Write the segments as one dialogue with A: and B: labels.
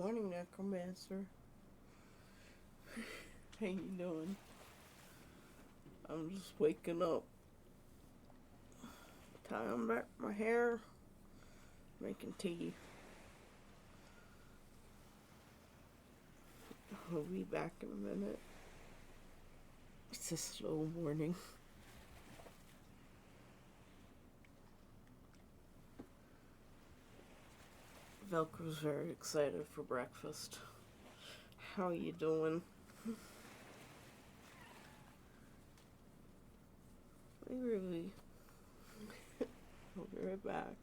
A: morning, Necromancer. How you doing? I'm just waking up, tying back my hair, making tea. I'll be back in a minute. It's a slow morning. Velcro's very excited for breakfast. How you doing? Really? I'll be right back.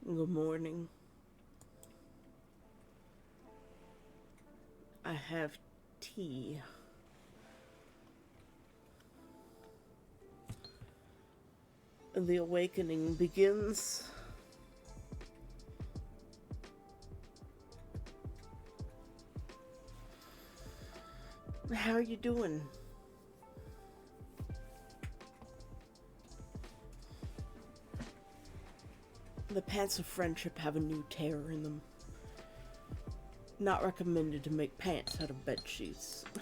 A: Good morning. I have tea. The awakening begins. How are you doing? The pants of friendship have a new tear in them. Not recommended to make pants out of bed sheets. The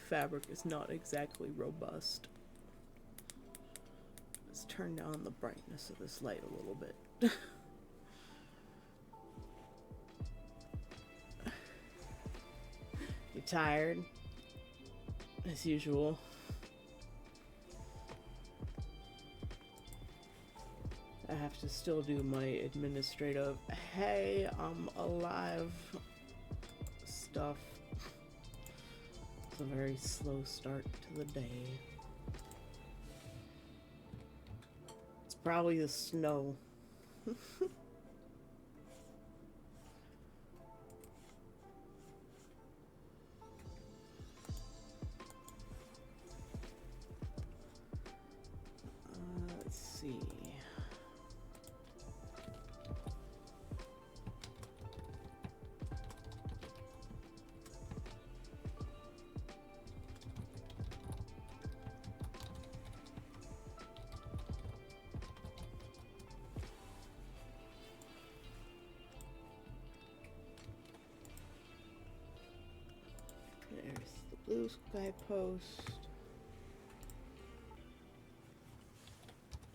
A: fabric is not exactly robust. Let's turn down the brightness of this light a little bit. You tired? As usual. I have to still do my administrative, hey, I'm alive stuff. It's a very slow start to the day. It's probably the snow. Let's see. There's the blue sky post.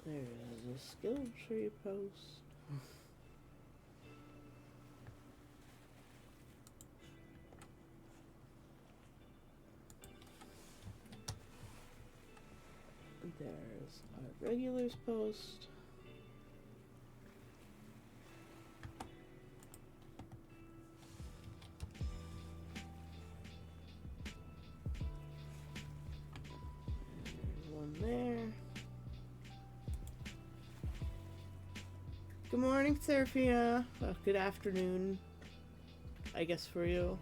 A: There's a skill tree post. There's our regulars post. There's one there. Good morning, Serafina. Well, good afternoon, I guess, for you.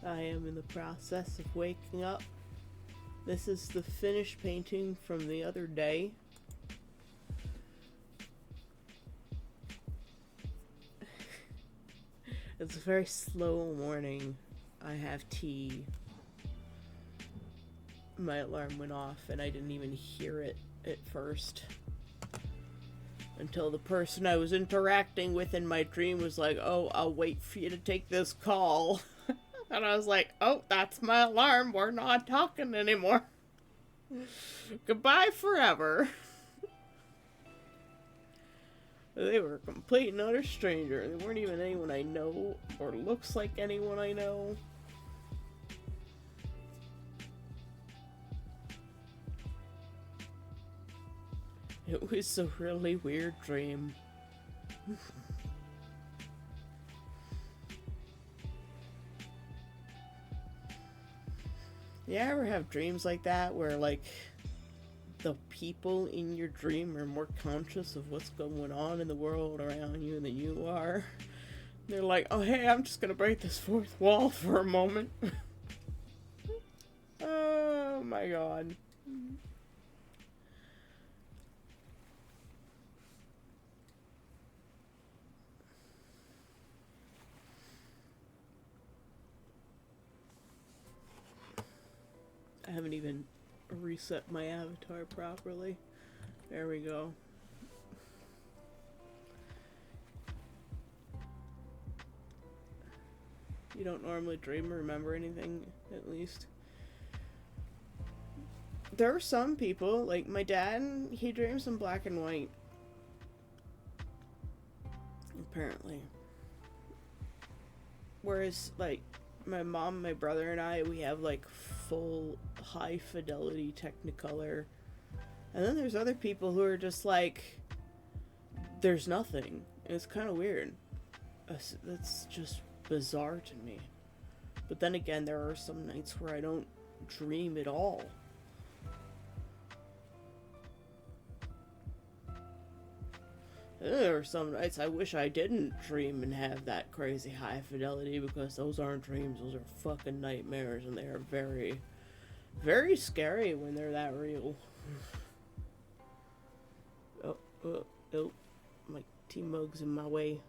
A: I am in the process of waking up. This is the finished painting from the other day. It's a very slow morning. I have tea. My alarm went off and I didn't even hear it at first. Until the person I was interacting with in my dream was like, oh, I'll wait for you to take this call. And I was like, oh, that's my alarm. We're not talking anymore. Goodbye forever. They were a complete and utter stranger. They weren't even anyone I know or looks like anyone I know. It was a really weird dream. You ever have dreams like that where, like, the people in your dream are more conscious of what's going on in the world around you than you are? They're like, oh, hey, I'm just gonna break this fourth wall for a moment. Oh my god. I haven't even reset my avatar properly. There we go. You don't normally dream or remember anything, at least. There are some people, like my dad, he dreams in black and white. Apparently. Whereas, like, my mom, my brother, and I, we have, like, full high fidelity Technicolor. And then there's other people who are just like, there's nothing. And it's kind of weird. That's just bizarre to me. But then again, there are some nights where I don't dream at all. There are some nights I wish I didn't dream and have that crazy high fidelity, because those aren't dreams, those are fucking nightmares, and they are very, very scary when they're that real. Oh, my tea mug's in my way.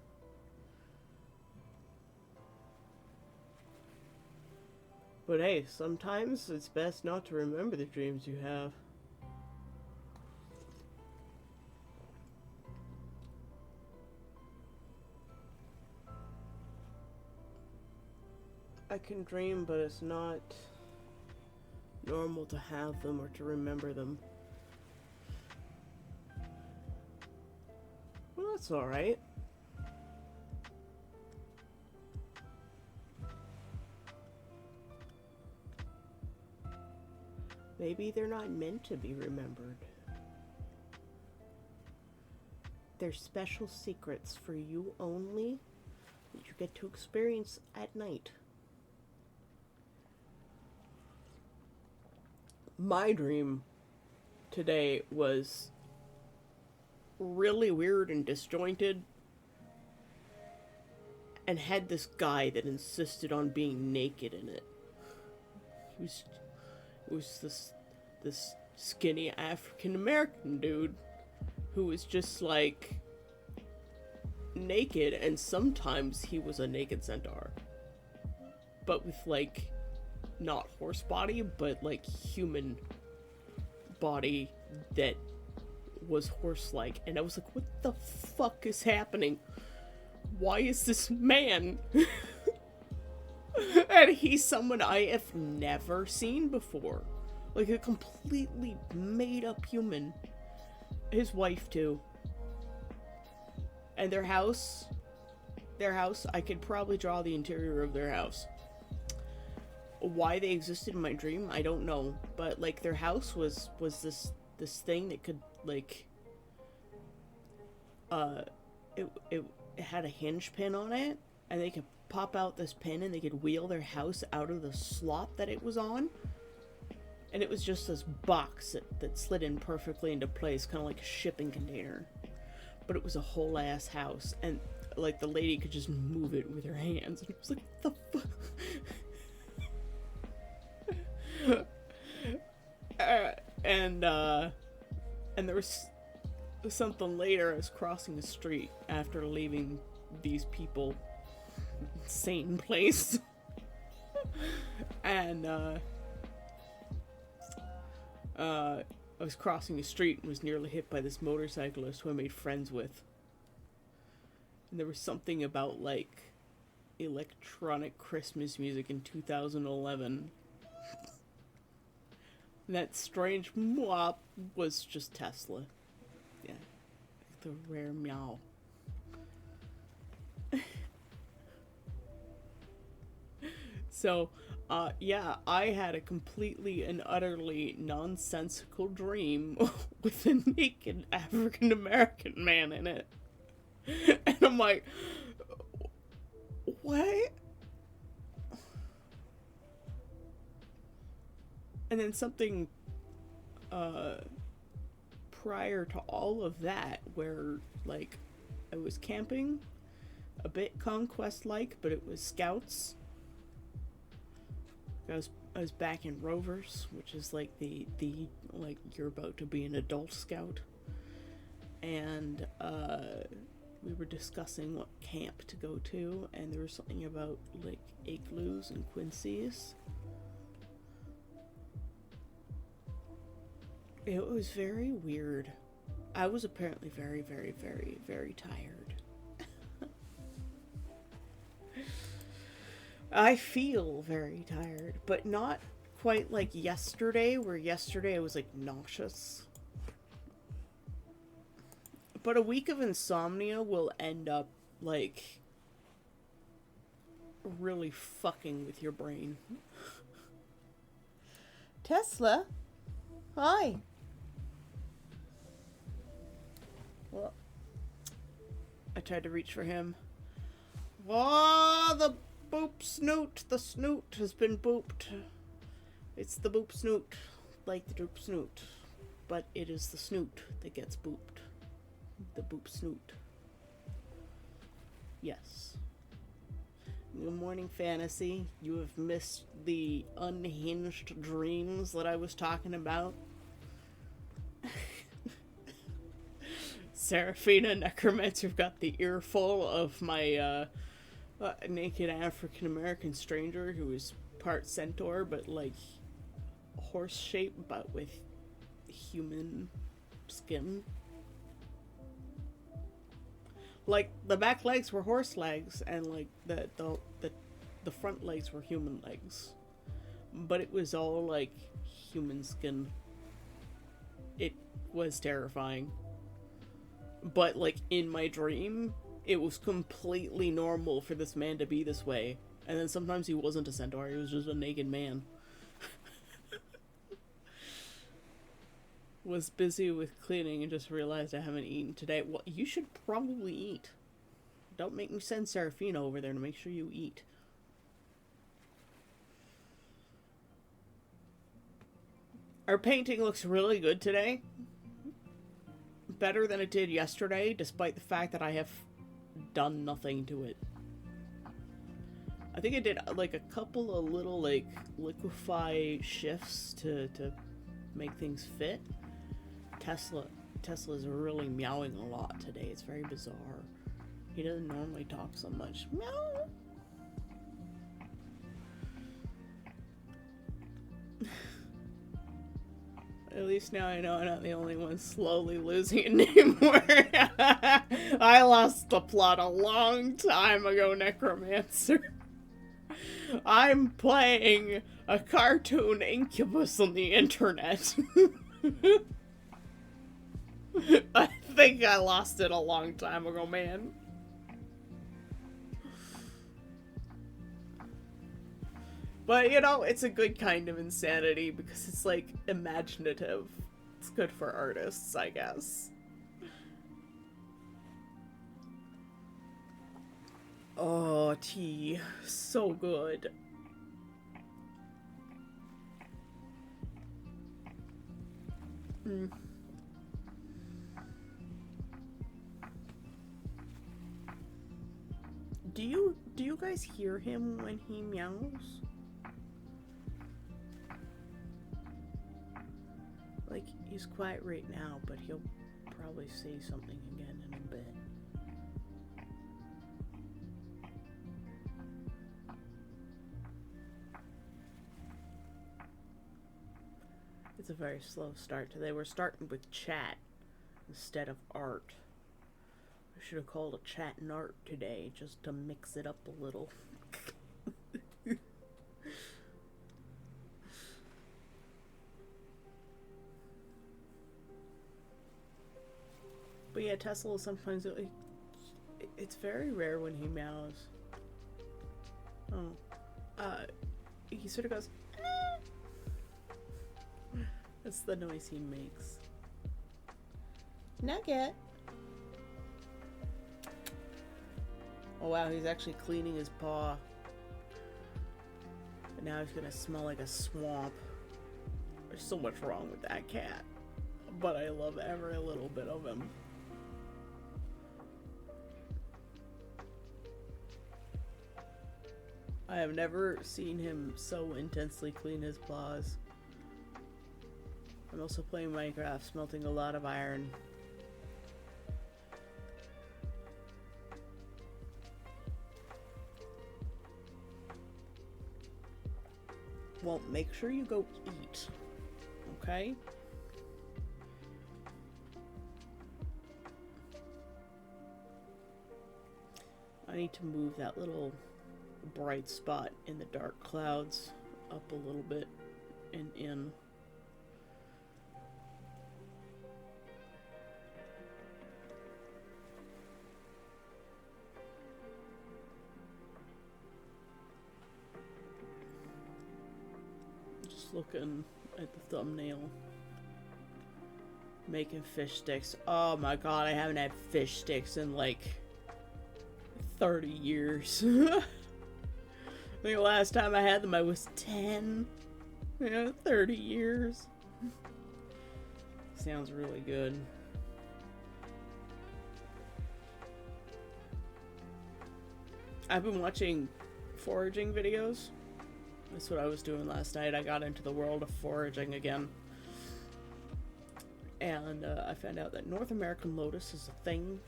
A: But hey, sometimes it's best not to remember the dreams you have. I can dream, but it's not normal to have them or to remember them. Well, that's alright. Maybe they're not meant to be remembered. They're special secrets for you only that you get to experience at night. My dream today was really weird and disjointed, and had this guy that insisted on being naked in it. It was this skinny African American dude who was just like naked, and sometimes he was a naked centaur, but with like not horse body, but like human body that was horse-like. And I was like, what the fuck is happening? Why is this man? And he's someone I have never seen before. Like a completely made up human. His wife too. And their house, I could probably draw the interior of their house. Why they existed in my dream, I don't know. But like their house was this thing that could like it had a hinge pin on it, and they could pop out this pin and they could wheel their house out of the slot that it was on. And it was just this box that slid in perfectly into place, kind of like a shipping container. But it was a whole ass house, and like the lady could just move it with her hands. And it was like, what the fuck? And there was something later. I was crossing the street after leaving these people insane place. And I was crossing the street and was nearly hit by this motorcyclist who I made friends with. And there was something about like electronic Christmas music in 2011. That strange mwop was just Tesla. Yeah. The rare meow. So, yeah, I had a completely and utterly nonsensical dream with a naked African American man in it. And I'm like, what? And then something prior to all of that, where like I was camping, a bit Conquest-like, but it was Scouts. I was back in Rovers, which is like the like you're about to be an adult scout, and we were discussing what camp to go to, and there was something about like igloos and quincies. It was very weird. I was apparently very, very, very, very tired. I feel very tired, but not quite like yesterday, where yesterday I was like nauseous. But a week of insomnia will end up like really fucking with your brain. Tesla? Hi. Well, I tried to reach for him. Oh, the boop snoot. The snoot has been booped. It's the boop snoot. Like the droop snoot. But it is the snoot that gets booped. The boop snoot. Yes. Good morning, Fantasy. You have missed the unhinged dreams that I was talking about. Seraphina Necromancer got the earful of my naked African American stranger who is part centaur, but like horse shaped, but with human skin. Like the back legs were horse legs, and like the front legs were human legs, but it was all like human skin. It was terrifying. But like in my dream, it was completely normal for this man to be this way. And then sometimes he wasn't a centaur, he was just a naked man. Was busy with cleaning and just realized I haven't eaten today. Well, you should probably eat. Don't make me send Seraphina over there to make sure you eat. Our painting looks really good today. Better than it did yesterday, despite the fact that I have done nothing to it. I think I did like a couple of little like liquefy shifts to make things fit. Tesla's really meowing a lot today. It's very bizarre. He doesn't normally talk so much. Meow. At least now I know I'm not the only one slowly losing it anymore. I lost the plot a long time ago, Necromancer. I'm playing a cartoon incubus on the internet. I think I lost it a long time ago, man. But, you know, it's a good kind of insanity because it's, like, imaginative. It's good for artists, I guess. Oh, tea. So good. Do you guys hear him when he meows? Like, he's quiet right now, but he'll probably say something again in a bit. It's a very slow start today. We're starting with chat instead of art. I should have called it chat and art today, just to mix it up a little. But yeah, Tesla sometimes, it's very rare when he meows. Oh. He sort of goes, eh. That's the noise he makes. Nugget! Oh wow, he's actually cleaning his paw. And now he's gonna smell like a swamp. There's so much wrong with that cat. But I love every little bit of him. I have never seen him so intensely clean his paws. I'm also playing Minecraft, smelting a lot of iron. Well, make sure you go eat, okay? I need to move that little bright spot in the dark clouds up a little bit and in. Just looking at the thumbnail. Making fish sticks. Oh my god, I haven't had fish sticks in like 30 years. I think the last time I had them I was 10. Yeah, 30 years. Sounds really good. I've been watching foraging videos. That's what I was doing last night. I got into the world of foraging again. And I found out that North American lotus is a thing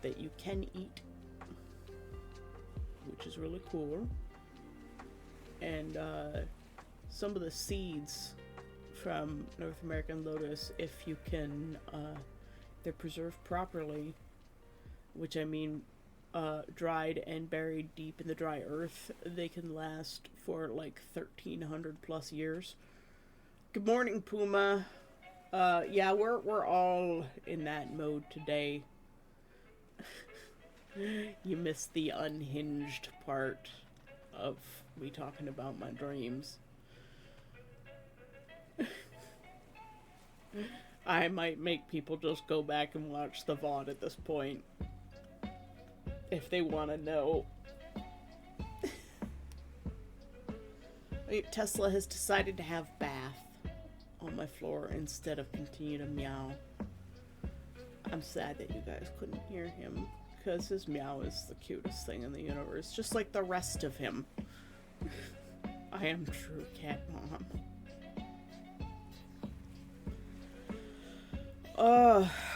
A: that you can eat, which is really cool. And some of the seeds from North American lotus, if you can, they're preserved properly, which I mean dried and buried deep in the dry earth, they can last for like 1,300 plus years. Good morning, Puma. Yeah, we're all in that mode today. You missed the unhinged part of me talking about my dreams. I might make people just go back and watch the VOD at this point, if they want to know. Tesla has decided to have Bath on my floor instead of continue to meow. I'm sad that you guys couldn't hear him, because his meow is the cutest thing in the universe, just like the rest of him. I am true cat mom.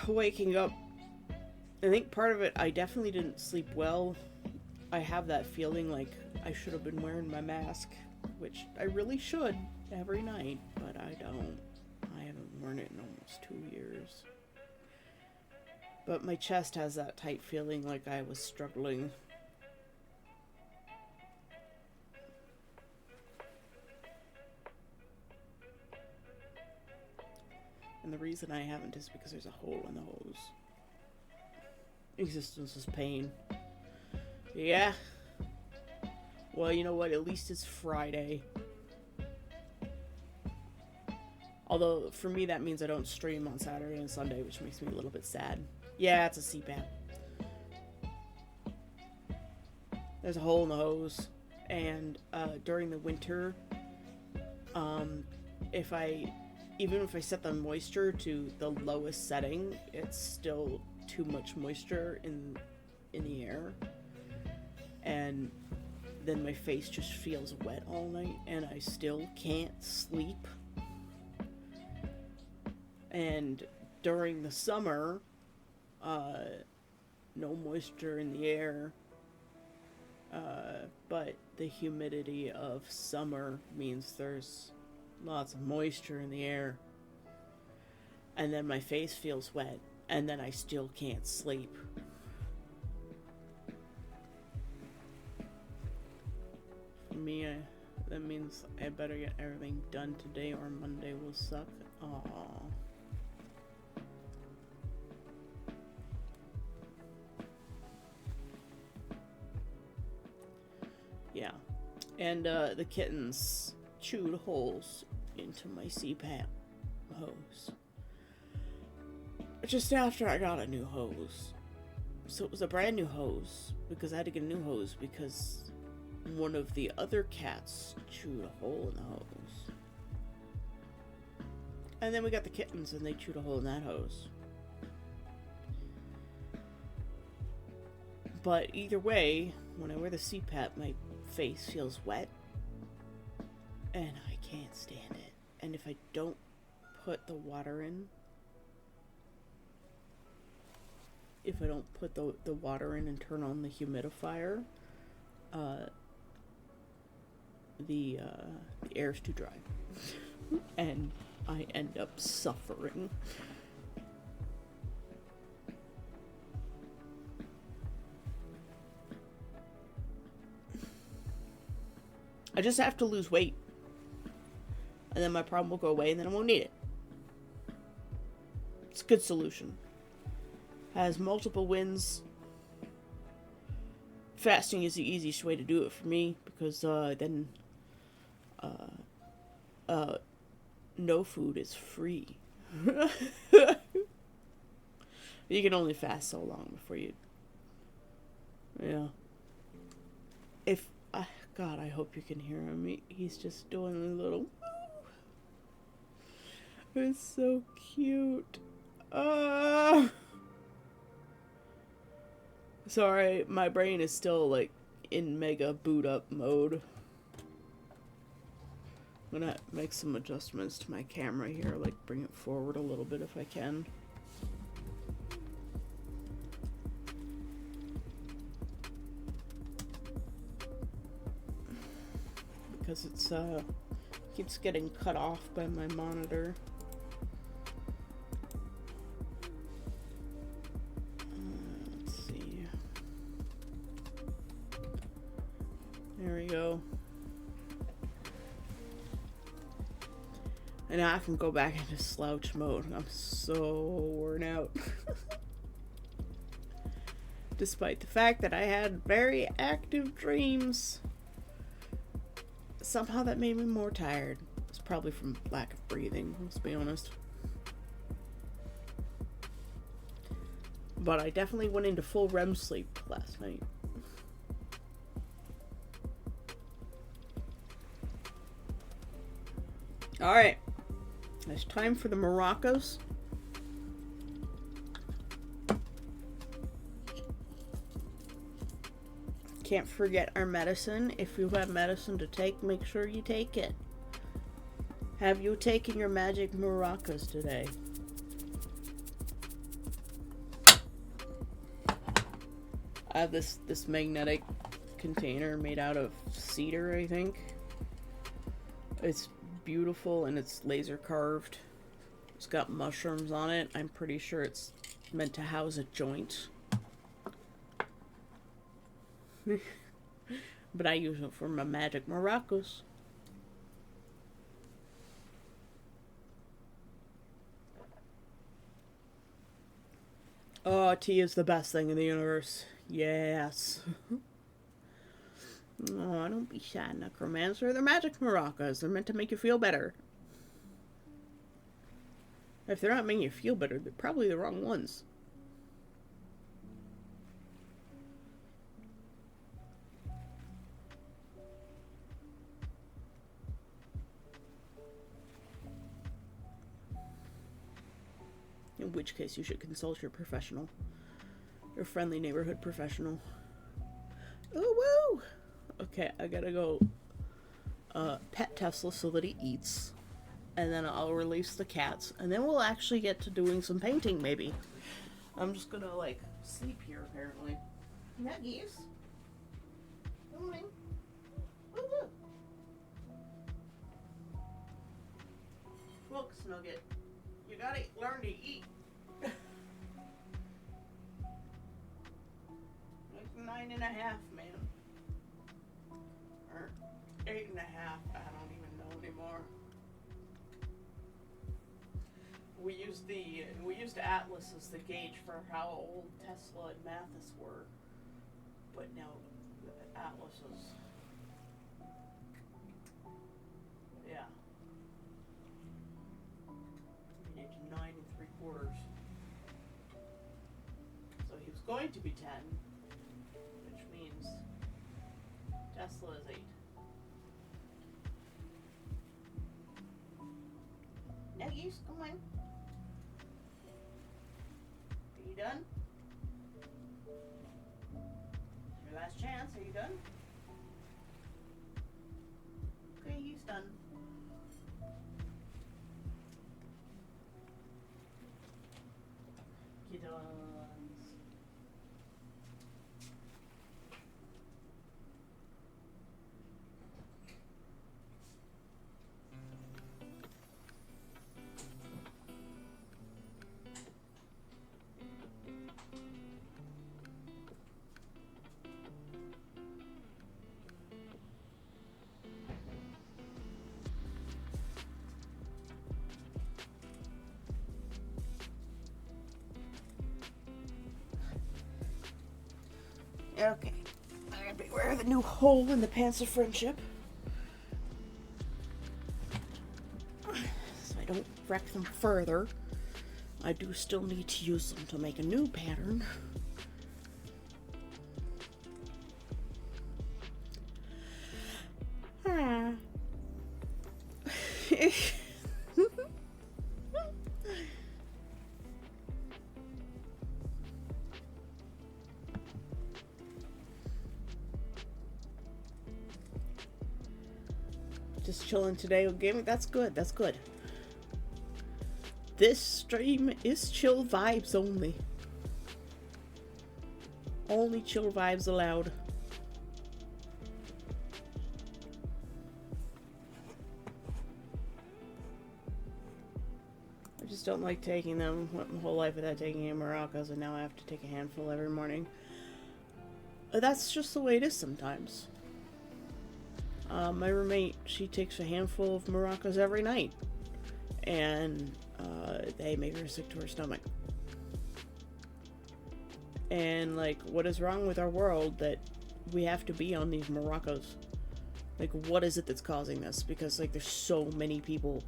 A: Waking up. I think part of it, I definitely didn't sleep well. I have that feeling like I should have been wearing my mask, which I really should every night, but I don't. I haven't worn it in almost 2 years. But my chest has that tight feeling like I was struggling. And the reason I haven't is because there's a hole in the hose. Existence is pain. Yeah. Well, you know what? At least it's Friday. Although, for me, that means I don't stream on Saturday and Sunday, which makes me a little bit sad. Yeah, it's a CPAP. There's a hole in the hose. And during the winter, even if I set the moisture to the lowest setting, it's still too much moisture in the air. And then my face just feels wet all night, and I still can't sleep. And during the summer, no moisture in the air, but the humidity of summer means there's lots of moisture in the air. And then my face feels wet, and then I still can't sleep. For me, that means I better get everything done today or Monday will suck. Aww. Yeah. And the kittens chewed holes into my CPAP hose. Just after I got a new hose. So it was a brand new hose, because I had to get a new hose because one of the other cats chewed a hole in the hose. And then we got the kittens and they chewed a hole in that hose. But either way, when I wear the CPAP, my face feels wet. And I can't stand it. And if I don't put the water in, the water in and turn on the humidifier, the air's too dry. And I end up suffering. I just have to lose weight. And then my problem will go away and then I won't need it. It's a good solution. Has multiple wins. Fasting is the easiest way to do it for me, because then no food is free. You can only fast so long before you... Yeah. God, I hope you can hear him. He's just doing a little... It's so cute. Sorry, my brain is still, like, in mega boot up mode. I'm gonna make some adjustments to my camera here, like bring it forward a little bit if I can. Because it's keeps getting cut off by my monitor. Let's see. There we go. And now I can go back into slouch mode. I'm so worn out. Despite the fact that I had very active dreams. Somehow that made me more tired. It's probably from lack of breathing, let's be honest. But I definitely went into full REM sleep last night. Alright. It's time for the maracas. Can't forget our medicine. If you have medicine to take, make sure you take it. Have you taken your magic maracas today? I have this magnetic container made out of cedar, I think. It's beautiful and it's laser carved. It's got mushrooms on it. I'm pretty sure it's meant to house a joint. But I use it for my magic maracas. Oh, tea is the best thing in the universe. Yes. Oh, don't be sad, necromancer. They're magic maracas. They're meant to make you feel better. If they're not making you feel better, they're probably the wrong ones. In which case, you should consult your professional. Your friendly neighborhood professional. Oh, woo! Okay, I gotta go pet Tesla so that he eats. And then I'll release the cats. And then we'll actually get to doing some painting, maybe. I'm just gonna, like, sleep here, apparently. Nuggies. Good morning. Woo-woo. Look, Snugget. You gotta learn to eat. Like 9.5, man. Or 8.5. I don't even know anymore. We used Atlas as the gauge for how old Tesla and Mathis were, but now Atlas is, yeah, made it to 9 3/4. So he was going to be 10, which means Tesla is 8. Nuggies, come on. Are you done? Your last chance. Are you done? Okay, he's done. Kiddons. Okay, I gotta beware of the new hole in the pants of friendship. So I don't wreck them further. I do still need to use them to make a new pattern. Just chilling today with gaming. That's good. That's good. This stream is chill vibes only. Only chill vibes allowed. I just don't like taking them. Went my whole life without taking any maracas, and now I have to take a handful every morning. That's just the way it is sometimes. My roommate, she takes a handful of maracas every night, and they make her sick to her stomach. And like, what is wrong with our world that we have to be on these maracas? Like, what is it that's causing this? Because like, there's so many people.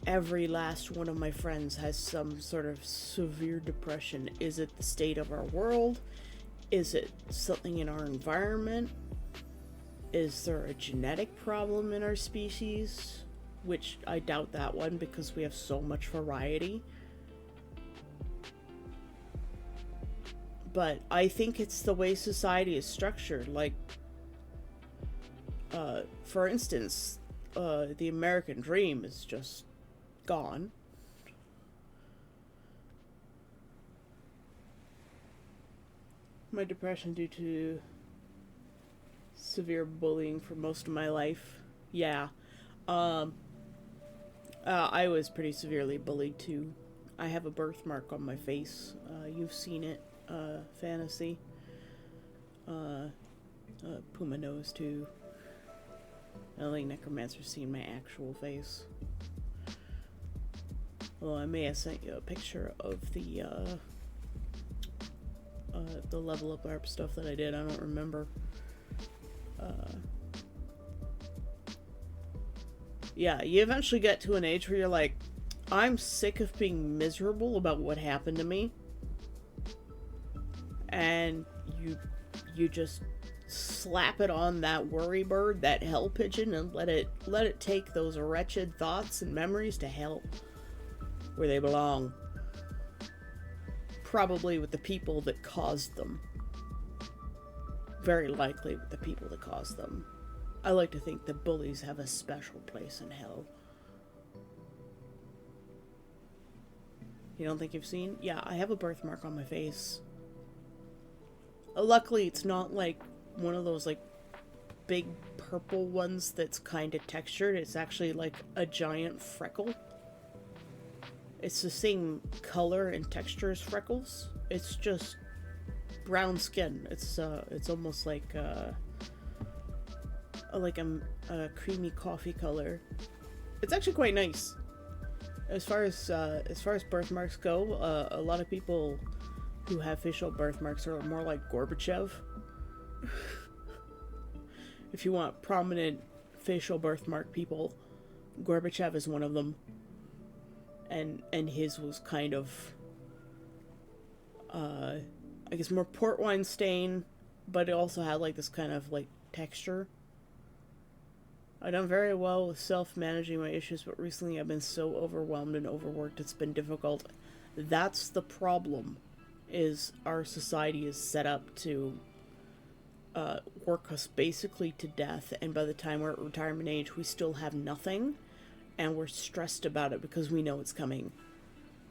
A: Every last one of my friends has some sort of severe depression. Is it the state of our world? Is it something in our environment? Is there a genetic problem in our species? Which I doubt that one, because we have so much variety. But I think it's the way society is structured. Like, for instance, the American dream is just gone. My depression due to severe bullying for most of my life. Yeah. I was pretty severely bullied too. I have a birthmark on my face. You've seen it, Fantasy. Puma nose too. LA Necromancer's seen my actual face. Well, I may have sent you a picture of the level up ARP stuff that I did. I don't remember. Yeah, you eventually get to an age where you're like, I'm sick of being miserable about what happened to me. And you just slap it on that worry bird, that hell pigeon, and let it take those wretched thoughts and memories to hell, where they belong. Probably with the people that caused them. Very likely with the people that caused them. I like to think that bullies have a special place in hell. You don't think you've seen? Yeah, I have a birthmark on my face. Luckily, it's not like one of those like big purple ones that's kind of textured. It's actually like a giant freckle. It's the same color and texture as freckles. It's just brown skin. It's almost like a creamy coffee color. It's actually quite nice. As far as birthmarks go, a lot of people who have facial birthmarks are more like Gorbachev. If you want prominent facial birthmark people, Gorbachev is one of them. And his was kind of, I guess more port wine stain, but it also had like this kind of like texture. I've done very well with self-managing my issues, but recently I've been so overwhelmed and overworked it's been difficult. That's the problem, is our society is set up to work us basically to death, and by the time we're at retirement age, we still have nothing, and we're stressed about it because we know it's coming.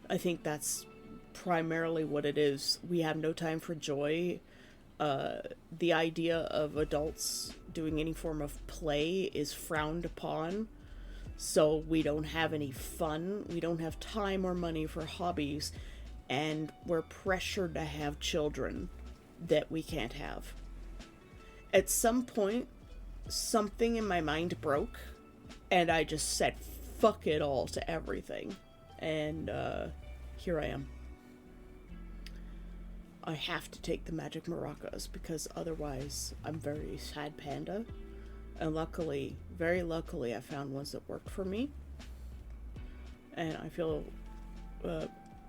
A: I think that's primarily what it is. We have no time for joy. The idea of adults doing any form of play is frowned upon, so we don't have any fun. We don't have time or money for hobbies, and we're pressured to have children that we can't have. At some point, something in my mind broke, and I just said fuck it all to everything, and here I am. I have to take the magic maracas because otherwise I'm very sad panda. And luckily, very luckily, I found ones that worked for me. And I feel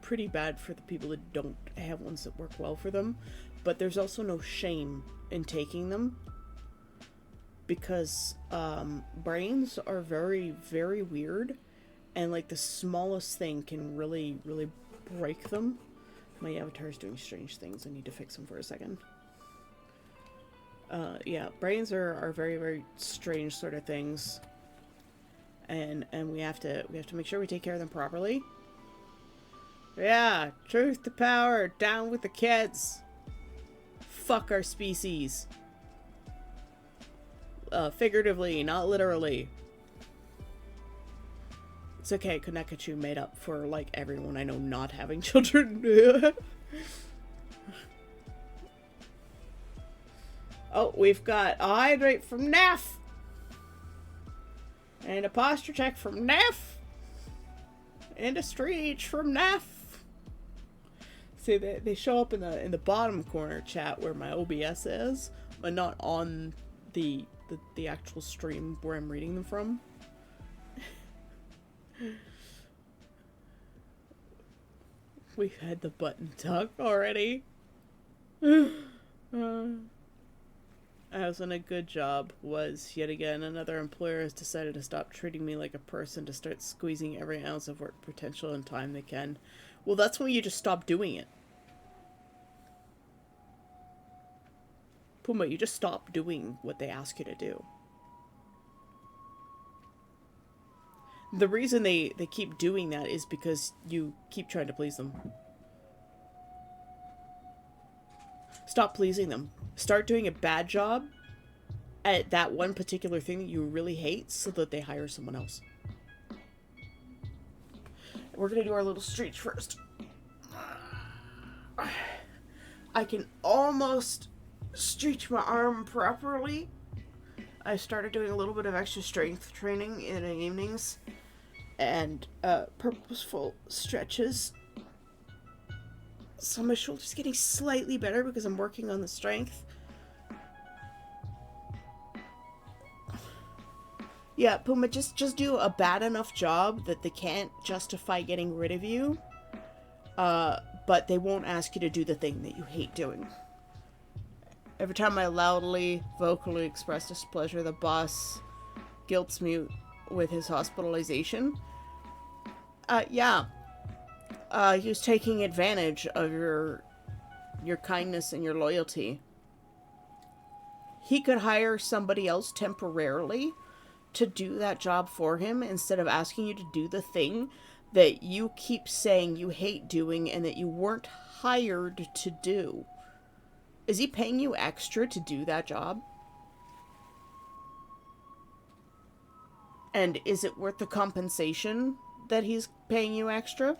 A: pretty bad for the people that don't have ones that work well for them. But there's also no shame in taking them, because brains are very, very weird, and like the smallest thing can really, really break them. My avatar is doing strange things. I need to fix him for a second. Yeah, brains are very, very strange sort of things. And we have to make sure we take care of them properly. Yeah, truth to power, down with the kids. Fuck our species. Figuratively, not literally. It's okay, Konekachu made up for, like, everyone I know not having children. Oh, we've got a hydrate from NAF! And a posture check from NAF! And a streech from NAF! See, they show up in the bottom corner chat where my OBS is, but not on the actual stream where I'm reading them from. We've had the button talk already. I was in a good job was, yet again, another employer has decided to stop treating me like a person to start squeezing every ounce of work potential and time they can. Well, that's when you just stop doing it. Puma, you just stop doing what they ask you to do. The reason they keep doing that is because you keep trying to please them. Stop pleasing them. Start doing a bad job at that one particular thing that you really hate so that they hire someone else. We're gonna do our little stretch first. I can almost stretch my arm properly. I started doing a little bit of extra strength training in the evenings and purposeful stretches. So my shoulder's getting slightly better because I'm working on the strength. Yeah, Puma, just do a bad enough job that they can't justify getting rid of you. But they won't ask you to do the thing that you hate doing. Every time I loudly, vocally express displeasure, the boss guilts me with his hospitalization. Yeah. He was taking advantage of your kindness and your loyalty. He could hire somebody else temporarily to do that job for him instead of asking you to do the thing that you keep saying you hate doing and that you weren't hired to do. Is he paying you extra to do that job? And is it worth the compensation that he's paying you extra?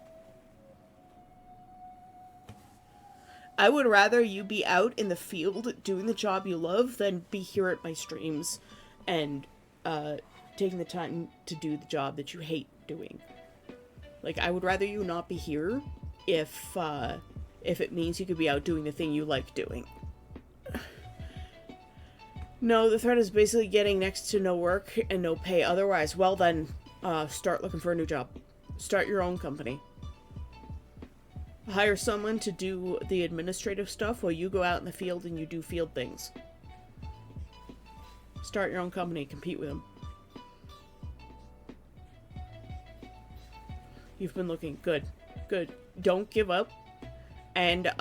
A: I would rather you be out in the field doing the job you love than be here at my streams and taking the time to do the job that you hate doing. Like, I would rather you not be here if it means you could be out doing the thing you like doing. No, the threat is basically getting next to no work and no pay otherwise. Well then, start looking for a new job. Start your own company. Hire someone to do the administrative stuff while you go out in the field and you do field things. Start your own company, compete with them. You've been looking good. Good. Don't give up. And,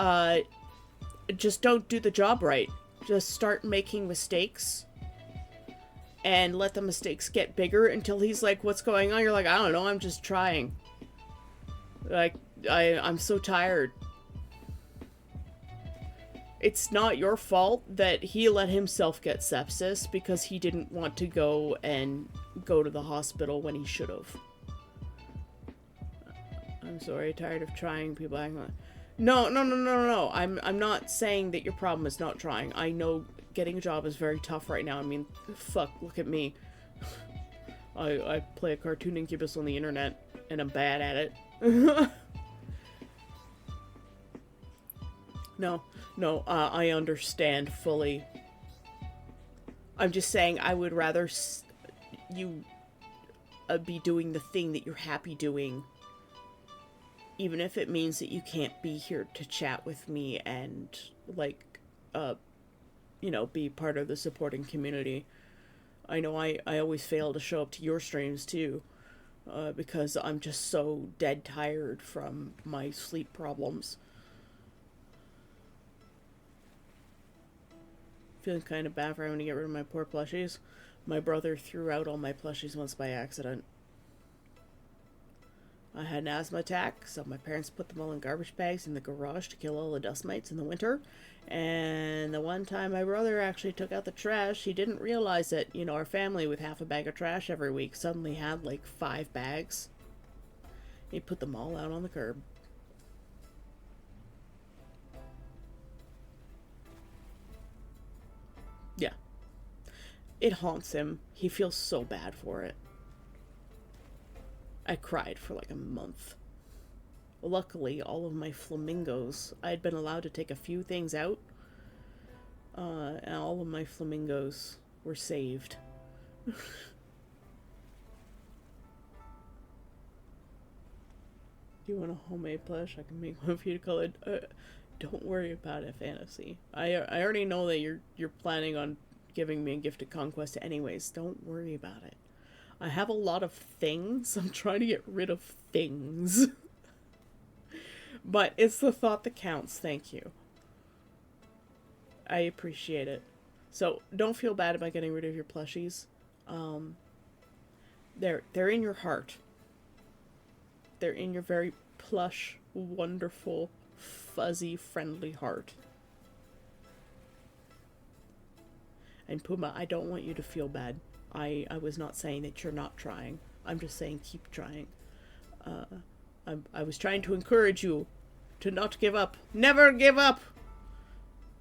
A: just don't do the job right. Just start making mistakes. And let the mistakes get bigger until he's like, what's going on? You're like, I don't know, I'm just trying. Like, I'm so tired. It's not your fault that he let himself get sepsis because he didn't want to go to the hospital when he should have. I'm sorry, tired of trying. People acting like... No. I'm not saying that your problem is not trying. I know getting a job is very tough right now. I mean, fuck, look at me. I play a cartoon incubus on the internet, and I'm bad at it. No, I understand fully. I'm just saying I would rather you be doing the thing that you're happy doing, even if it means that you can't be here to chat with me and, like, be part of the supporting community. I know I always fail to show up to your streams, too, because I'm just so dead tired from my sleep problems. feeling kind of bad for having to get rid of my poor plushies. My brother threw out all my plushies once by accident. I had an asthma attack, so my parents put them all in garbage bags in the garage to kill all the dust mites in the winter. And the one time my brother actually took out the trash, he didn't realize that, you know, our family with half a bag of trash every week suddenly had like 5 bags. He put them all out on the curb. Yeah. It haunts him. He feels so bad for it. I cried for like a month. Luckily, all of my flamingos, I had been allowed to take a few things out, and all of my flamingos were saved. Do you want a homemade plush? I can make one for you to color. Don't worry about it, Fantasy. I already know that you're planning on giving me a gift of conquest anyways. Don't worry about it. I have a lot of things. I'm trying to get rid of things. But it's the thought that counts. Thank you. I appreciate it. So don't feel bad about getting rid of your plushies. They're in your heart. They're in your very plush, wonderful, fuzzy, friendly heart. And Puma, I don't want you to feel bad. I was not saying that you're not trying. I'm just saying keep trying. I was trying to encourage you to not give up. Never give up!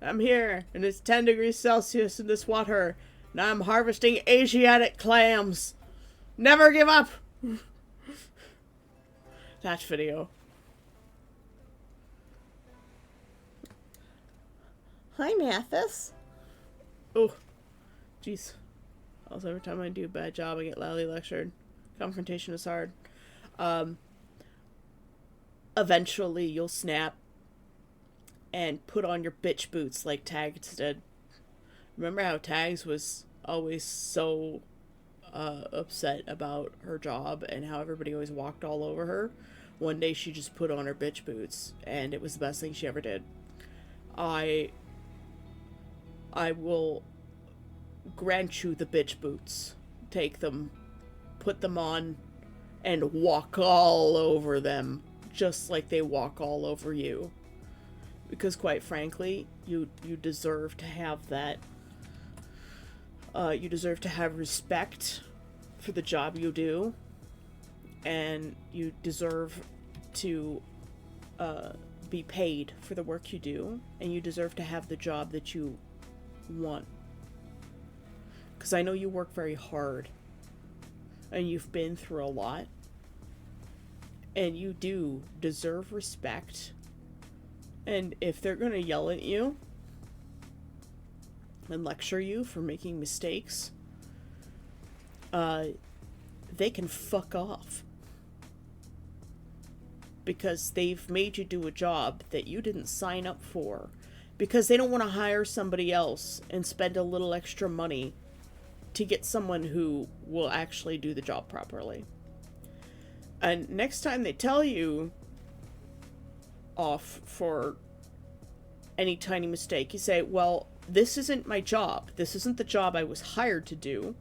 A: I'm here, and it's 10 degrees Celsius in this water, and I'm harvesting Asiatic clams. Never give up! That video. Hi, Mathis. Oh, jeez. Also, every time I do a bad job, I get loudly lectured. Confrontation is hard. Eventually, you'll snap and put on your bitch boots like Tags did. Remember how Tags was always so upset about her job and how everybody always walked all over her? One day she just put on her bitch boots, and it was the best thing she ever did. I will grant you the bitch boots. Take them, put them on, and walk all over them, just like they walk all over you. Because quite frankly, you deserve to have that. You deserve to have respect for the job you do, and you deserve to be paid for the work you do, and you deserve to have the job that you want. Because I know you work very hard, and you've been through a lot, and you do deserve respect. And if they're gonna yell at you and lecture you for making mistakes, they can fuck off. Because they've made you do a job that you didn't sign up for. Because they don't want to hire somebody else and spend a little extra money to get someone who will actually do the job properly. And next time they tell you off for any tiny mistake, you say, well, this isn't my job. This isn't the job I was hired to do.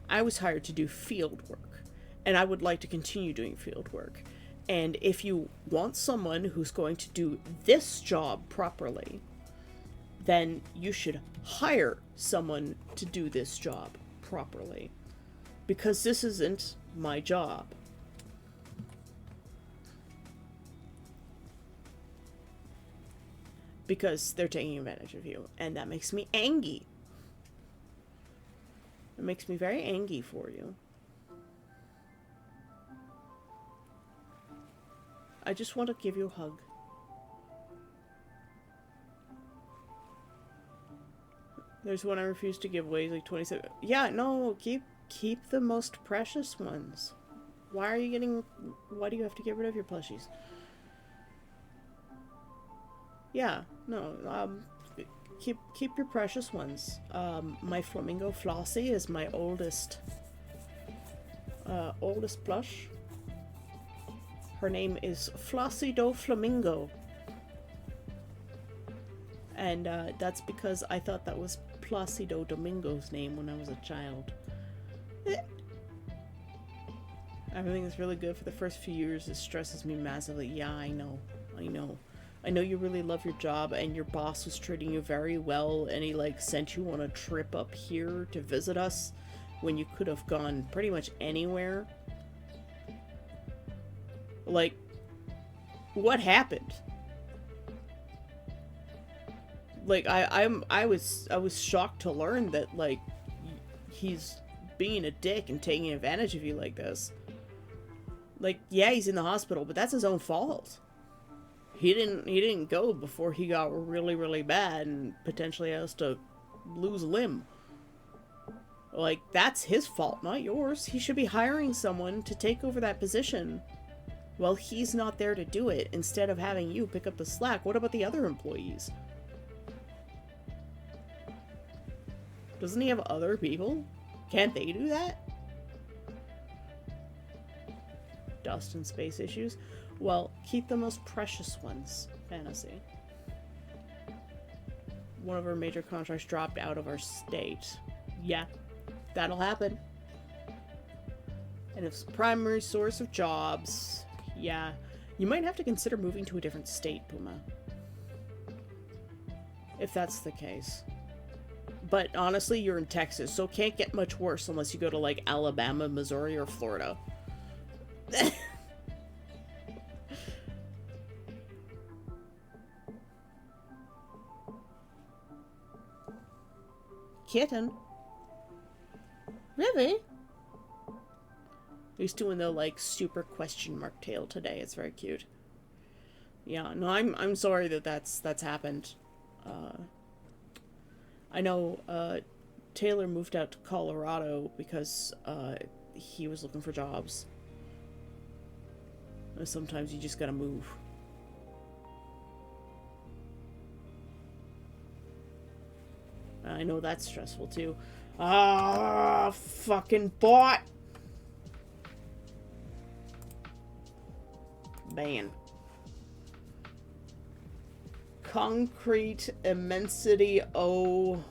A: I was hired to do field work, and I would like to continue doing field work. And if you want someone who's going to do this job properly, then you should hire someone to do this job properly, because this isn't my job. Because they're taking advantage of you, and that makes me angry. It makes me very angry for you. I just want to give you a hug. There's one I refuse to give away, like 27. Yeah, no, keep the most precious ones. Why do you have to get rid of your plushies? Yeah, no, keep your precious ones. My flamingo Flossie is my oldest plush. Her name is Flossie Do Flamingo. And that's because I thought that was Placido Domingo's name when I was a child. Everything is really good for the first few years. It stresses me massively. Yeah, I know. I know you really love your job and your boss was treating you very well and he like sent you on a trip up here to visit us when you could have gone pretty much anywhere. Like, what happened? Like, I was shocked to learn that like he's being a dick and taking advantage of you like this. Like, yeah, he's in the hospital, but that's his own fault. He didn't go before he got really, really bad and potentially has to lose a limb. Like, that's his fault, not yours. He should be hiring someone to take over that position while he's not there to do it, instead of having you pick up the slack. What about the other employees? Doesn't he have other people? Can't they do that? Dust and space issues? Well, keep the most precious ones, Fantasy. One of our major contracts dropped out of our state. Yeah, that'll happen. And it's a primary source of jobs. Yeah, you might have to consider moving to a different state, Puma. If that's the case. But honestly, you're in Texas, so it can't get much worse unless you go to, like, Alabama, Missouri, or Florida. Kitten? Really? He's doing the, like, super question mark tail today. It's very cute. Yeah, no, I'm sorry that that's happened. I know, Taylor moved out to Colorado because, he was looking for jobs. Sometimes you just gotta move. I know that's stressful too. Ah, fucking bot! Man. Concrete Immensity OVPWD.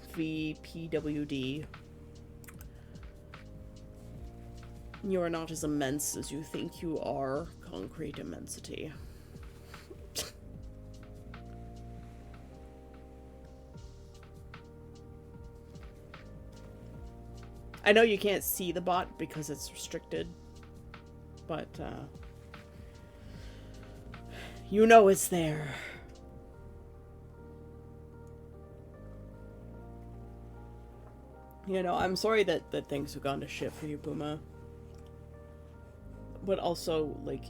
A: You are not as immense as you think you are, Concrete Immensity. I know you can't see the bot because it's restricted, but, you know it's there. You know, I'm sorry that things have gone to shit for you, Puma. But also, like,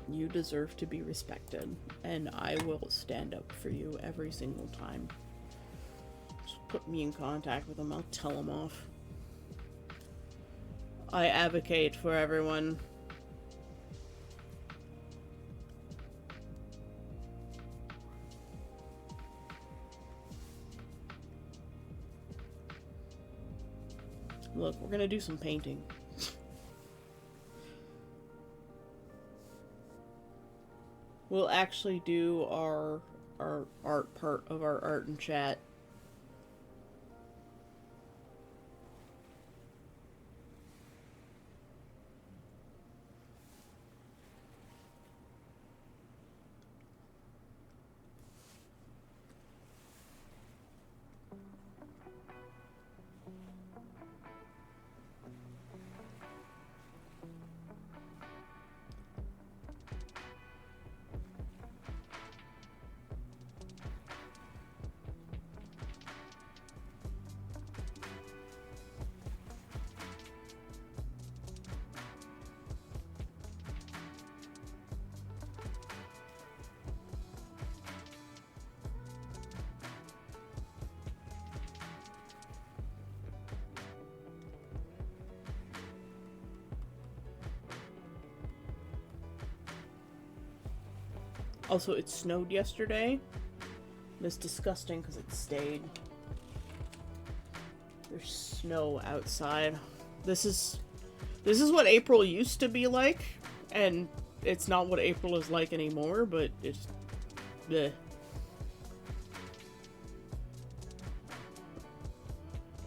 A: you deserve to be respected, and I will stand up for you every single time. Just put me in contact with him, I'll tell him off. I advocate for everyone. Look, we're gonna do some painting. We'll actually do our art part of our art and chat. Also, it snowed yesterday. It's disgusting because it stayed. There's snow outside. This is what April used to be like, and it's not what April is like anymore, but it's bleh.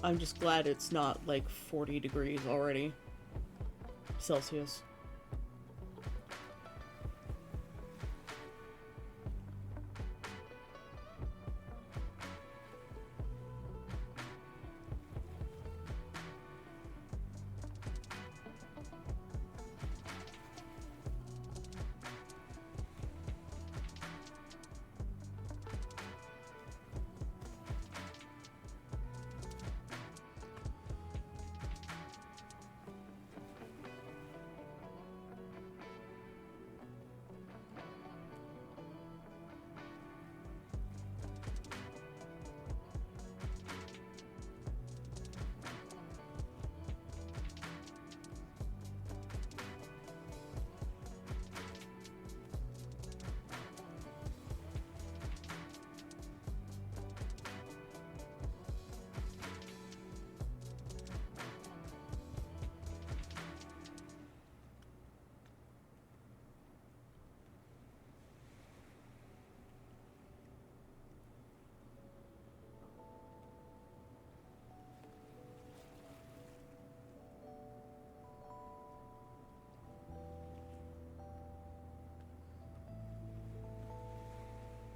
A: I'm just glad it's not like 40 degrees already. Celsius.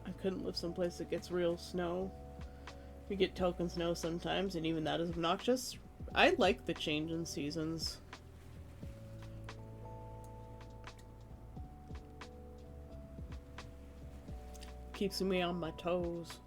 A: I couldn't live someplace that gets real snow. We get token snow sometimes, and even that is obnoxious. I like the change in seasons. Keeps me on my toes.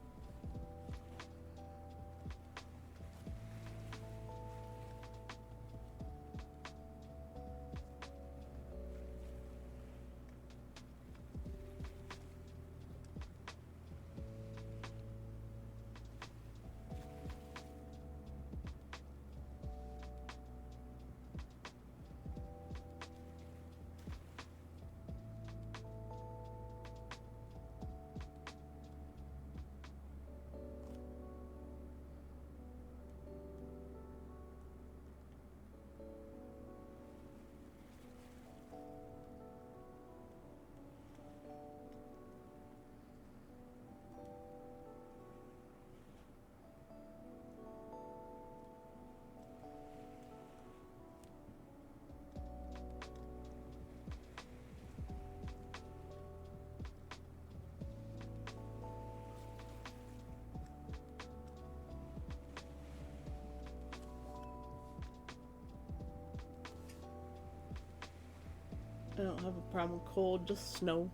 A: I don't have a problem with cold, just snow.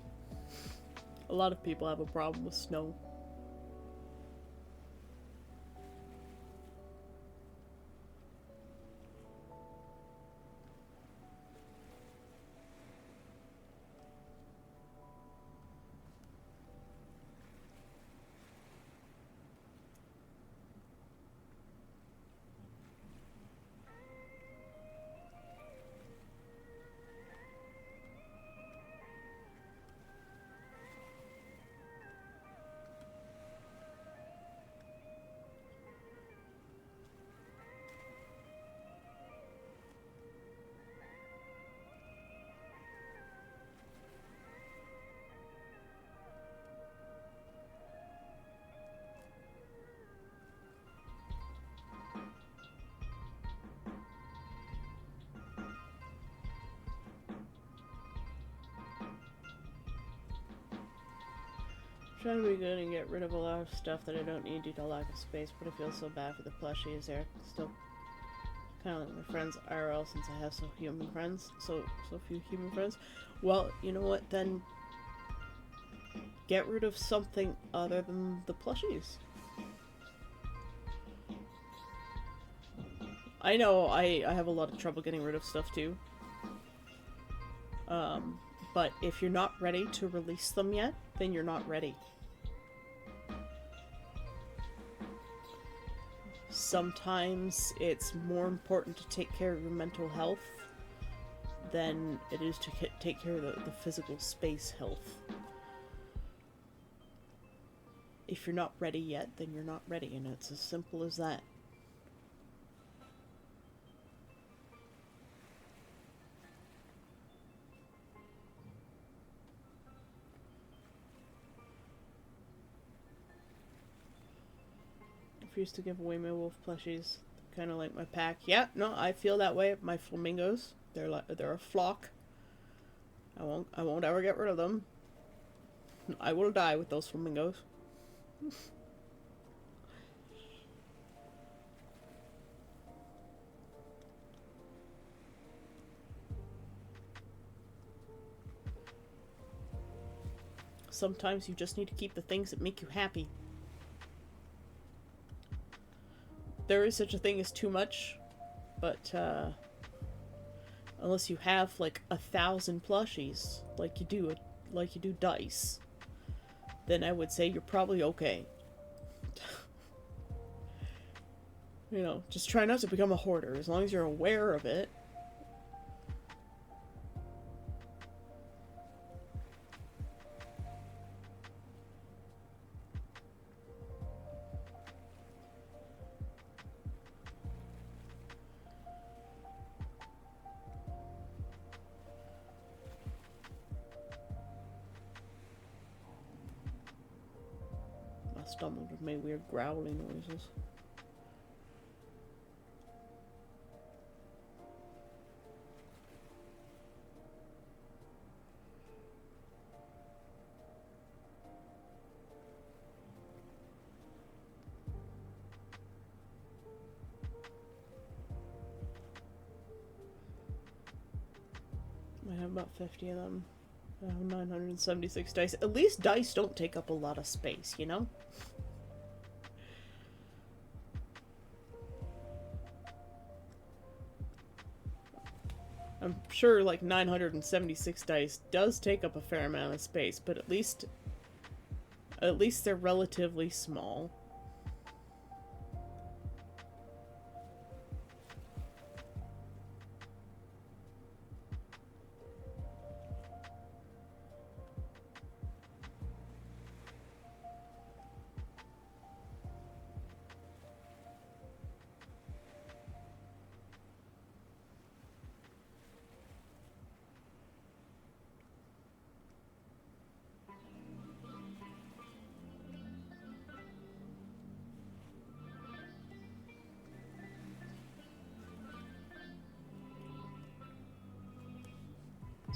A: A lot of people have a problem with snow. Trying to be good and get rid of a lot of stuff that I don't need due to lack of space, but I feel so bad for the plushies. They're still kind of like my friends IRL since I have so few human friends. Well, you know what? Then get rid of something other than the plushies. I know I have a lot of trouble getting rid of stuff too. But if you're not ready to release them yet, then you're not ready. Sometimes it's more important to take care of your mental health than it is to take care of the physical space health. If you're not ready yet, then you're not ready, and it's as simple as that. I refuse to give away my wolf plushies. kind of like my pack. Yeah, no, I feel that way. My flamingos, they're a flock. I won't ever get rid of them. I will die with those flamingos. Sometimes you just need to keep the things that make you happy. There is such a thing as too much, but unless you have like 1,000 plushies, like you do dice, then I would say you're probably okay. You know, just try not to become a hoarder, as long as you're aware of it. My stomach just made weird growling noises. I have about 50 of them. I have 976 dice. At least dice don't take up a lot of space, you know? I'm sure like 976 dice does take up a fair amount of space, but at least they're relatively small.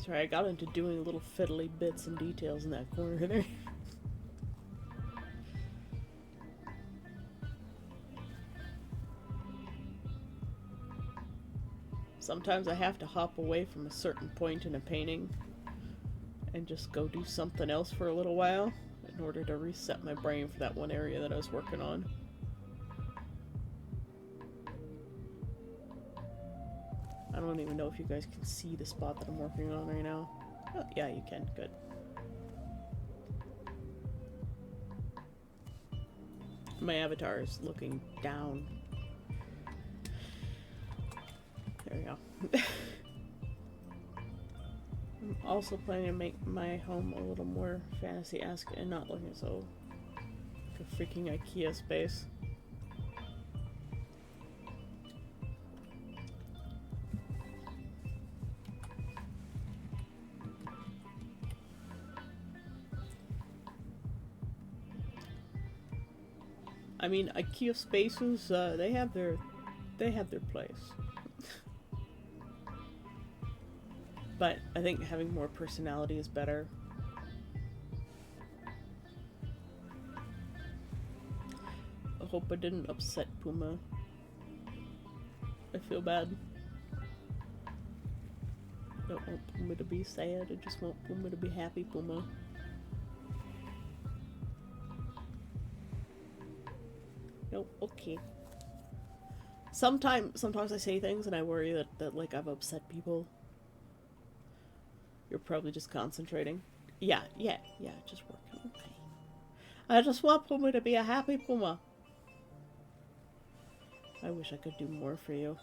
A: Sorry, I got into doing little fiddly bits and details in that corner there. Sometimes I have to hop away from a certain point in a painting and just go do something else for a little while in order to reset my brain for that one area that I was working on. I don't even know if you guys can see the spot that I'm working on right now. Oh, yeah, you can. Good. My avatar is looking down. There we go. I'm also planning to make my home a little more fantasy-esque and not looking so like a freaking IKEA space. I mean, IKEA spaces, they have their place. But I think having more personality is better. I hope I didn't upset Puma. I feel bad. I don't want Puma to be sad, I just want Puma to be happy, Puma. Nope, okay. Sometimes I say things and I worry that like I've upset people. You're probably just concentrating. Yeah, just working. Okay. I just want Puma to be a happy Puma. I wish I could do more for you.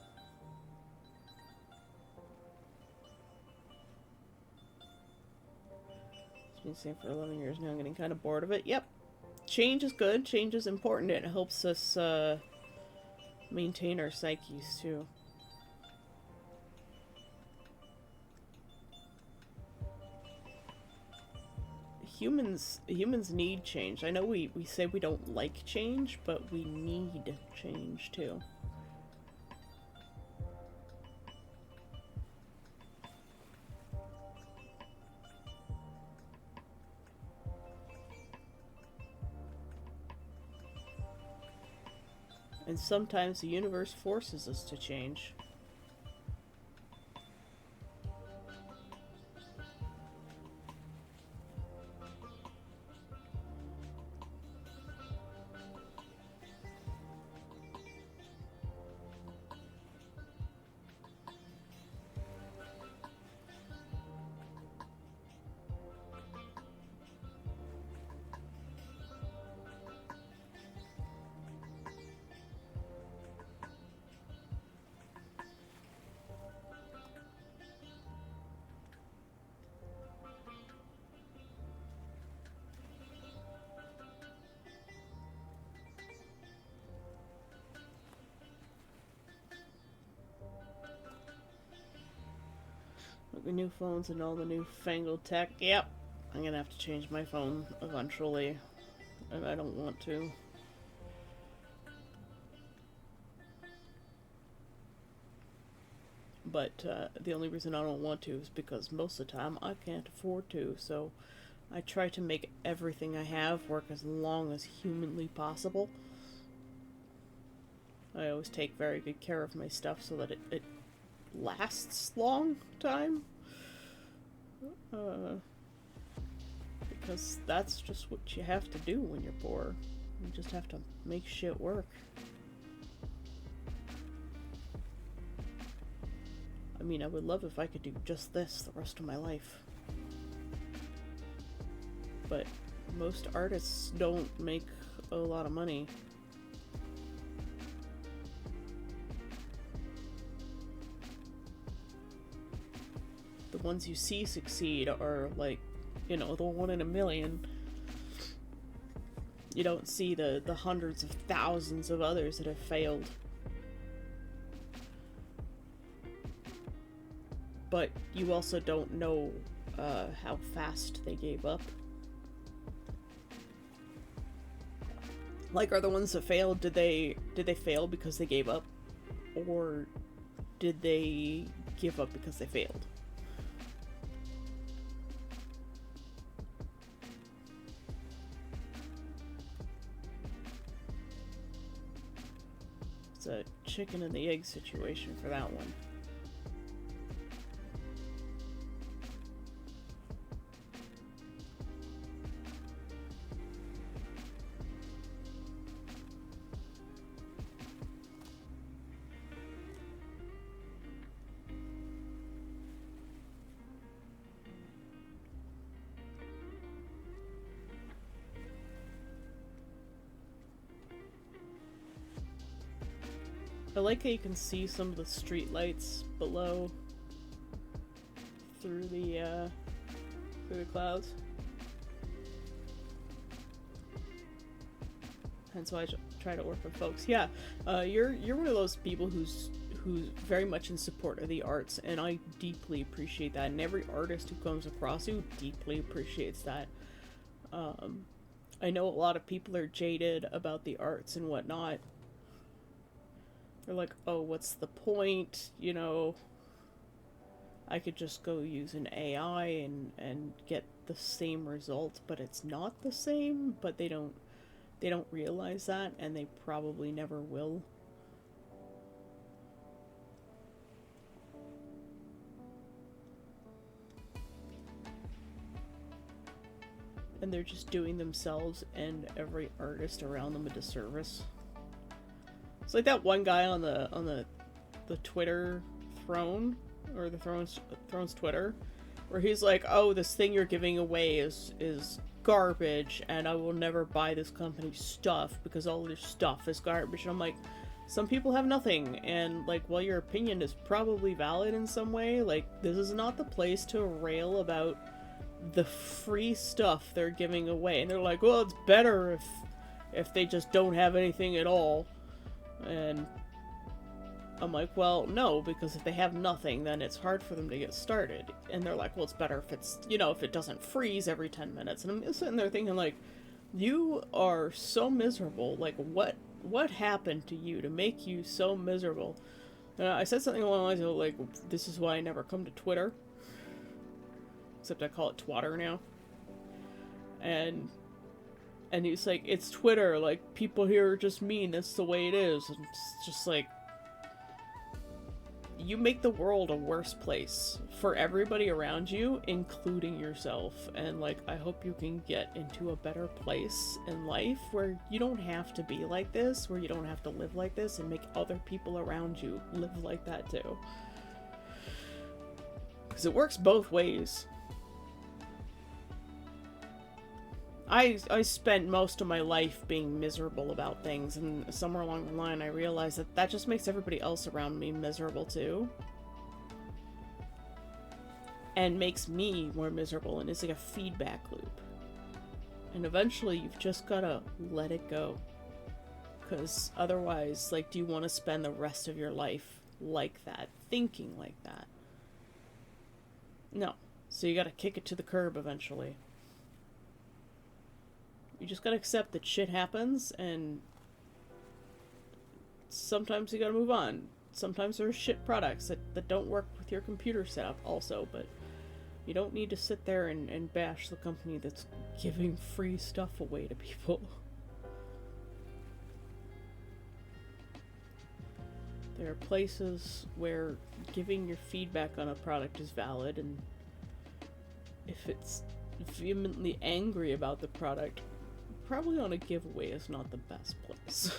A: It's been the same for 11 years now. I'm getting kind of bored of it. Yep. Change is good. Change is important. It helps us maintain our psyches too. Humans need change. I know we say we don't like change, but we need change too. And sometimes the universe forces us to change. With the new phones and all the new fangled tech, yep, I'm gonna have to change my phone eventually, and I don't want to. But the only reason I don't want to is because most of the time I can't afford to, so I try to make everything I have work as long as humanly possible. I always take very good care of my stuff so that it lasts long time. Because that's just what you have to do when you're poor. You just have to make shit work. I mean, I would love if I could do just this the rest of my life. But most artists don't make a lot of money. The ones you see succeed are like, you know, the one in a million. You don't see the hundreds of thousands of others that have failed. But you also don't know how fast they gave up. Like, are the ones that failed, did they fail because they gave up? Or did they give up because they failed? It's a chicken and the egg situation for that one. I like how you can see some of the street lights below through the clouds. Hence why I try to work with folks. Yeah, you're one of those people who's very much in support of the arts, and I deeply appreciate that. And every artist who comes across you deeply appreciates that. I know a lot of people are jaded about the arts and whatnot. They're like, oh, what's the point? You know, I could just go use an AI and get the same result, but it's not the same. But they don't realize that, and they probably never will. And they're just doing themselves and every artist around them a disservice. It's like that one guy on the Twitter throne, or the throne's Twitter, where he's like, "Oh, this thing you're giving away is garbage, and I will never buy this company's stuff because all their stuff is garbage." And I'm like, some people have nothing, and like, while your opinion is probably valid in some way, like, this is not the place to rail about the free stuff they're giving away. And they're like, well, it's better if they just don't have anything at all. And I'm like, well, no, because if they have nothing, then it's hard for them to get started. And they're like, well, it's better if it's, you know, if it doesn't freeze every 10 minutes. And I'm sitting there thinking, like, you are so miserable. Like, what happened to you to make you so miserable? I said something along the lines of, like, this is why I never come to Twitter. Except I call it Twatter now. And And he's like, it's Twitter, like, people here are just mean, that's the way it is. And it's just like, you make the world a worse place for everybody around you, including yourself. And like, I hope you can get into a better place in life where you don't have to be like this, where you don't have to live like this, and make other people around you live like that too. Because it works both ways. I spent most of my life being miserable about things, and somewhere along the line I realized that that just makes everybody else around me miserable too. And makes me more miserable, and it's like a feedback loop. And eventually you've just gotta let it go. Because otherwise, like, do you want to spend the rest of your life like that, thinking like that? No. So you gotta kick it to the curb eventually. You just gotta accept that shit happens, and sometimes you gotta move on. Sometimes there's shit products that don't work with your computer setup also, but you don't need to sit there and bash the company that's giving free stuff away to people. There are places where giving your feedback on a product is valid, and if it's vehemently angry about the product, probably on a giveaway is not the best place.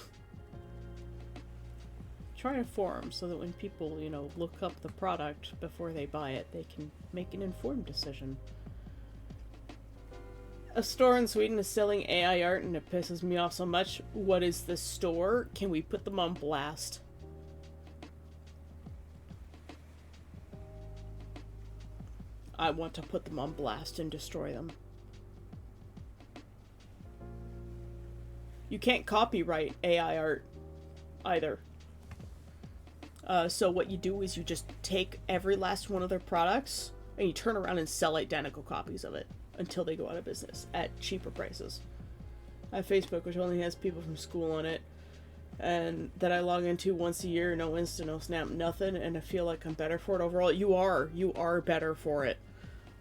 A: Try a forum so that when people, you know, look up the product before they buy it, they can make an informed decision. A store in Sweden is selling AI art and it pisses me off so much. What is this store? Can we put them on blast? I want to put them on blast and destroy them. You can't copyright AI art either. So what you do is you just take every last one of their products and you turn around and sell identical copies of it until they go out of business at cheaper prices. I have Facebook, which only has people from school on it, and that I log into once a year, no Insta, no Snap, nothing, and I feel like I'm better for it overall. You are better for it.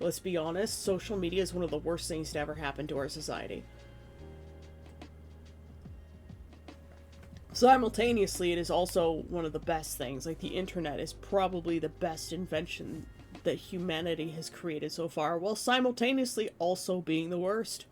A: Let's be honest, social media is one of the worst things to ever happen to our society. Simultaneously, it is also one of the best things. Like, the internet is probably the best invention that humanity has created so far, while simultaneously also being the worst.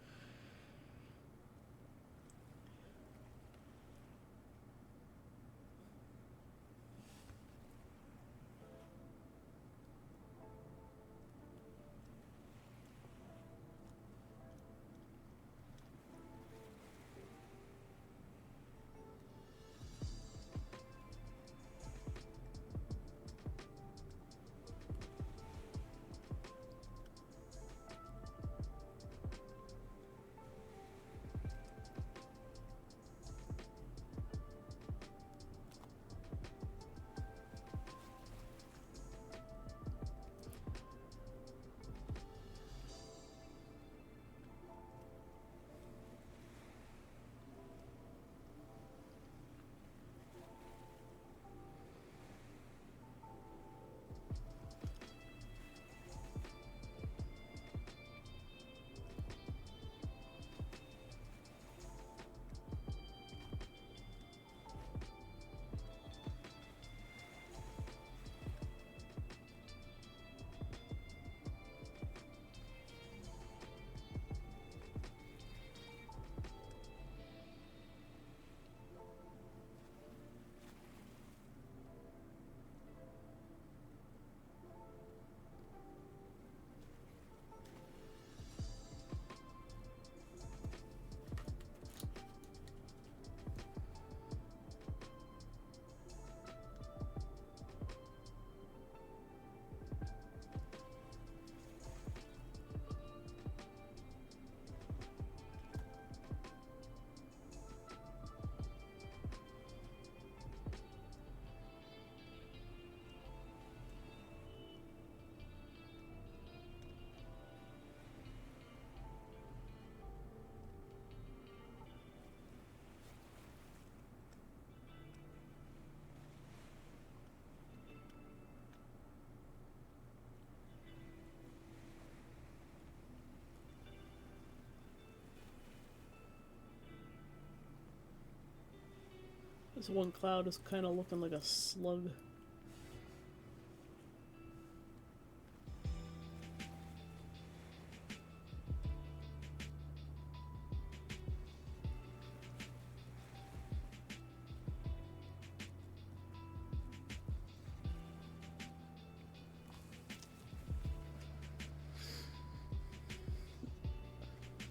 A: This one cloud is kind of looking like a slug.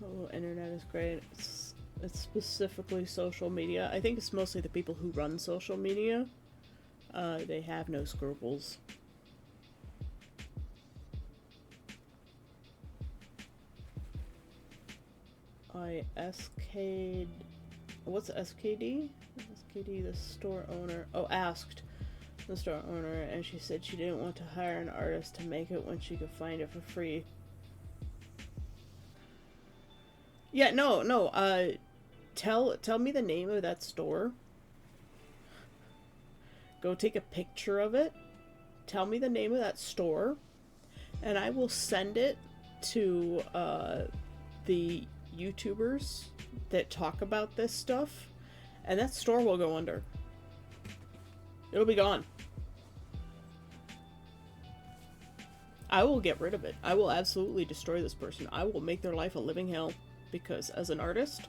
A: Oh, internet is great. It's specifically social media. I think it's mostly the people who run social media. They have no scruples. I SK'd... What's SKD? SKD, the store owner... Oh, asked the store owner, and she said she didn't want to hire an artist to make it when she could find it for free. Yeah, no, tell me the name of that store. Go take a picture of it. Tell me the name of that store. And I will send it to, the YouTubers that talk about this stuff. And that store will go under. It'll be gone. I will get rid of it. I will absolutely destroy this person. I will make their life a living hell. Because as an artist,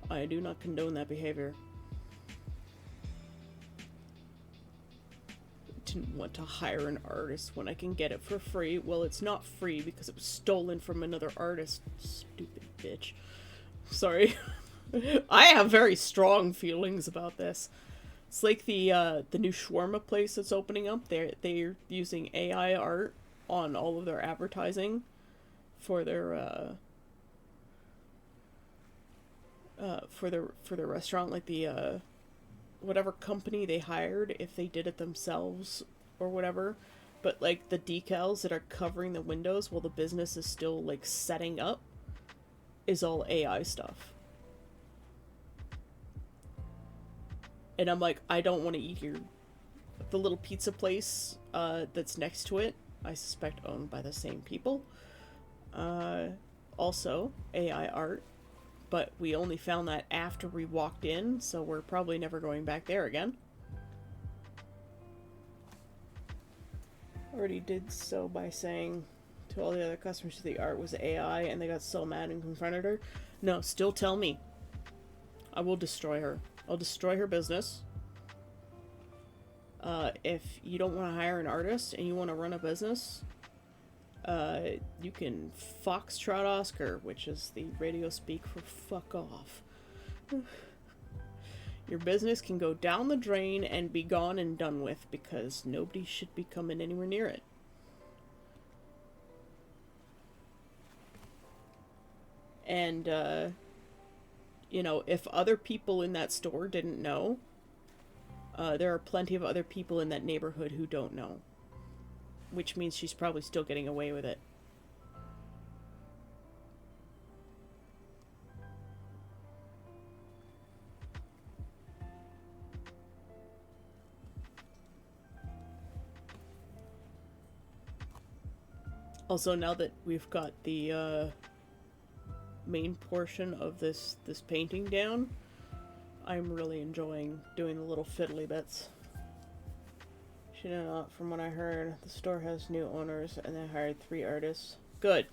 A: I do not condone that behavior. Didn't want to hire an artist when I can get it for free. Well, it's not free because it was stolen from another artist. Stupid bitch. Sorry. I have very strong feelings about this. It's like the new shawarma place that's opening up. They're using AI art on all of their advertising for their for their restaurant, like the whatever company they hired, if they did it themselves or whatever, but like the decals that are covering the windows while the business is still like setting up is all AI stuff. And I'm like, I don't want to eat here. The little pizza place that's next to it, I suspect owned by the same people, also AI art. But we only found that after we walked in, so we're probably never going back there again. Already did so by saying to all the other customers the art was AI, and they got so mad and confronted her. No, still tell me. I will destroy her. I'll destroy her business. If you don't want to hire an artist and you want to run a business... you can Foxtrot Oscar, which is the radio speak for fuck off. Your business can go down the drain and be gone and done with because nobody should be coming anywhere near it. And, you know, if other people in that store didn't know, there are plenty of other people in that neighborhood who don't know. Which means she's probably still getting away with it. Also, now that we've got the main portion of this painting down, I'm really enjoying doing the little fiddly bits. She did not, from what I heard. The store has new owners and they hired 3 artists. Good.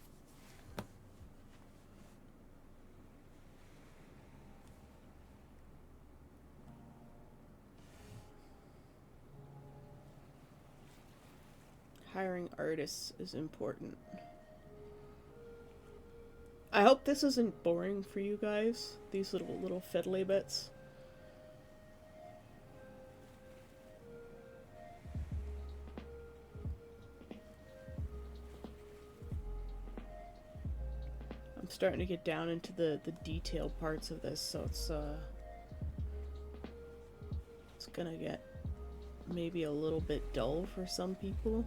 A: Hiring artists is important. I hope this isn't boring for you guys, these little fiddly bits. I'm starting to get down into the detailed parts of this, so it's gonna get maybe a little bit dull for some people.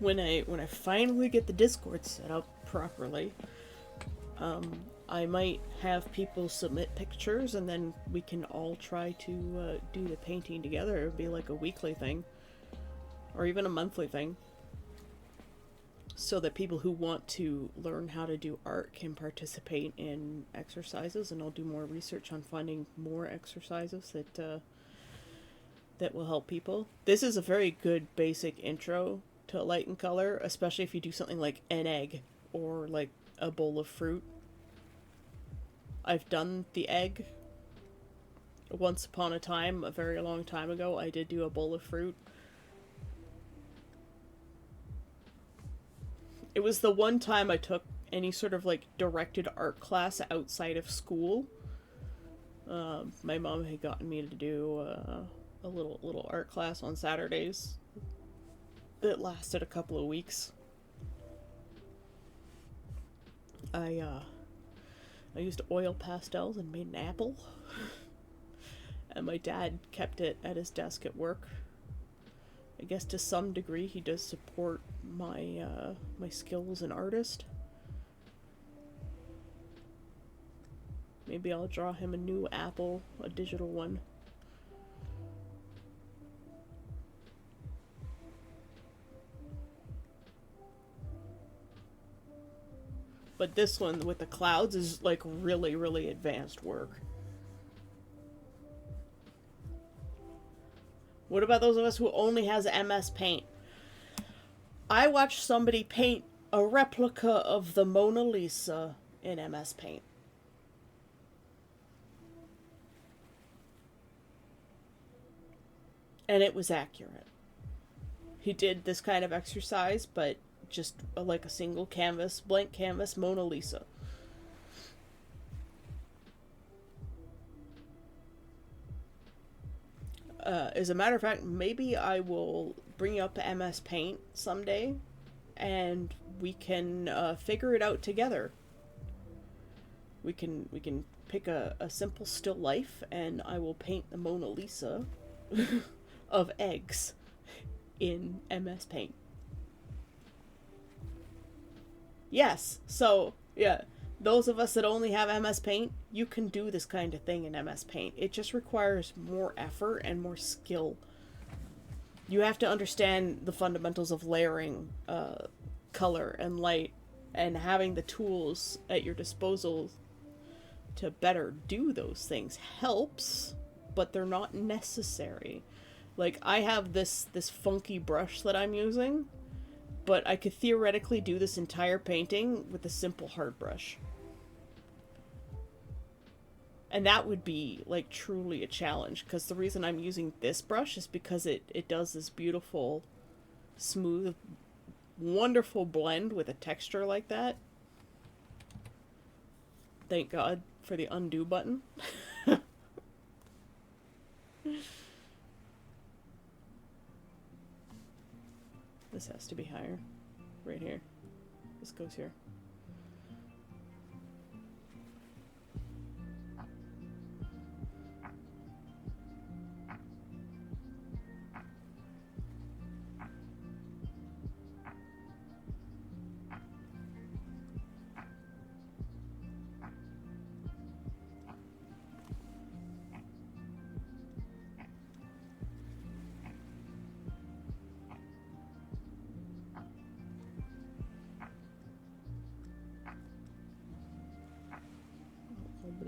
A: when I finally get the Discord set up properly, I might have people submit pictures, and then we can all try to do the painting together. It would be like a weekly thing, or even a monthly thing, so that people who want to learn how to do art can participate in exercises. And I'll do more research on finding more exercises that will help people. This is a very good basic intro to light and color, especially if you do something like an egg or like a bowl of fruit. I've done the egg once upon a time, a very long time ago. I did do a bowl of fruit. It was the one time I took any sort of like directed art class outside of school. My mom had gotten me to do a little art class on Saturdays that lasted a couple of weeks. I used oil pastels and made an apple. And my dad kept it at his desk at work. I guess to some degree he does support my my skills as an artist. Maybe I'll draw him a new apple, a digital one. But this one with the clouds is like really, really advanced work. What about those of us who only has MS Paint? I watched somebody paint a replica of the Mona Lisa in MS Paint. And it was accurate. He did this kind of exercise, but just like a single canvas, blank canvas Mona Lisa. As a matter of fact, maybe I will bring you up to MS Paint someday, and we can figure it out together. We can pick a simple still life, and I will paint the Mona Lisa of eggs in MS Paint. Yes, so, yeah, those of us that only have MS Paint, you can do this kind of thing in MS Paint. It just requires more effort and more skill. You have to understand the fundamentals of layering color and light, and having the tools at your disposal to better do those things helps, but they're not necessary. Like, I have this funky brush that I'm using, but I could theoretically do this entire painting with a simple hard brush. And that would be, like, truly a challenge, because the reason I'm using this brush is because it does this beautiful, smooth, wonderful blend with a texture like that. Thank God for the undo button. This has to be higher. Right here. This goes here.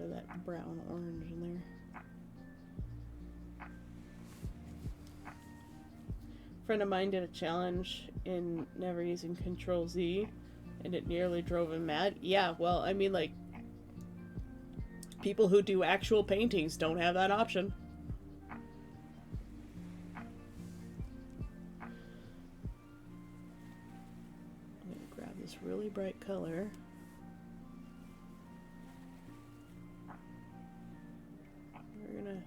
A: Of that brown orange in there. A friend of mine did a challenge in never using Control Z, and it nearly drove him mad. Yeah, well, I mean, like, people who do actual paintings don't have that option. I'm gonna grab this really bright color. We're gonna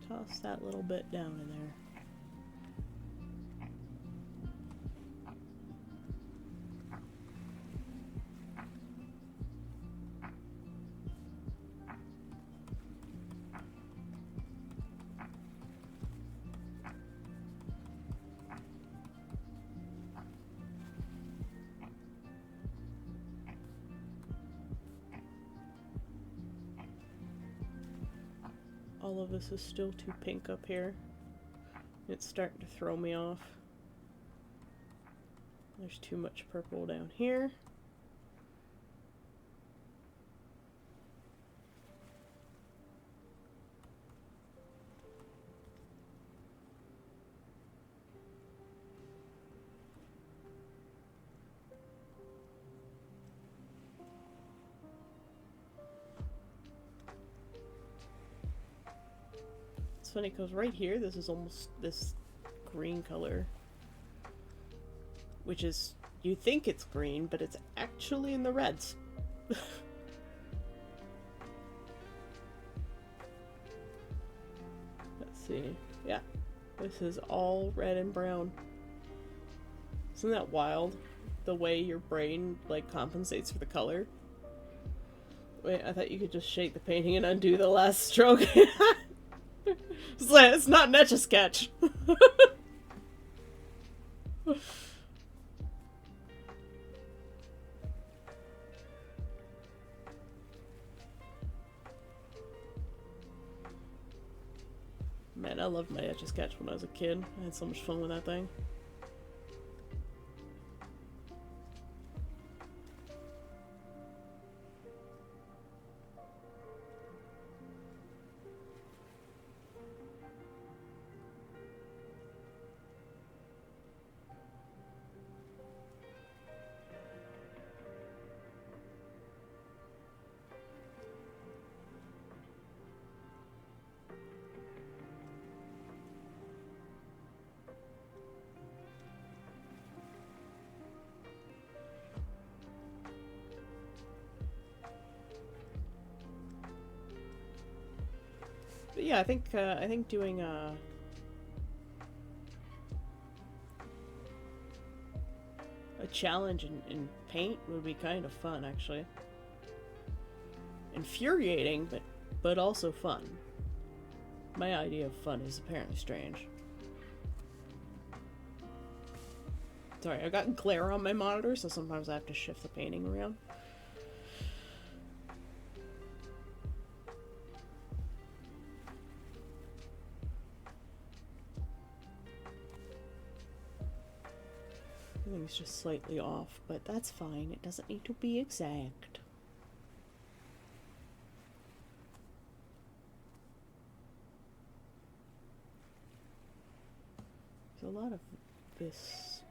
A: toss that little bit down in there. all of this is still too pink up here. It's starting to throw me off. There's too much purple down here. It's funny because right here, this is almost this green color. Which is, you think it's green, but it's actually in the reds. Let's see. Yeah, this is all red and brown. Isn't that wild? The way your brain, like, compensates for the color. Wait, I thought you could just shake the painting and undo the last stroke. It's like, it's not an Etch-a-Sketch. Man, I loved my Etch-a-Sketch when I was a kid. I had so much fun with that thing. But yeah, I think doing a challenge in paint would be kind of fun, actually. Infuriating, but also fun. My idea of fun is apparently strange. Sorry, I got glare on my monitor, so sometimes I have to shift the painting around. Everything's just slightly off, but that's fine. It doesn't need to be exact. There's a lot of this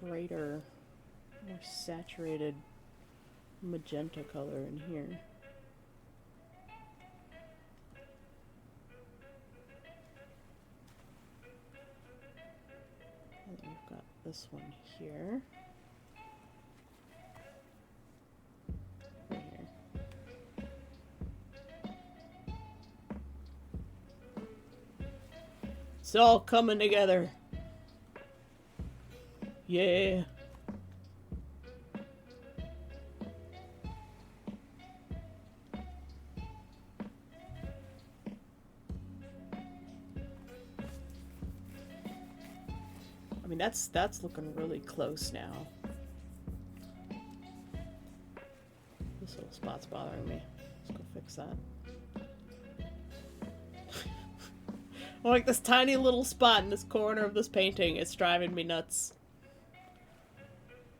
A: brighter, more saturated magenta color in here. And then we've got this one here. Right here. It's all coming together. Yeah. I mean, that's looking really close now. This little spot's bothering me. Let's go fix that. Like this tiny little spot in this corner of this painting, it's driving me nuts.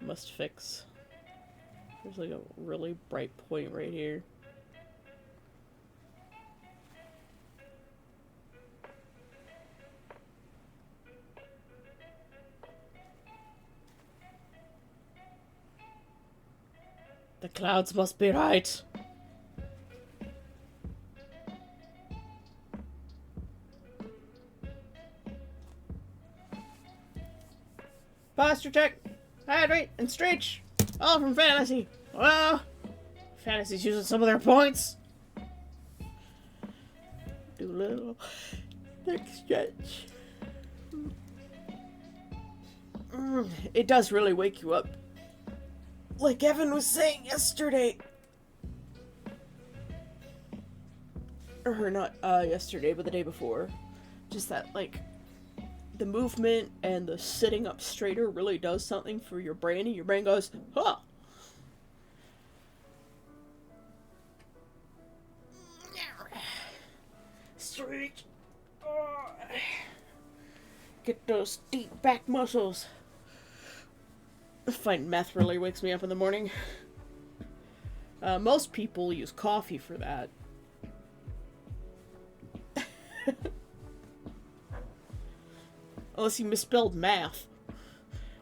A: Must fix. There's like a really bright point right here. The clouds must be right. Posture check, hydrate, and stretch. All from Fantasy. Well, Fantasy's using some of their points. Do a little neck stretch. It does really wake you up. Like Evan was saying yesterday. Or not yesterday, but the day before. Just that, like, the movement and the sitting up straighter really does something for your brain, and your brain goes, huh! Straight Get those deep back muscles. Find meth really wakes me up in the morning. Most people use coffee for that. Unless you misspelled math,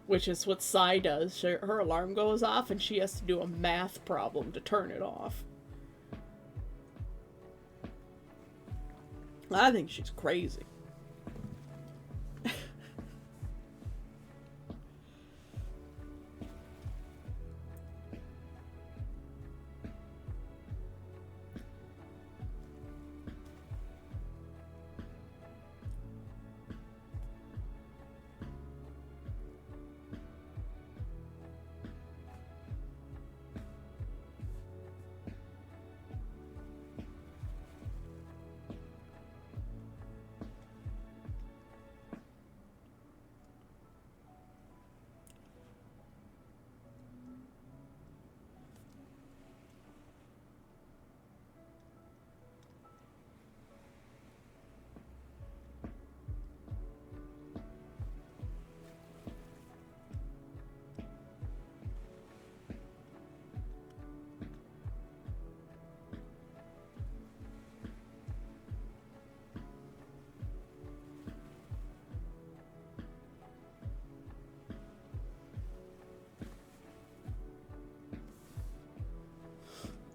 A: which is what Sai does. Her alarm goes off and she has to do a math problem to turn it off. I think she's crazy.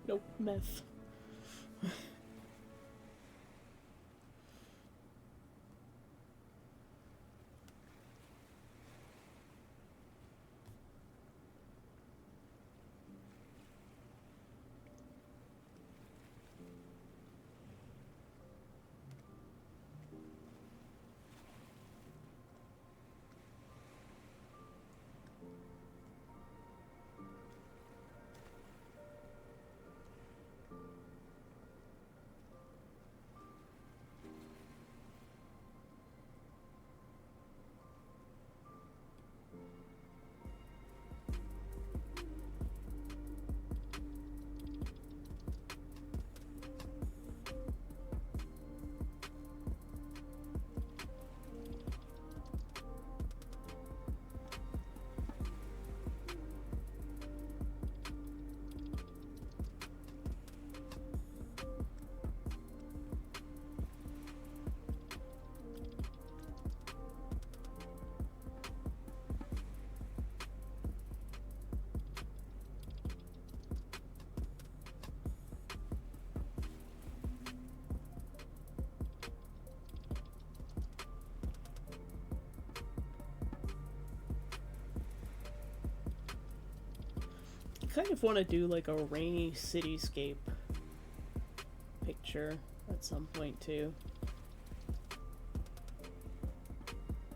A: Nope, meth. Kind of want to do like a rainy cityscape picture at some point too.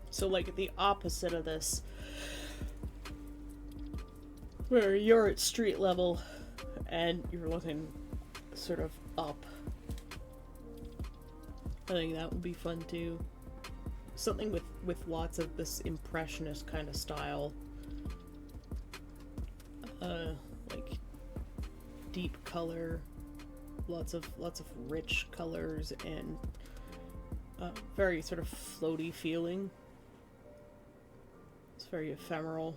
A: So like the opposite of this, where you're at street level and you're looking sort of up. I think that would be fun too. Something with lots of this impressionist kind of style. Like deep color, lots of rich colors, and very sort of floaty feeling. It's very ephemeral.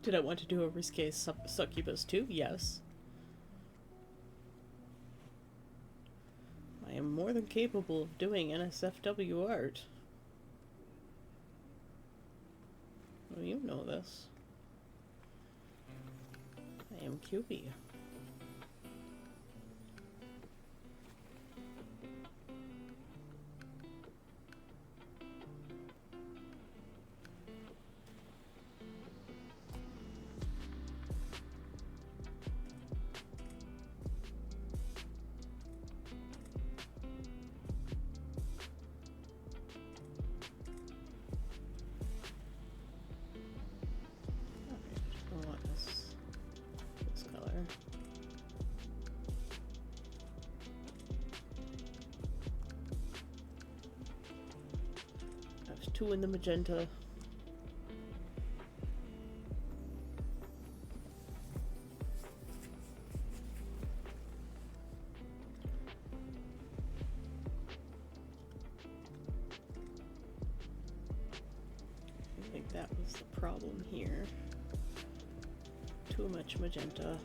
A: Did I want to do a risque succubus too? Yes. I am more than capable of doing NSFW art. Well, you know this. I am QB. Two in the magenta. I think that was the problem here. Too much magenta.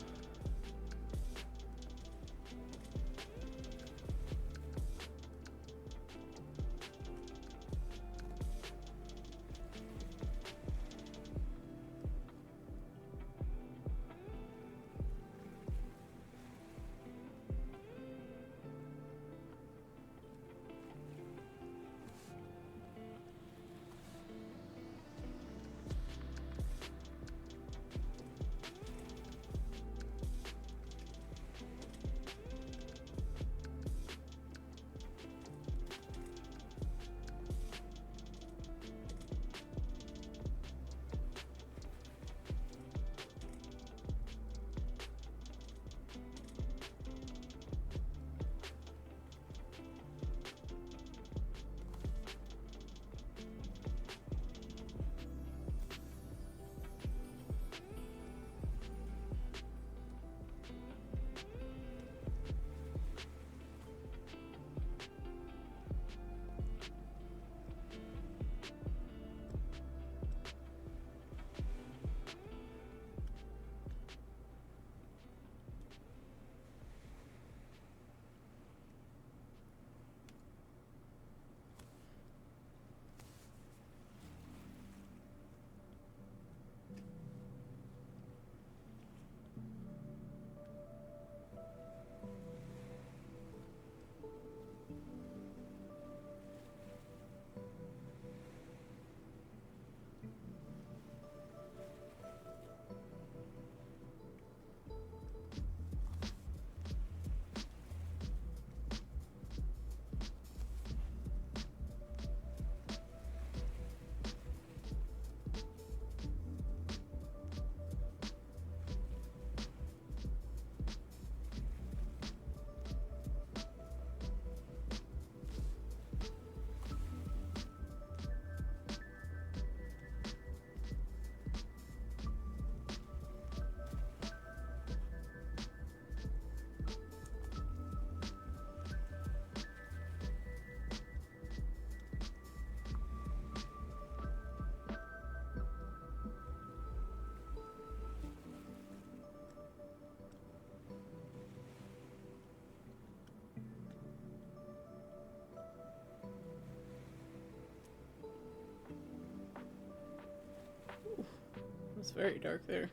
A: It's very dark there.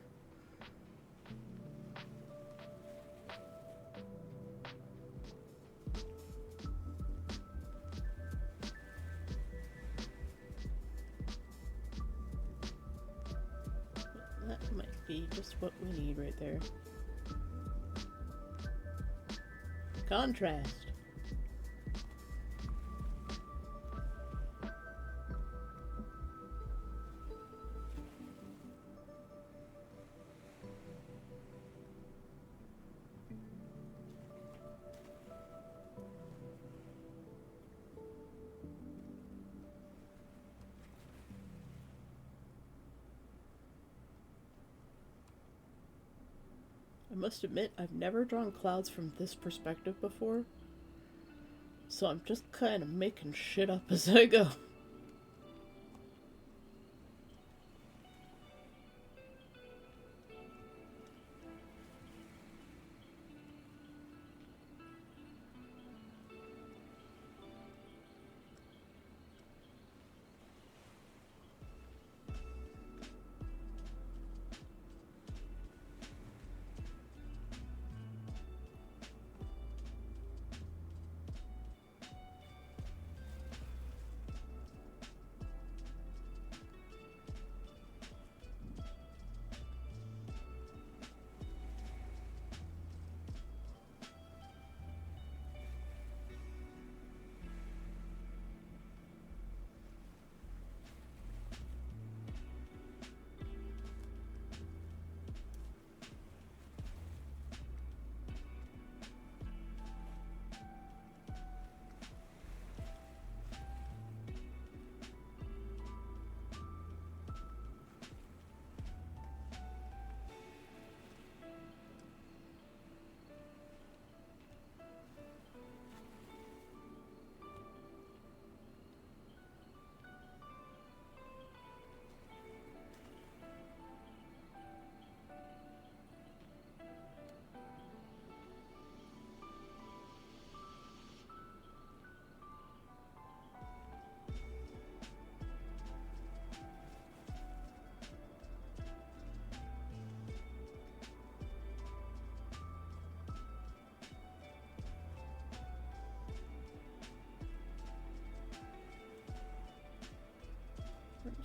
A: That might be just what we need right there. Contrast. I must admit, I've never drawn clouds from this perspective before, so I'm just kind of making shit up as I go.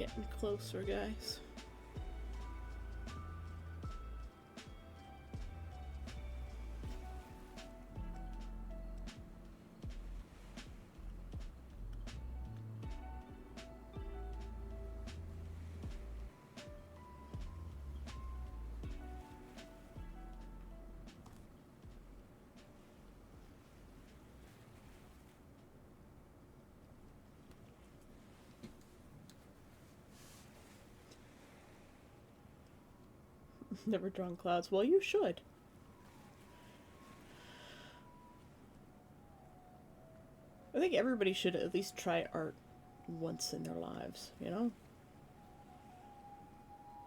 A: getting closer, guys. Never drawn clouds. Well, you should. I think everybody should at least try art once in their lives, you know?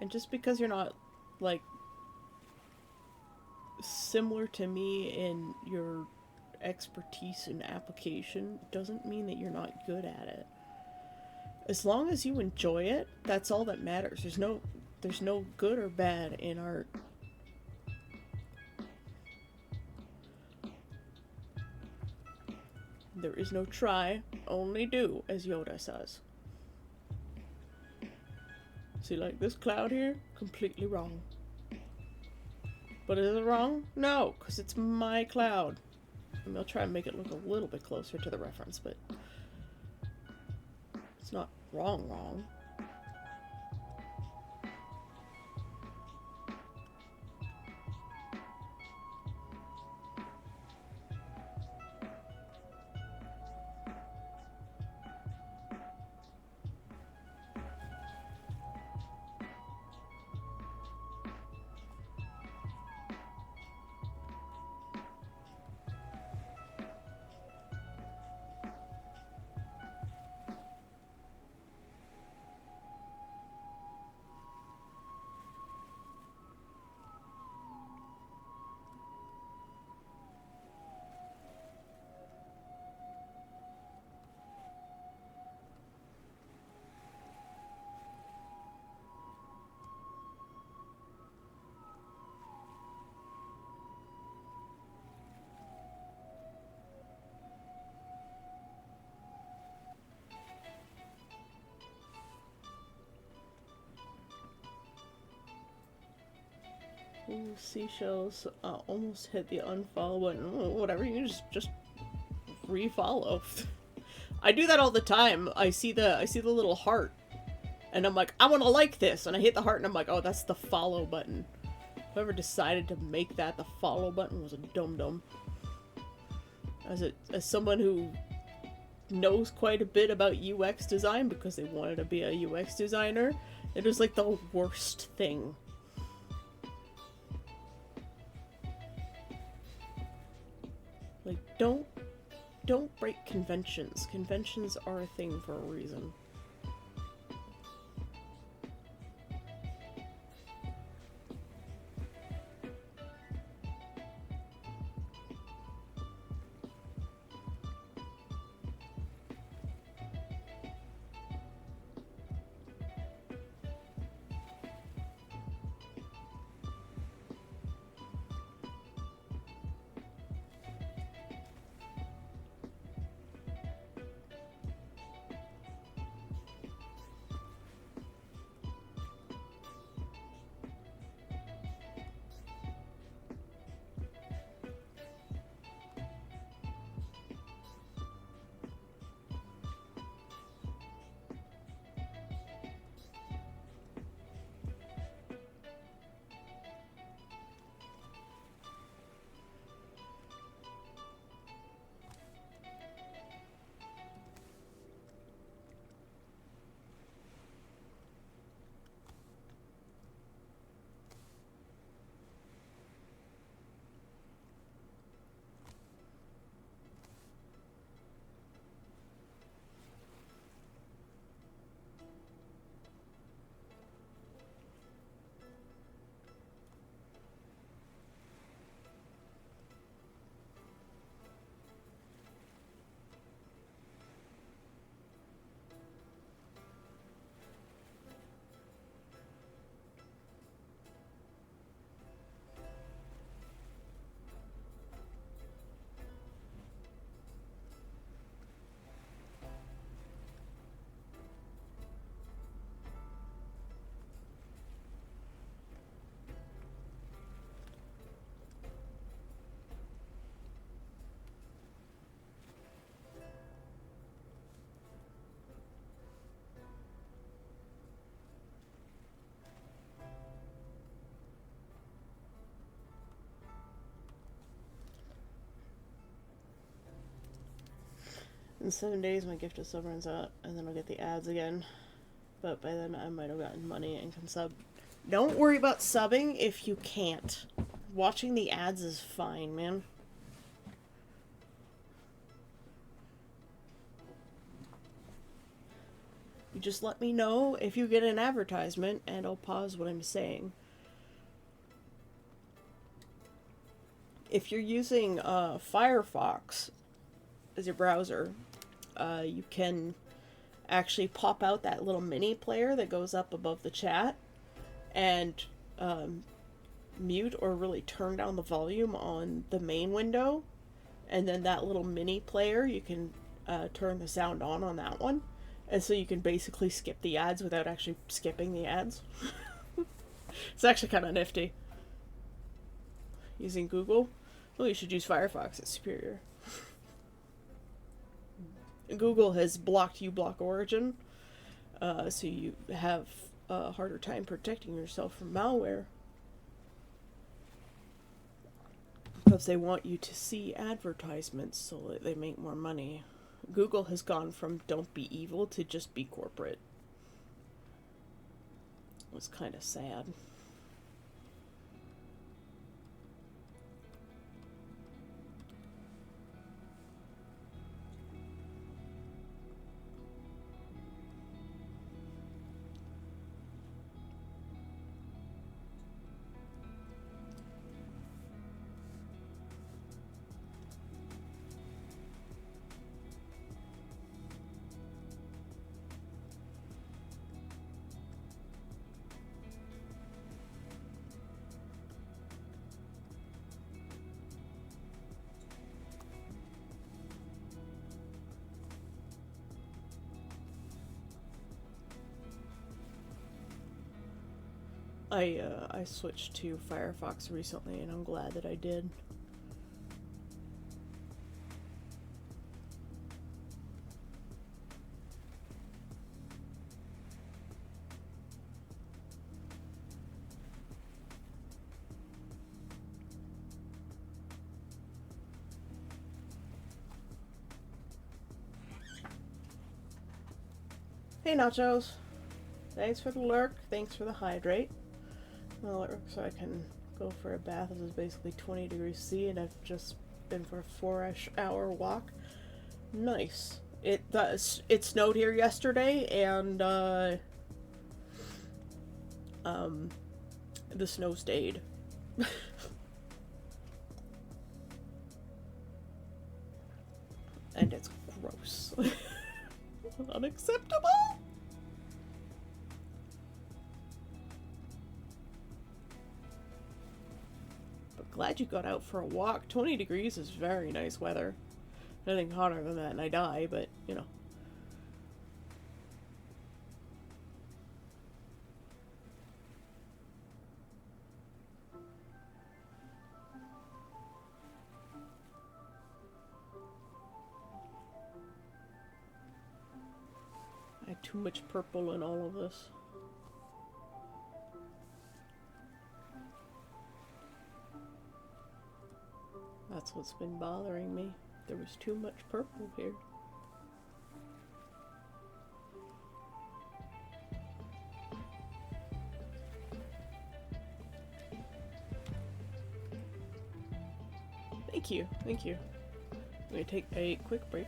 A: And just because you're not, like, similar to me in your expertise and application doesn't mean that you're not good at it. As long as you enjoy it, that's all that matters. There's no good or bad in art. There is no try, only do, as Yoda says. See, like this cloud here, completely wrong. But is it wrong? No, because it's my cloud. I mean, I'll try and make it look a little bit closer to the reference, but it's not wrong. Ooh, seashells almost hit the unfollow button. Oh, whatever, you just refollow. I do that all the time. I see the little heart, and I'm like, I want to like this, and I hit the heart, and I'm like, oh, that's the follow button. Whoever decided to make that the follow button was a dum-dum. As someone who knows quite a bit about UX design because they wanted to be a UX designer, it was like the worst thing. Like, don't break conventions. Conventions are a thing for a reason. In 7 days, my gift of sub runs out, and then I'll get the ads again. But by then, I might have gotten money and can sub. Don't worry about subbing if you can't. Watching the ads is fine, man. You just let me know if you get an advertisement, and I'll pause what I'm saying. If you're using Firefox as your browser, you can actually pop out that little mini player that goes up above the chat and mute or really turn down the volume on the main window, and then that little mini player, you can turn the sound on that one, and so you can basically skip the ads without actually skipping the ads. It's actually kind of nifty. Using Google? Well, you should use Firefox, it's superior. Google has blocked uBlock Origin, so you have a harder time protecting yourself from malware. Because they want you to see advertisements so that they make more money. Google has gone from don't be evil to just be corporate. It was kind of sad. I switched to Firefox recently, and I'm glad that I did. Hey Nachos! Thanks for the lurk, thanks for the hydrate. Well, it works so I can go for a bath. This is basically 20 degrees C, and I've just been for a 4-hour walk. Nice. It snowed here yesterday, and the snow stayed. And it's gross. Unacceptable! Glad you got out for a walk. 20 degrees is very nice weather. Nothing hotter than that and I die, but, you know. I had too much purple in all of this. That's what's been bothering me. There was too much purple here. Thank you, thank you. I'm gonna take a quick break.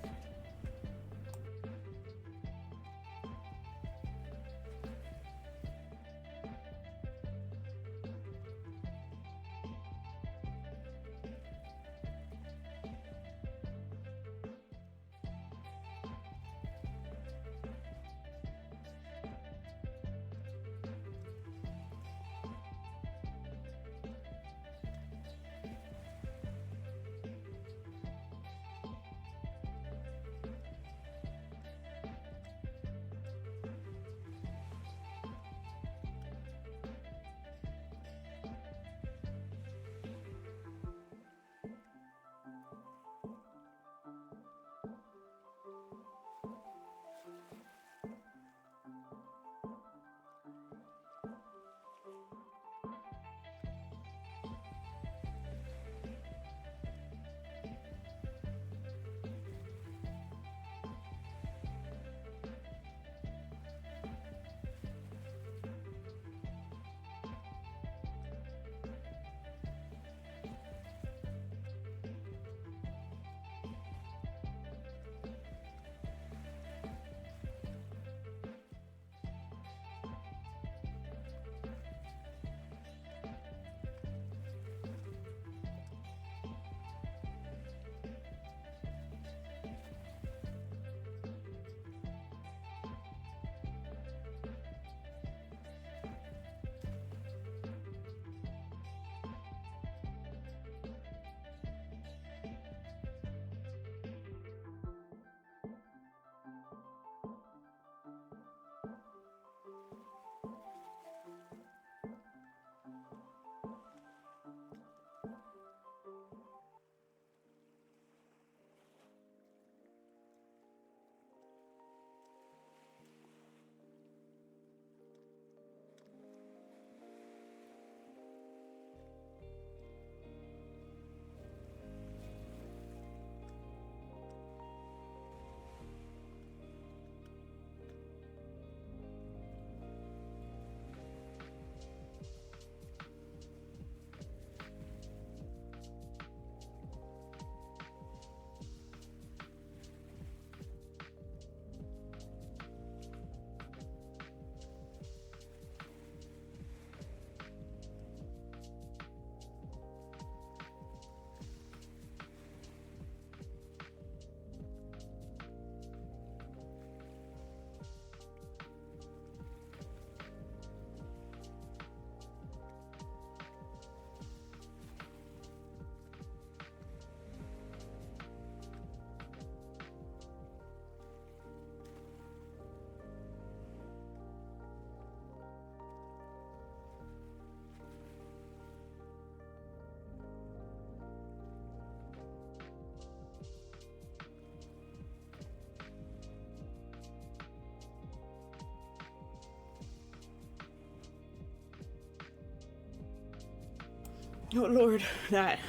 A: Oh Lord, that,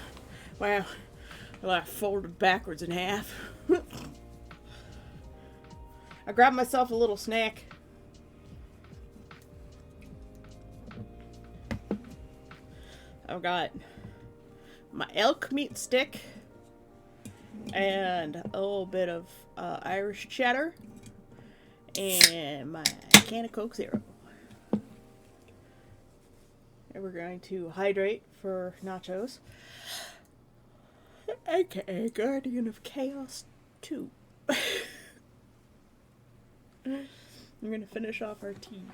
A: wow, I folded backwards in half. I grabbed myself a little snack. I've got my elk meat stick and a little bit of Irish cheddar and my can of Coke Zero. And we're going to hydrate for nachos, aka Guardian of Chaos 2. We're going to finish off our tea.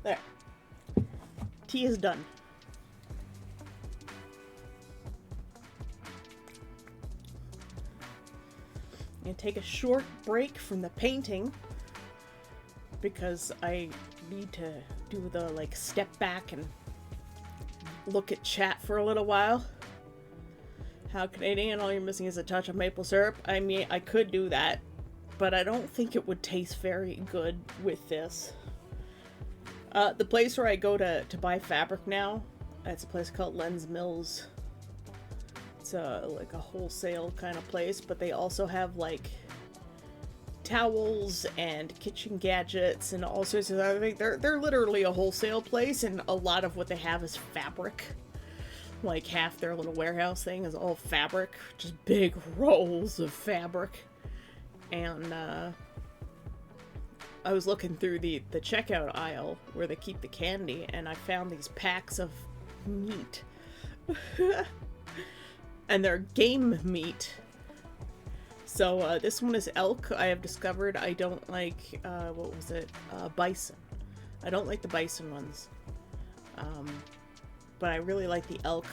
A: There. Tea is done. I'm gonna take a short break from the painting because I need to do the like step back and look at chat for a little while. How Canadian, all you're missing is a touch of maple syrup. I mean, I could do that, but I don't think it would taste very good with this. The place where I go to buy fabric now, it's a place called Len's Mills. It's like a wholesale kind of place, but they also have like towels and kitchen gadgets and all sorts of other things. They're literally a wholesale place, and a lot of what they have is fabric. Like half their little warehouse thing is all fabric, just big rolls of fabric. And I was looking through the checkout aisle where they keep the candy, and I found these packs of meat. And they're game meat. So this one is elk. I have discovered I don't like, what was it? Bison. I don't like the bison ones. But I really like the elk.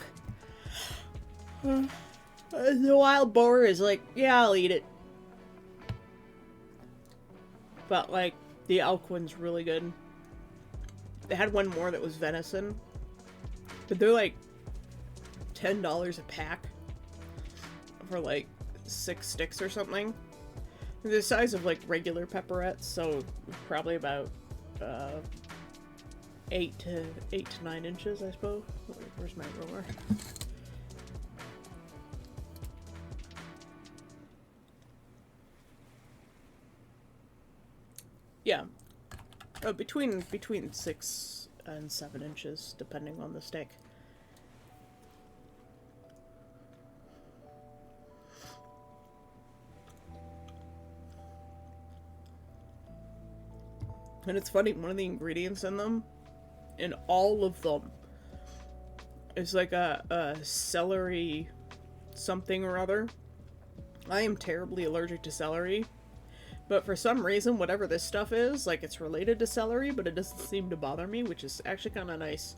A: The wild boar is like, yeah, I'll eat it. But like, the elk one's really good. They had one more that was venison. But they're like $10 a pack. For like 6 sticks or something. They're the size of like regular pepperettes, so probably about 8 to 9 inches, I suppose. Where's my roller? Yeah, between 6 and 7 inches, depending on the stick. And it's funny, one of the ingredients in them, in all of them, is like a celery something or other. I am terribly allergic to celery, but for some reason, whatever this stuff is, like it's related to celery, but it doesn't seem to bother me, which is actually kind of nice.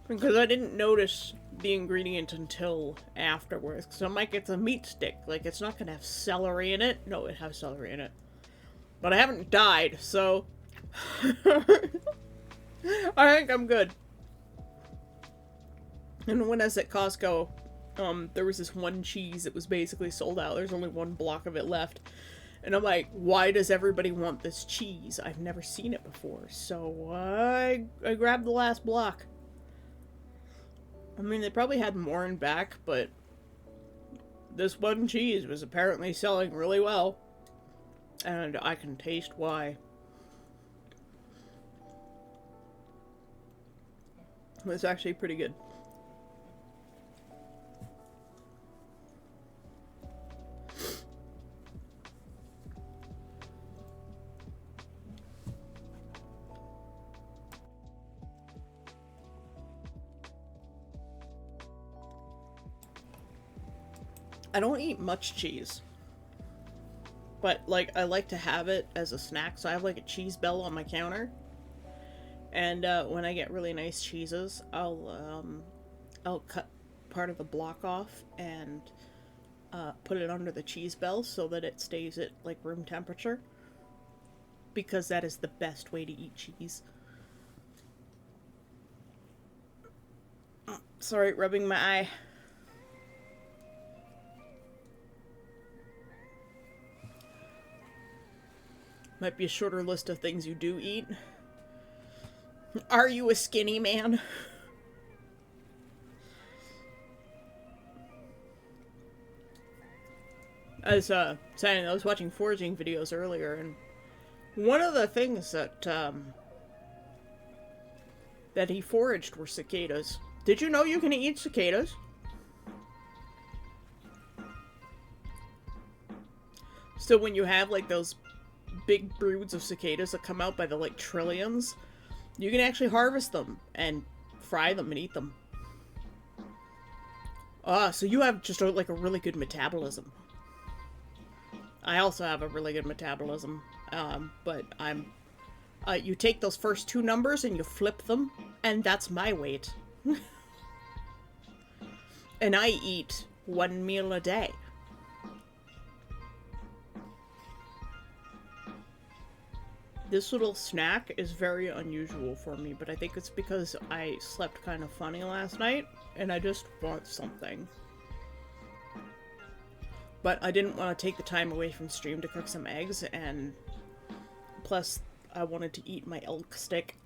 A: Because I didn't notice the ingredient until afterwards. So I'm like, it's a meat stick, like it's not gonna have celery in it. No, it has celery in it. But I haven't died, so I think I'm good. And when I was at Costco, there was this one cheese that was basically sold out. There's only one block of it left. And I'm like, why does everybody want this cheese? I've never seen it before. So I grabbed the last block. I mean, they probably had more in back, but this one cheese was apparently selling really well. And I can taste why. It's actually pretty good. I don't eat much cheese. But, like, I like to have it as a snack, so I have, like, a cheese bell on my counter. And, when I get really nice cheeses, I'll cut part of the block off and, put it under the cheese bell so that it stays at, like, room temperature. Because that is the best way to eat cheese. Sorry, rubbing my eye. Might be a shorter list of things you do eat. Are you a skinny man? Saying I was watching foraging videos earlier, and one of the things that that he foraged were cicadas. Did you know you can eat cicadas? So when you have like those big broods of cicadas that come out by the like trillions, you can actually harvest them and fry them and eat them. So you have just like a really good metabolism. I also have a really good metabolism, but you take those first two numbers and you flip them, and that's my weight. And I eat 1 meal a day. This little snack is very unusual for me, but I think it's because I slept kind of funny last night, and I just want something. But I didn't want to take the time away from stream to cook some eggs, and plus I wanted to eat my elk stick.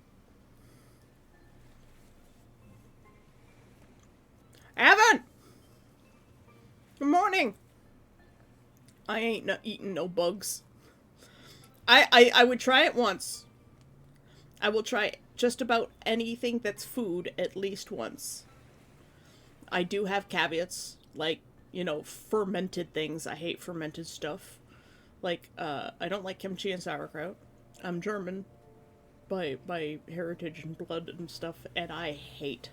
A: Evan! Good morning! I ain't eating no bugs. I would try it once. I will try just about anything that's food at least once. I do have caveats, like, you know, fermented things. I hate fermented stuff. Like, I don't like kimchi and sauerkraut. I'm German by heritage and blood and stuff, and I hate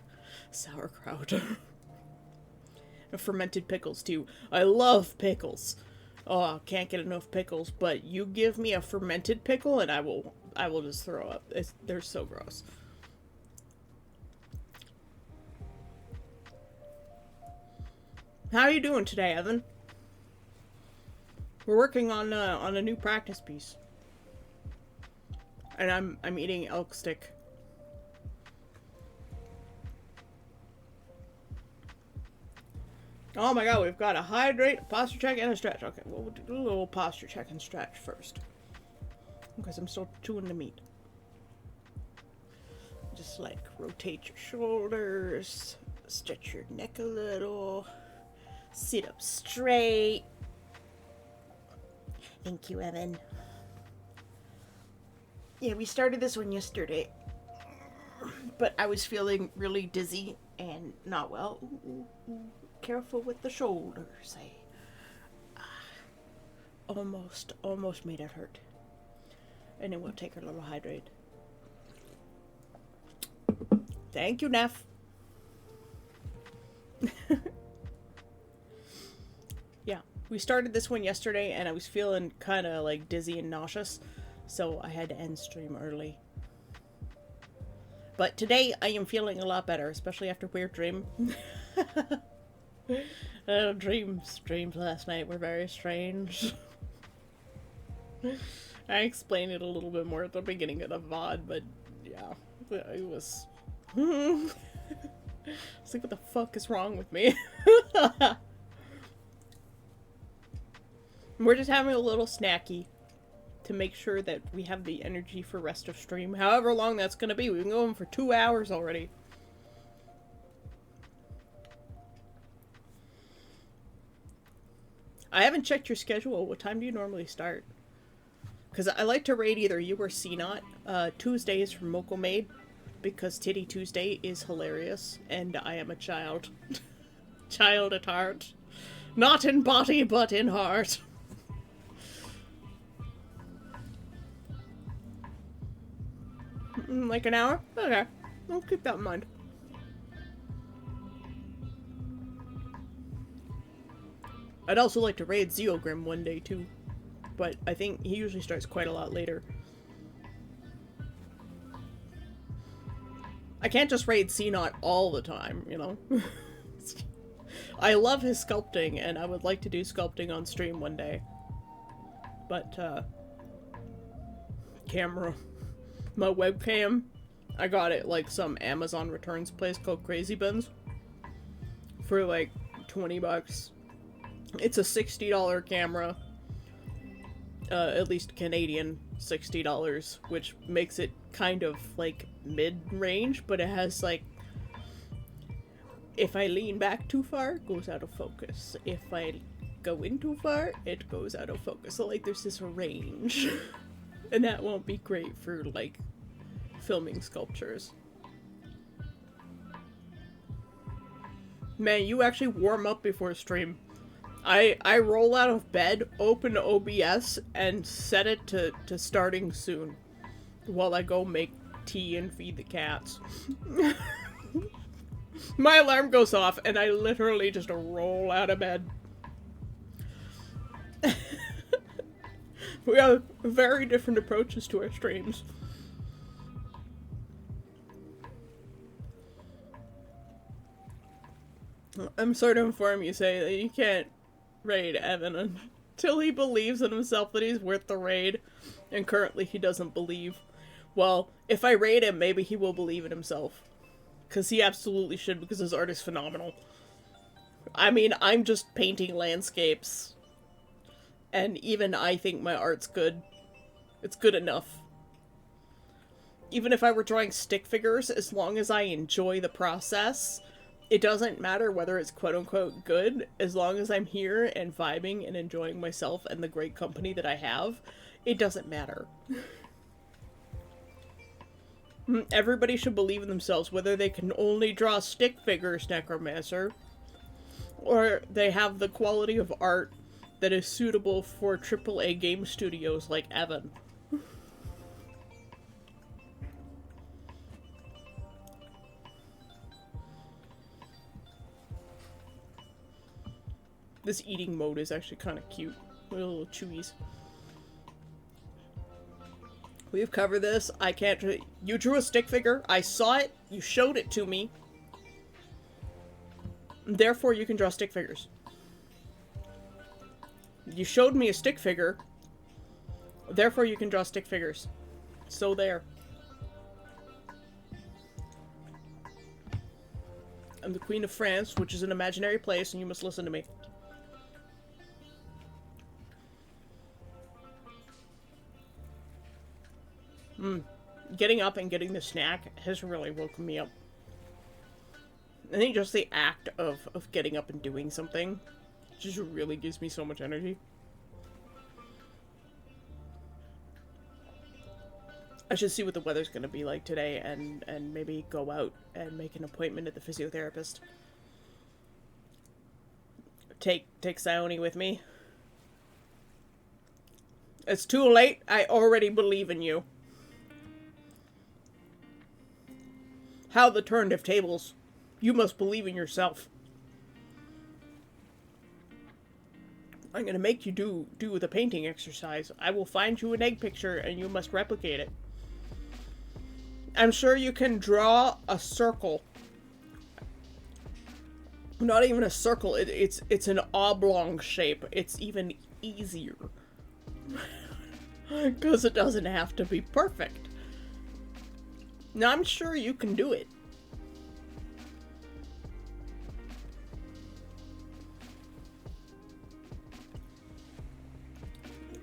A: sauerkraut. And fermented pickles, too. I love pickles. Oh, can't get enough pickles, but you give me a fermented pickle and I will just throw up. They're so gross. How are you doing today, Evan? We're working on a new practice piece. And I'm eating elk stick. Oh my god, we've got a hydrate, a posture check, and a stretch. Okay, well, we'll do a little posture check and stretch first. Because I'm still chewing the meat. Just like rotate your shoulders, stretch your neck a little, sit up straight. Thank you, Evan. Yeah, we started this one yesterday, but I was feeling really dizzy and not well. Careful with the shoulders. I almost made it hurt. And then we'll take our little hydrate. Thank you, Neff. Yeah, we started this one yesterday and I was feeling kind of like dizzy and nauseous, so I had to end stream early. But today I am feeling a lot better, especially after Weird Dream. Dreams last night were very strange. I explained it a little bit more at the beginning of the VOD, but yeah, it was... I was like, what the fuck is wrong with me? We're just having a little snacky to make sure that we have the energy for rest of stream. However long that's gonna be. We've been going for 2 hours already. I haven't checked your schedule. What time do you normally start? Because I like to raid either you or CNOT. Tuesdays from Moko Maid, because Titty Tuesday is hilarious, and I am a child. Child at heart. Not in body, but in heart. Like an hour? Okay. I'll keep that in mind. I'd also like to raid Zeogrim one day too, but I think he usually starts quite a lot later. I can't just raid CNOT all the time, you know? I love his sculpting, and I would like to do sculpting on stream one day. But, camera. My webcam, I got it like some Amazon returns place called Crazy Bins for like 20 bucks. It's a $60 camera. At least Canadian $60, which makes it kind of like mid-range, but it has like, if I lean back too far, it goes out of focus. If I go in too far, it goes out of focus. So like there's this range. And that won't be great for like filming sculptures. Man, you actually warm up before stream. I roll out of bed, open OBS, and set it to starting soon. While I go make tea and feed the cats. My alarm goes off, and I literally just roll out of bed. We have very different approaches to our streams. I'm sorry to inform you, say that you can't raid Evan until he believes in himself that he's worth the raid, and currently he doesn't believe. Well, if I raid him, maybe he will believe in himself. Because he absolutely should, because his art is phenomenal. I mean, I'm just painting landscapes. And even I think my art's good. It's good enough. Even if I were drawing stick figures, as long as I enjoy the process, it doesn't matter whether it's quote-unquote good, as long as I'm here and vibing and enjoying myself and the great company that I have, it doesn't matter. Everybody should believe in themselves, whether they can only draw stick figures, Necromancer, or they have the quality of art that is suitable for AAA game studios like Evan. This eating mode is actually kind of cute. Little chewies. We've covered this. I can't... You drew a stick figure. I saw it. You showed it to me. Therefore, you can draw stick figures. You showed me a stick figure. Therefore, you can draw stick figures. So there. I'm the Queen of France, which is an imaginary place, and you must listen to me. Getting up and getting the snack has really woken me up. I think just the act of getting up and doing something just really gives me so much energy. I should see what the weather's gonna be like today and maybe go out and make an appointment at the physiotherapist. Take Sione with me. It's too late. I already believe in you. How the turned of tables. You must believe in yourself. I'm gonna make you do the painting exercise. I will find you an egg picture and you must replicate it. I'm sure you can draw a circle. Not even a circle, it's an oblong shape. It's even easier. Because it doesn't have to be perfect. Now, I'm sure you can do it.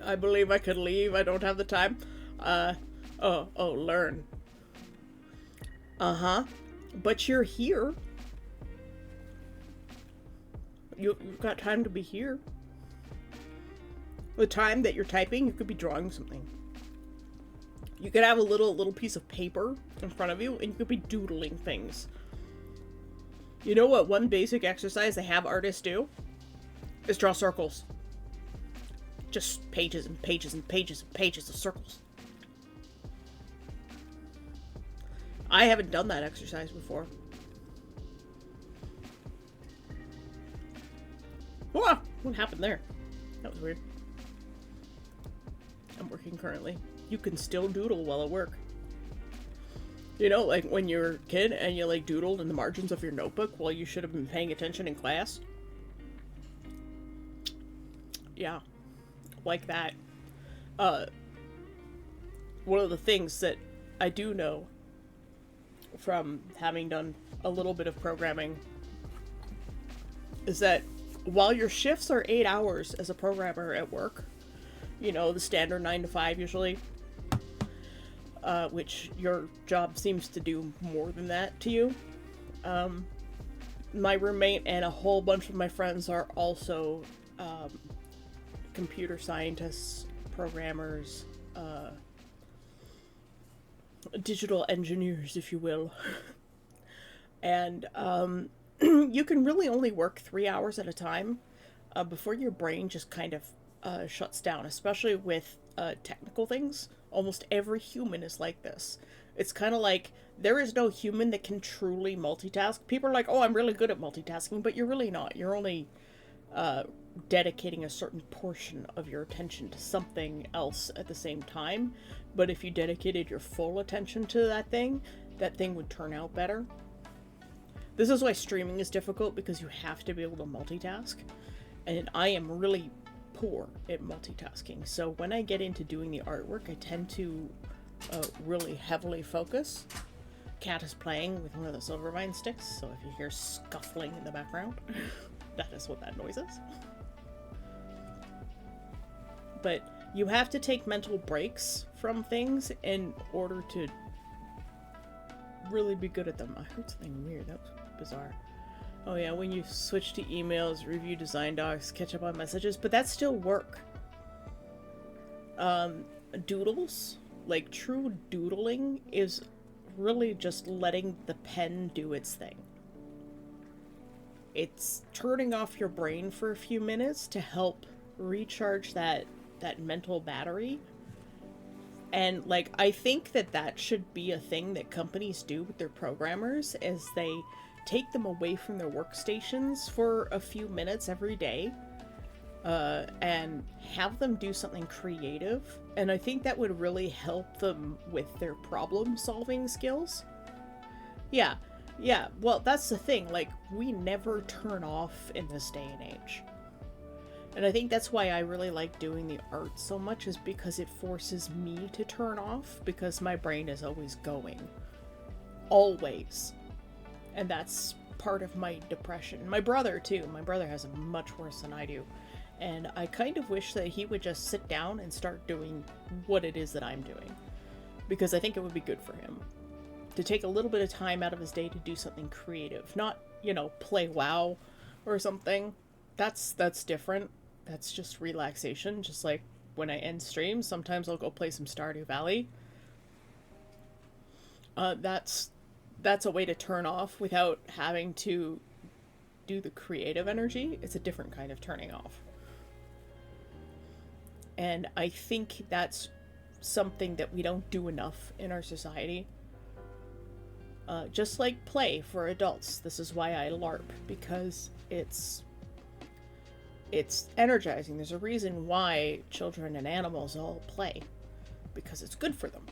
A: I believe I could leave. I don't have the time. Learn. Uh-huh. But you're here. You've got time to be here. The time that you're typing, you could be drawing something. You could have a little piece of paper in front of you, and you could be doodling things. You know what one basic exercise they have artists do? Is draw circles. Just pages and pages and pages and pages of circles. I haven't done that exercise before. Whoa! What happened there? That was weird. I'm working currently. You can still doodle while at work. You know, like when you're a kid and you like doodled in the margins of your notebook while you should have been paying attention in class? Yeah. Like that. One of the things that I do know from having done a little bit of programming is that while your shifts are 8 hours as a programmer at work, You know, the standard 9 to 5 usually. Which your job seems to do more than that to you. My roommate and a whole bunch of my friends are also computer scientists, programmers, digital engineers, if you will. And you can really only work 3 hours at a time before your brain just kind of shuts down, especially with technical things. Almost every human is like this. It's kind of like there is no human that can truly multitask. People are like, oh, I'm really good at multitasking, but you're really not. You're only dedicating a certain portion of your attention to something else at the same time. But if you dedicated your full attention to that thing would turn out better. This is why streaming is difficult, because you have to be able to multitask. And I am really poor at multitasking. So when I get into doing the artwork, I tend to really heavily focus. Cat is playing with one of the Silvervine sticks, so if you hear scuffling in the background, that is what that noise is. But you have to take mental breaks from things in order to really be good at them. I heard something weird. That was bizarre. Oh yeah, when you switch to emails, review design docs, catch up on messages, but that's still work. Doodles, like true doodling, is really just letting the pen do its thing. It's turning off your brain for a few minutes to help recharge that mental battery. And like, I think that should be a thing that companies do with their programmers, is they take them away from their workstations for a few minutes every day, and have them do something creative. And I think that would really help them with their problem solving skills. Yeah, well, that's the thing, like, we never turn off in this day and age. And I think that's why I really like doing the art so much, is because it forces me to turn off, because my brain is always going. Always. And that's part of my depression. My brother, too. My brother has it much worse than I do. And I kind of wish that he would just sit down and start doing what it is that I'm doing. Because I think it would be good for him. To take a little bit of time out of his day to do something creative. Not, play WoW or something. That's different. That's just relaxation. Just like when I end streams, sometimes I'll go play some Stardew Valley. That's a way to turn off without having to do the creative energy. It's a different kind of turning off. And I think that's something that we don't do enough in our society. Just like play for adults. This is why I LARP, because it's energizing. There's a reason why children and animals all play, because it's good for them.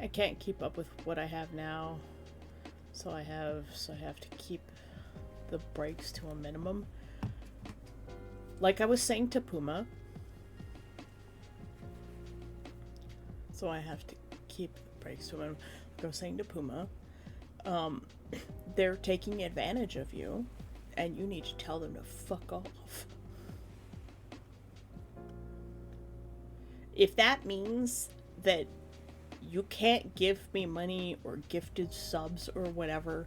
A: I can't keep up with what I have now, so I have to keep the breaks to a minimum. Like I was saying to Puma, so I have to keep breaks to a minimum. Like I was saying to Puma, they're taking advantage of you, and you need to tell them to fuck off. If that means that you can't give me money or gifted subs or whatever,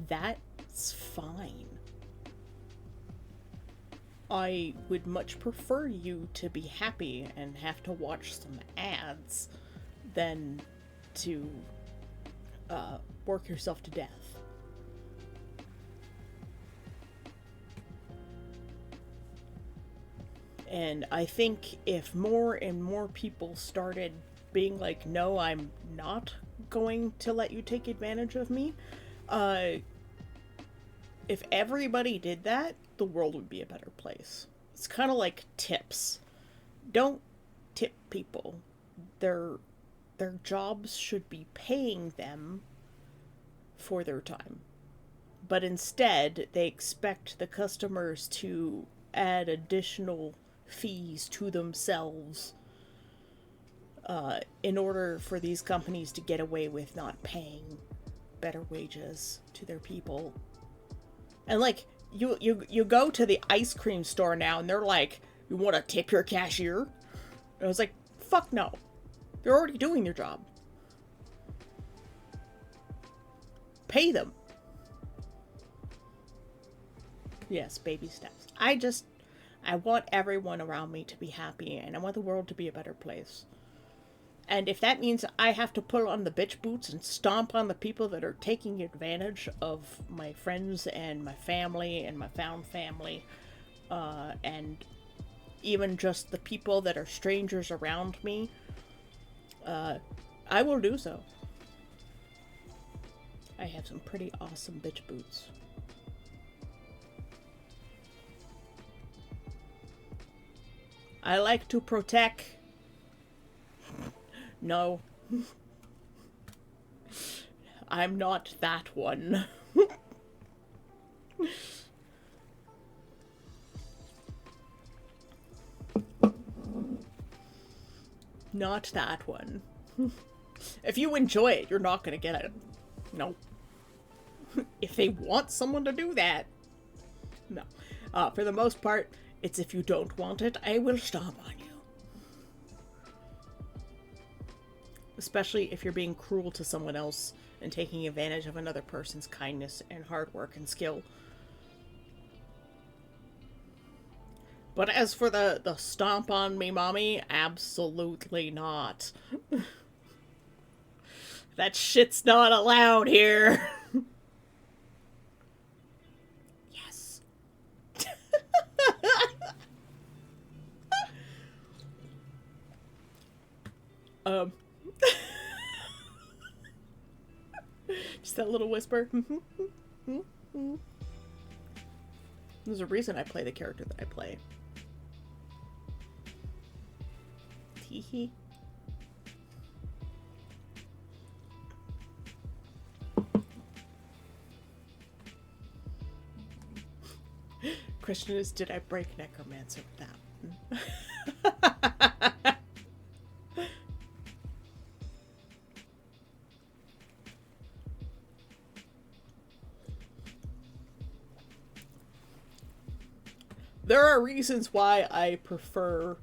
A: that's fine. I would much prefer you to be happy and have to watch some ads than to work yourself to death. And I think if more and more people started being like, no, I'm not going to let you take advantage of me, if everybody did that, the world would be a better place. It's kind of like tips. Don't tip people. Their jobs should be paying them for their time. But instead, they expect the customers to add additional fees to themselves in order for these companies to get away with not paying better wages to their people. And like, you go to the ice cream store now and they're like, you want to tip your cashier? And I was like, fuck no. They're already doing their job. Pay them. Yes, baby steps. I want everyone around me to be happy, and I want the world to be a better place. And if that means I have to put on the bitch boots and stomp on the people that are taking advantage of my friends and my family and my found family, and even just the people that are strangers around me, I will do so. I have some pretty awesome bitch boots. I like to protect. No. I'm not that one. Not that one. If you enjoy it, you're not gonna get it. No. If they want someone to do that. No. For the most part, it's if you don't want it, I will stomp on you. Especially if you're being cruel to someone else and taking advantage of another person's kindness and hard work and skill. But as for the stomp on me, mommy, absolutely not. That shit's not allowed here. Yes. Just that little whisper. There's a reason I play the character that I play. Teehee. Question is, did I break Necromancer with that? There are reasons why I prefer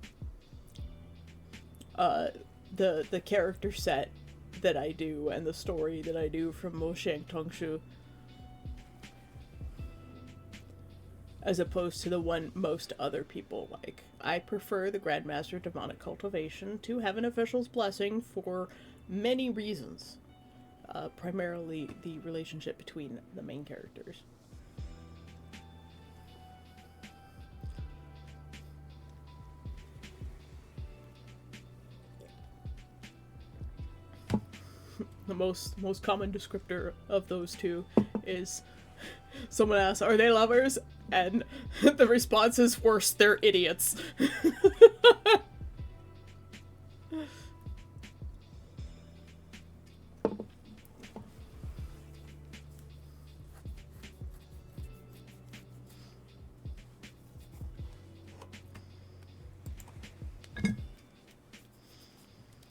A: the character set that I do and the story that I do from Moshang Tongshu, as opposed to the one most other people like. I prefer the Grandmaster Demonic Cultivation to Heaven Official's Blessing for many reasons. Primarily the relationship between the main characters. The most common descriptor of those two is someone asks, are they lovers? And the response is, worse, they're idiots.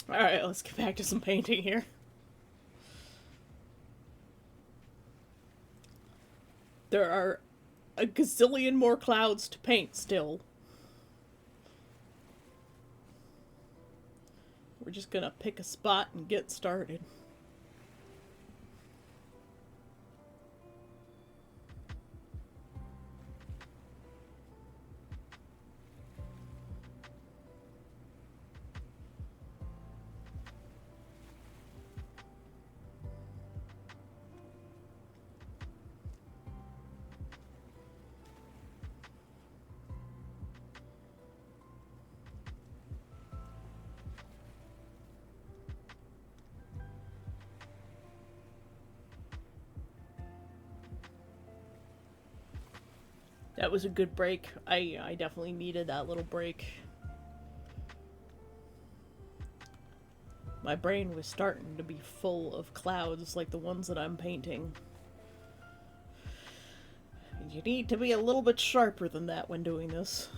A: Alright, let's get back to some painting here. There are a gazillion more clouds to paint still. We're just gonna pick a spot and get started. That was a good break. I definitely needed that little break. My brain was starting to be full of clouds like the ones that I'm painting. You need to be a little bit sharper than that when doing this.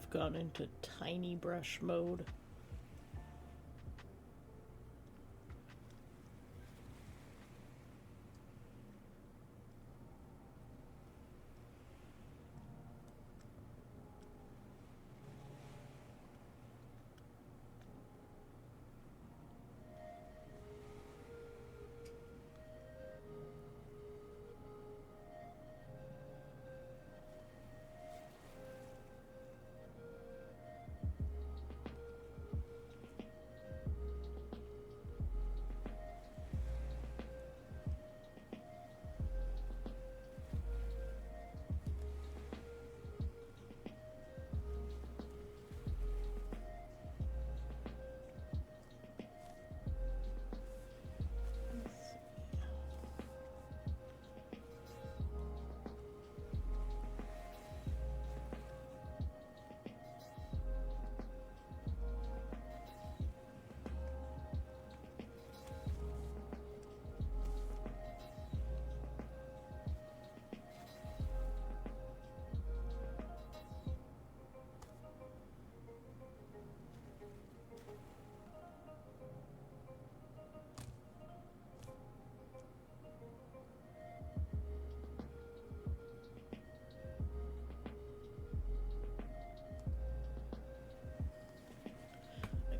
A: I've gone into tiny brush mode.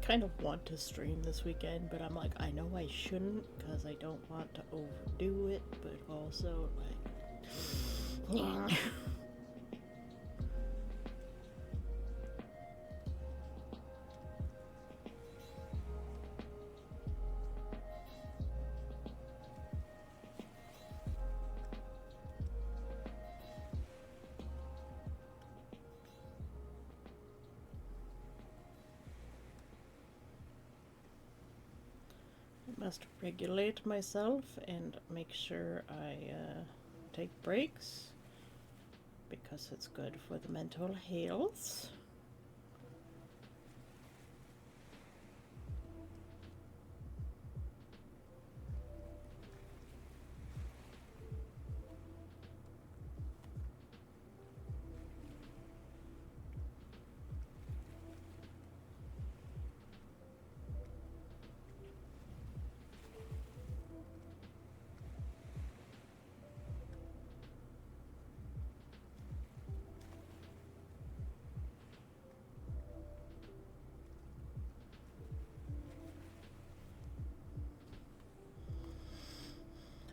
A: Kind of want to stream this weekend, but I'm like, I know I shouldn't because I don't want to overdo it, but also like must regulate myself and make sure I take breaks because it's good for the mental health.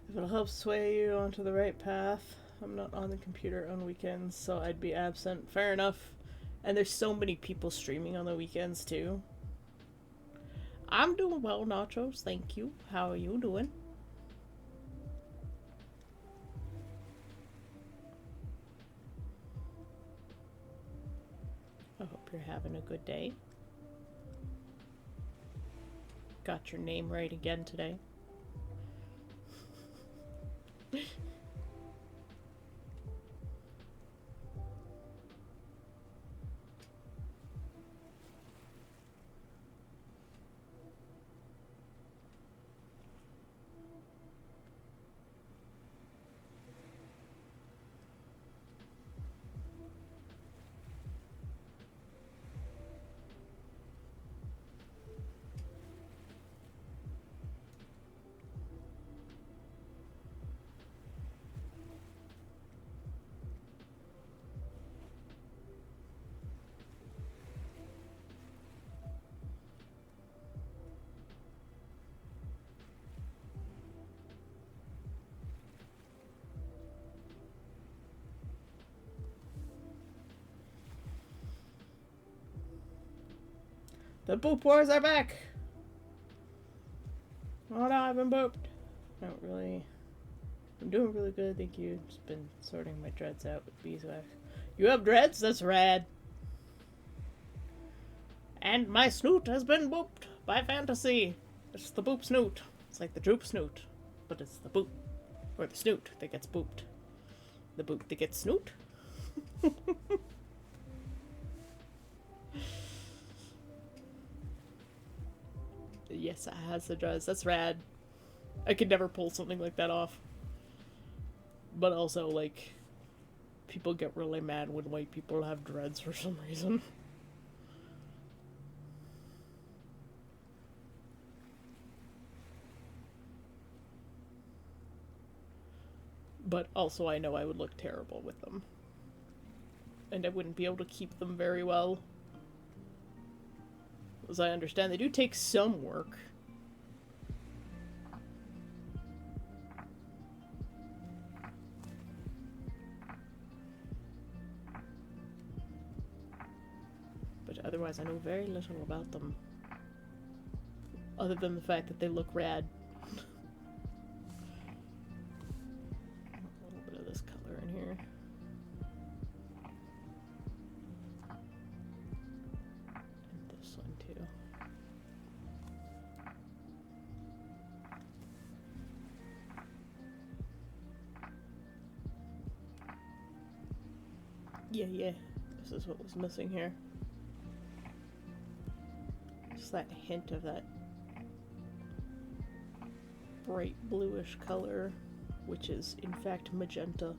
A: If it'll help sway you onto the right path. I'm not on the computer on weekends, so I'd be absent. Fair enough. And there's so many people streaming on the weekends, too. I'm doing well, Nachos. Thank you. How are you doing? I hope you're having a good day. Got your name right again today. The boop wars are back! Oh no, I've been booped. I'm doing really good, thank you. Just been sorting my dreads out with beeswax. You have dreads? That's rad. And my snoot has been booped by fantasy. It's the boop snoot. It's like the droop snoot, but it's the boop. Or the snoot that gets booped. The boop that gets snoot. Yes, it has the dreads. That's rad. I could never pull something like that off. But also, like, people get really mad when white people have dreads for some reason. But also I know I would look terrible with them. And I wouldn't be able to keep them very well. As I understand, they do take some work. But otherwise I know very little about them. Other than the fact that they look rad. A little bit of this color in here. And this one too. Yeah. This is what was missing here. Just that hint of that bright bluish color, which is in fact magenta.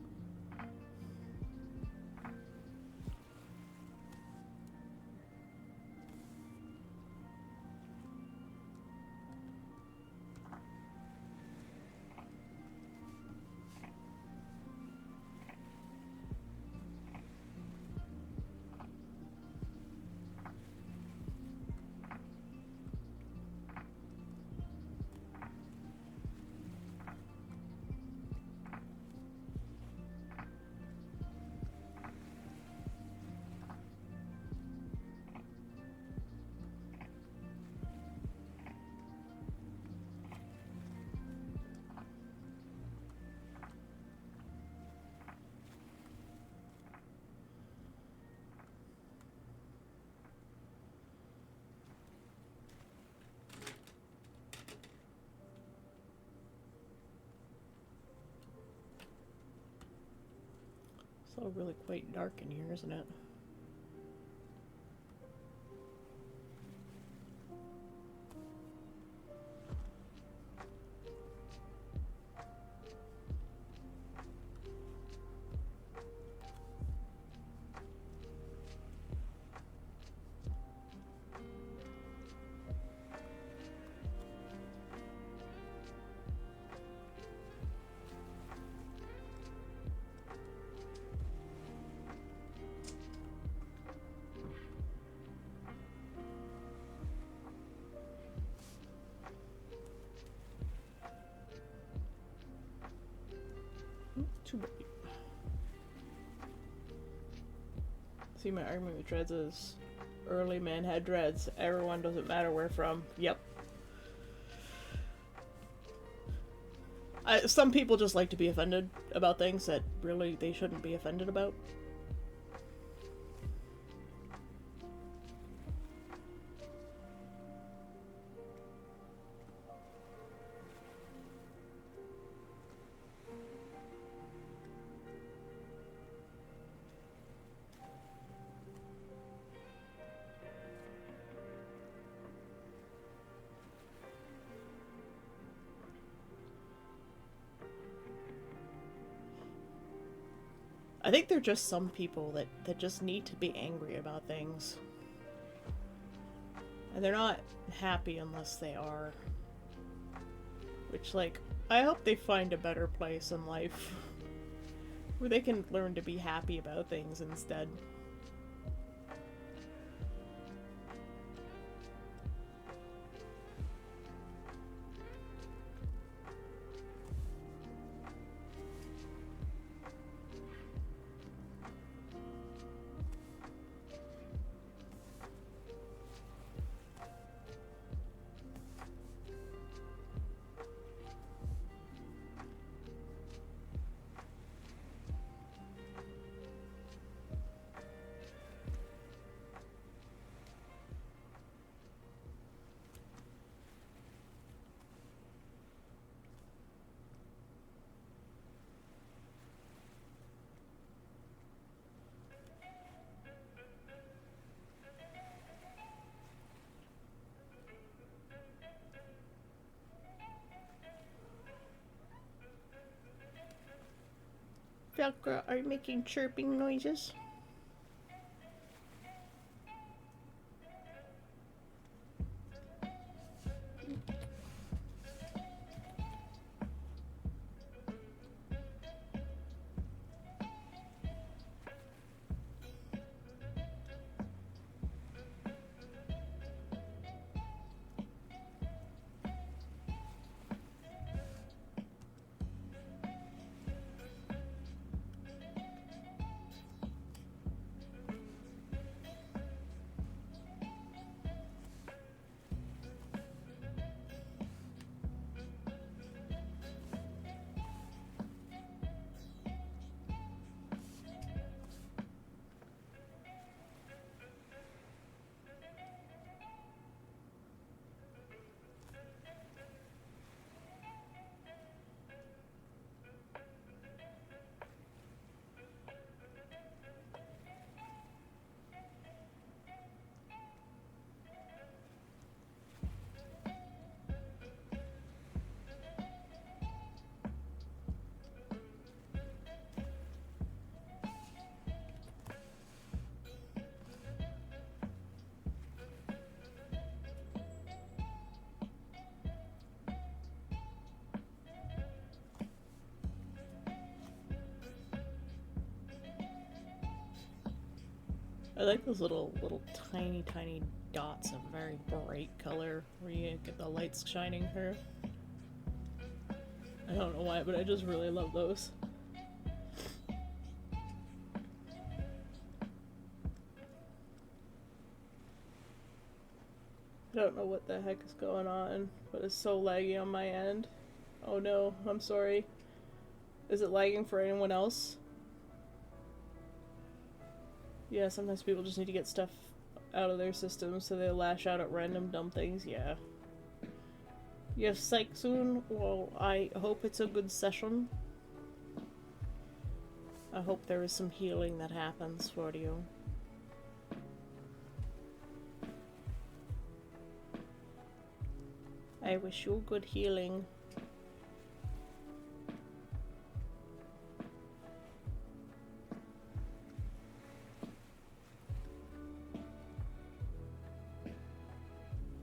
A: It's all really quite dark in here, isn't it? Too bright. See, my argument with dreads is early man had dreads. Everyone, doesn't matter where from. Yep. Some people just like to be offended about things that really they shouldn't be offended about. I think there are just some people that just need to be angry about things. And they're not happy unless they are. Which, like, I hope they find a better place in life. Where they can learn to be happy about things instead. Velcro, are you making chirping noises? I like those little tiny dots of very bright color where you get the lights shining through. I don't know why, but I just really love those. I don't know what the heck is going on, but it's so laggy on my end. Oh no, I'm sorry. Is it lagging for anyone else? Yeah, sometimes people just need to get stuff out of their system, so they lash out at random dumb things, yeah. You have psych soon? Well, I hope it's a good session. I hope there is some healing that happens for you. I wish you good healing.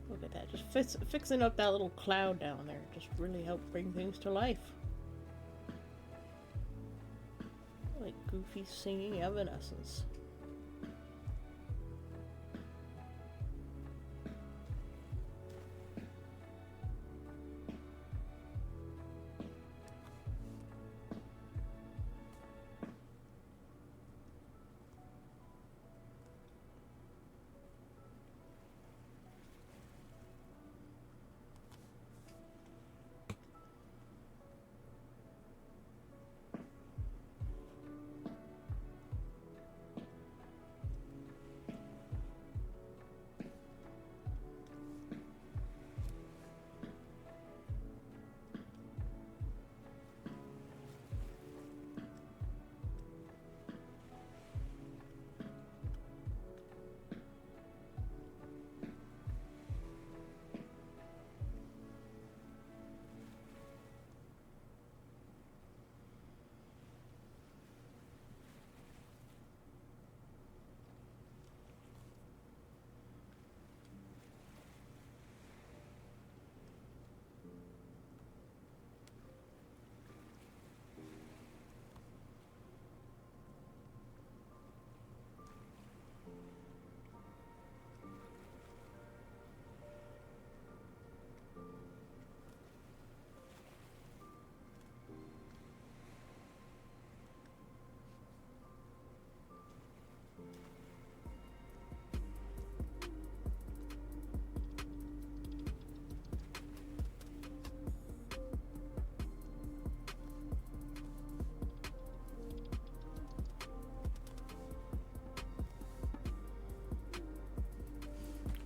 A: Look at that, just fixing up that little cloud down there just really helped bring things to life. Like Goofy singing Evanescence.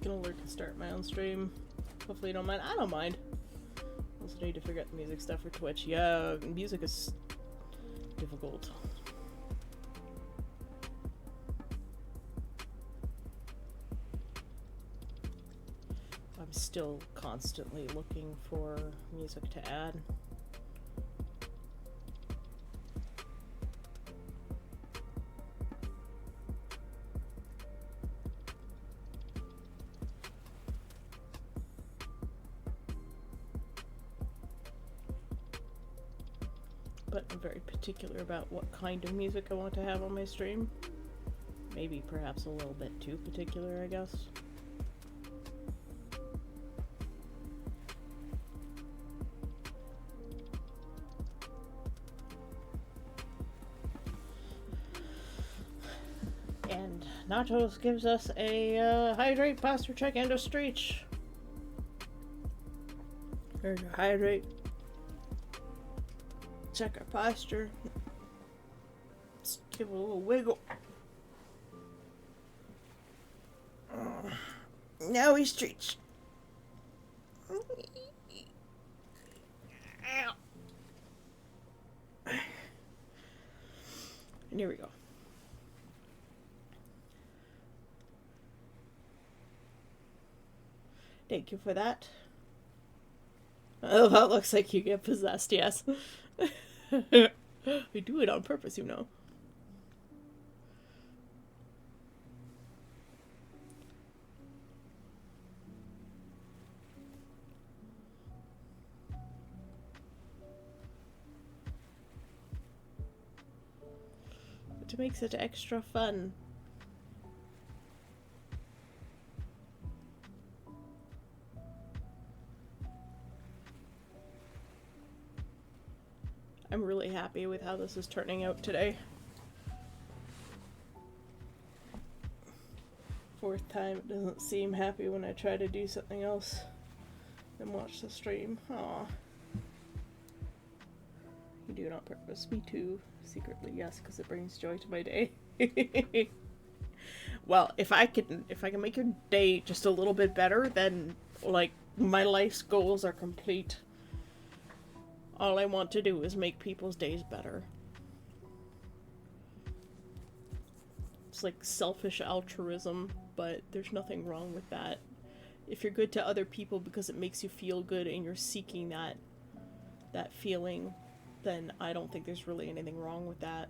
A: Gonna learn to start my own stream. Hopefully you don't mind. I don't mind. Also need to figure out the music stuff for Twitch. Yeah, music is difficult. I'm still constantly looking for music to add. But I'm very particular about what kind of music I want to have on my stream. Maybe perhaps a little bit too particular, I guess. And Nachos gives us a hydrate, posture check, and a stretch. There's your hydrate. Check our posture. Let's give it a little wiggle. Now we stretch. And here we go. Thank you for that. Oh, that looks like you get possessed, yes. We do it on purpose, you know. To make it extra fun. I'm really happy with how this is turning out today. Fourth time it doesn't seem happy when I try to do something else than watch the stream. Aw. You do it on purpose. Me too. Secretly, yes, because it brings joy to my day. Well, if I can make your day just a little bit better, then like my life's goals are complete. All I want to do is make people's days better. It's like selfish altruism, but there's nothing wrong with that. If you're good to other people because it makes you feel good and you're seeking that feeling, then I don't think there's really anything wrong with that.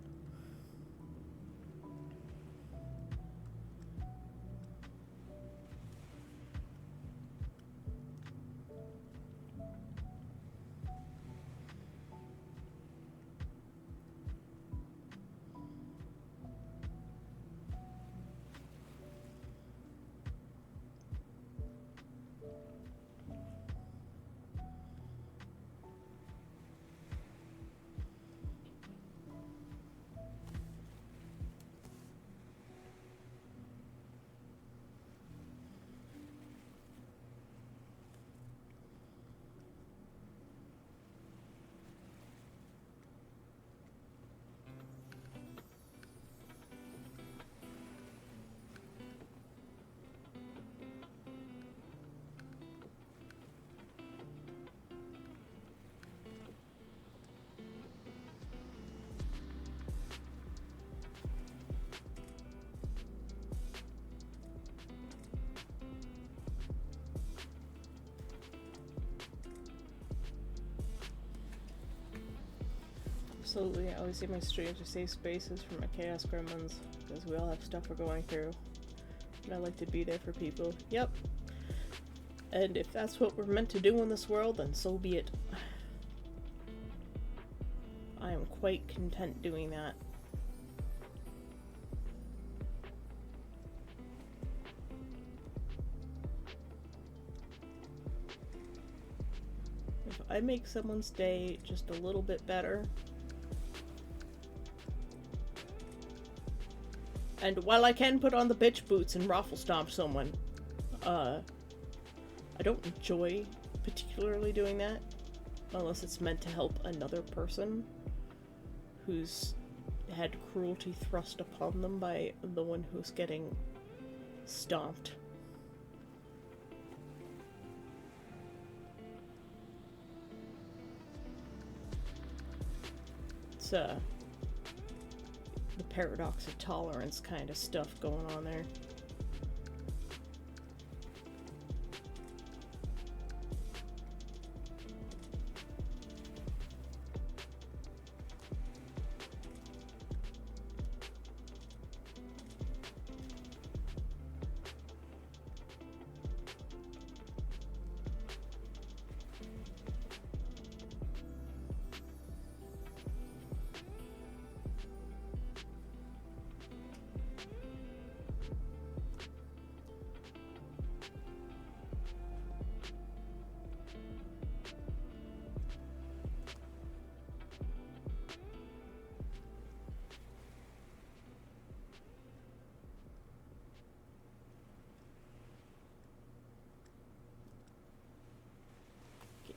A: Absolutely, I always see my streams are safe spaces for my chaos gremlins, because we all have stuff we're going through. And I like to be there for people. Yep. And if that's what we're meant to do in this world, then so be it. I am quite content doing that. If I make someone's day just a little bit better, and while I can put on the bitch boots and raffle stomp someone, I don't enjoy particularly doing that, unless it's meant to help another person who's had cruelty thrust upon them by the one who's getting stomped. It's, the paradox of tolerance kind of stuff going on there.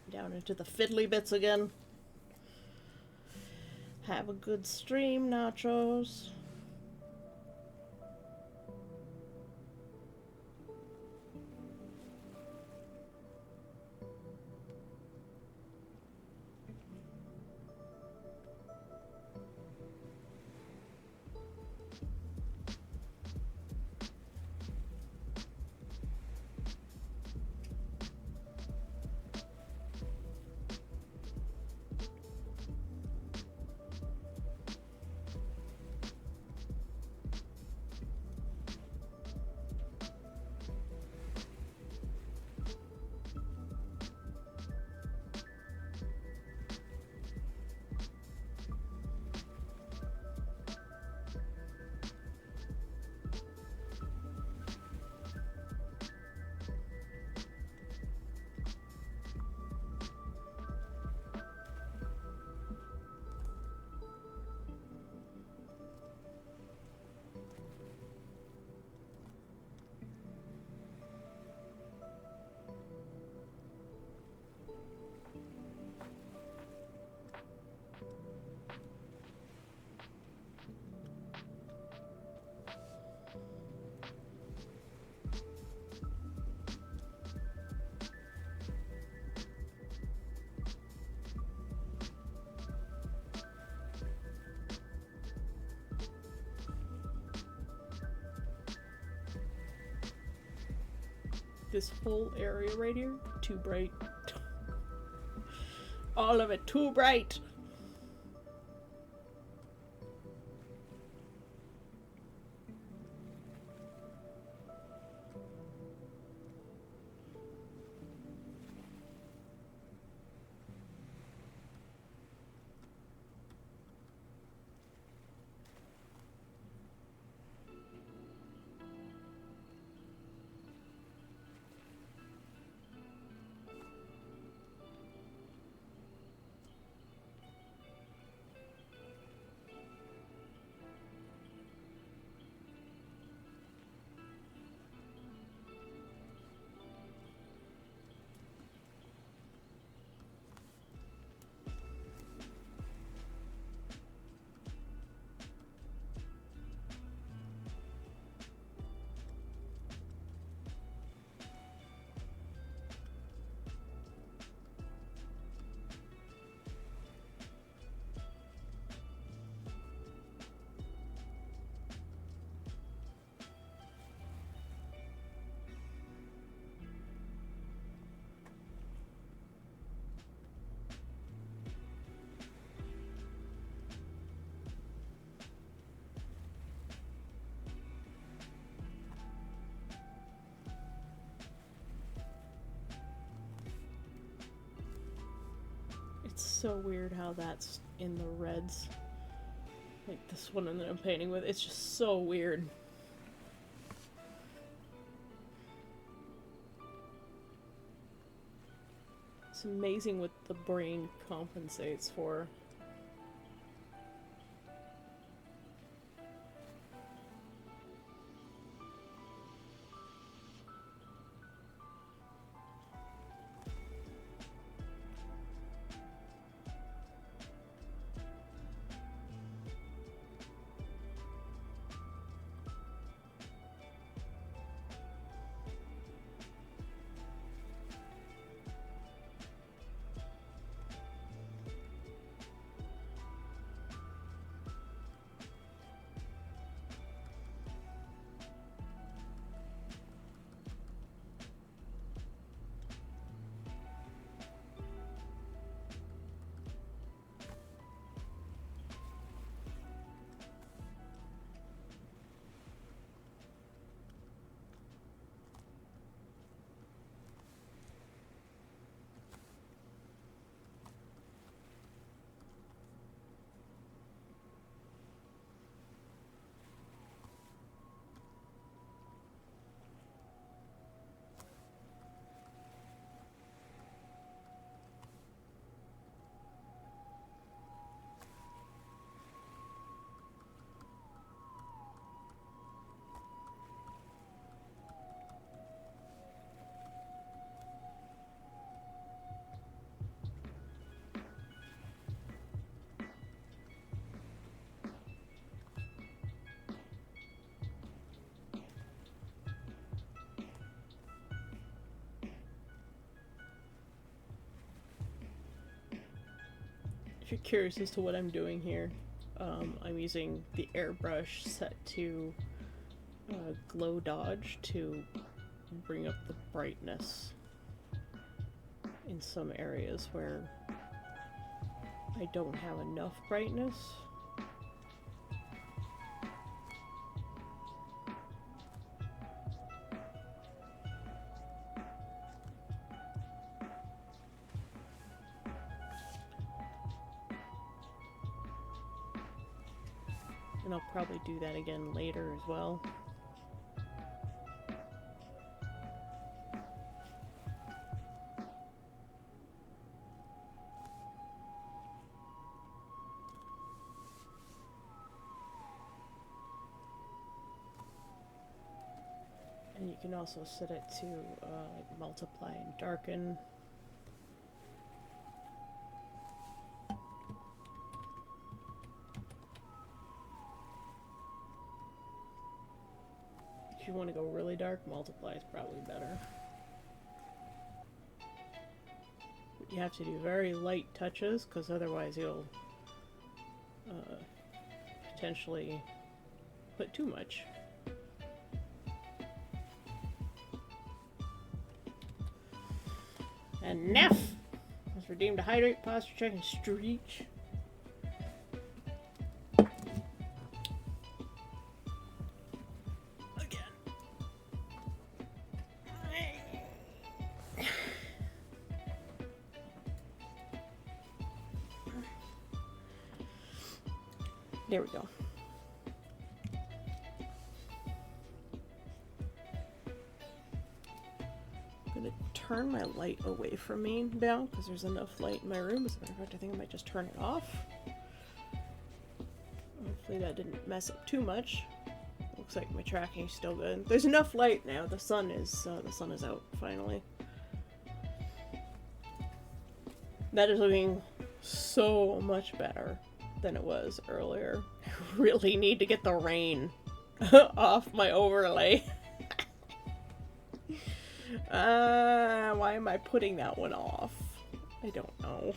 A: Down into the fiddly bits again. Have a good stream, Nachos. this whole area right here, too bright. All of it too bright. It's so weird how that's in the reds. Like this one that I'm painting with, it's just so weird. It's amazing what the brain compensates for. If you're curious as to what I'm doing here, I'm using the airbrush set to glow dodge to bring up the brightness in some areas where I don't have enough brightness. And I'll probably do that again later as well. And you can also set it to like multiply and darken. If you want to go really dark, multiply is probably better. But you have to do very light touches, because otherwise you'll potentially put too much. Enough! Let's redeem to hydrate, posture check, and stretch. Again. There we go. I'm gonna turn my light away from me now because there's enough light in my room. As a matter of fact, I think I might just turn it off. Hopefully that didn't mess up too much. Looks like my tracking's still good. There's enough light now. The sun is out finally. That is looking so much better than it was earlier. I really need to get the rain off my overlay. Why am I putting that one off? I don't know.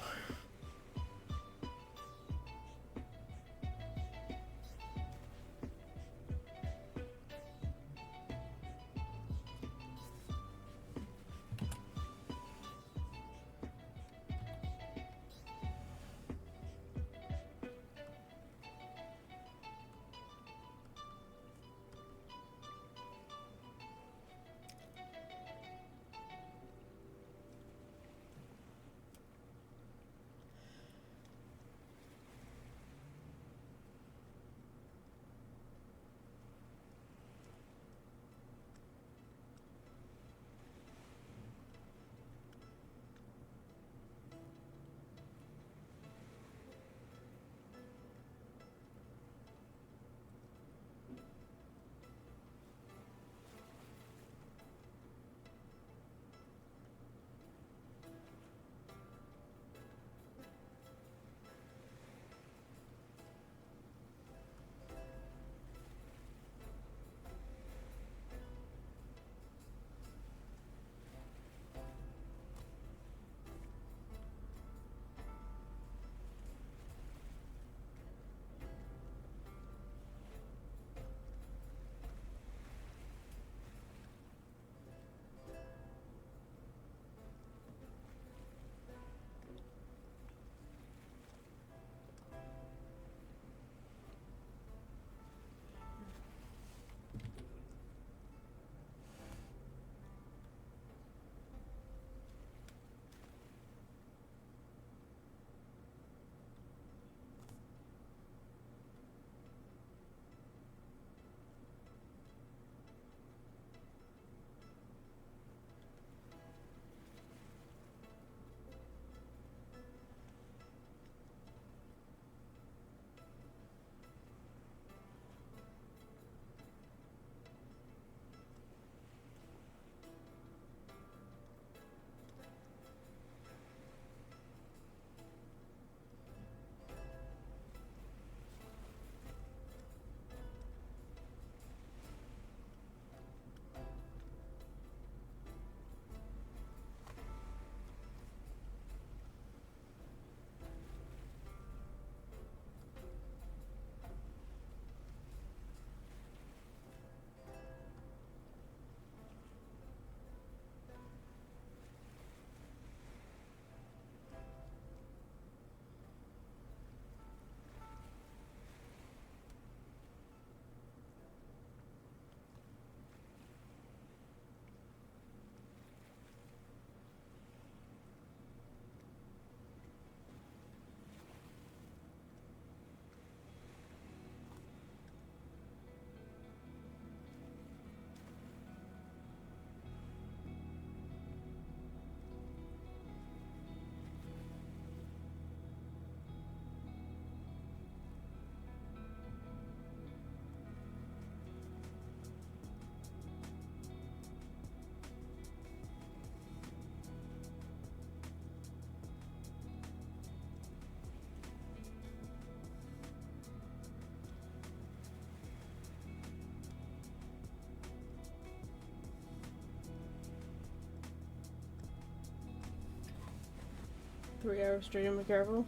A: Three hours straight in McCarville.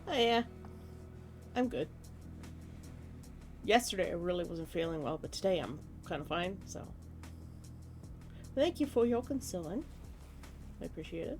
A: Oh yeah, I'm good. Yesterday I really wasn't feeling well, but today I'm kind of fine, so. Thank you for your concern. I appreciate it.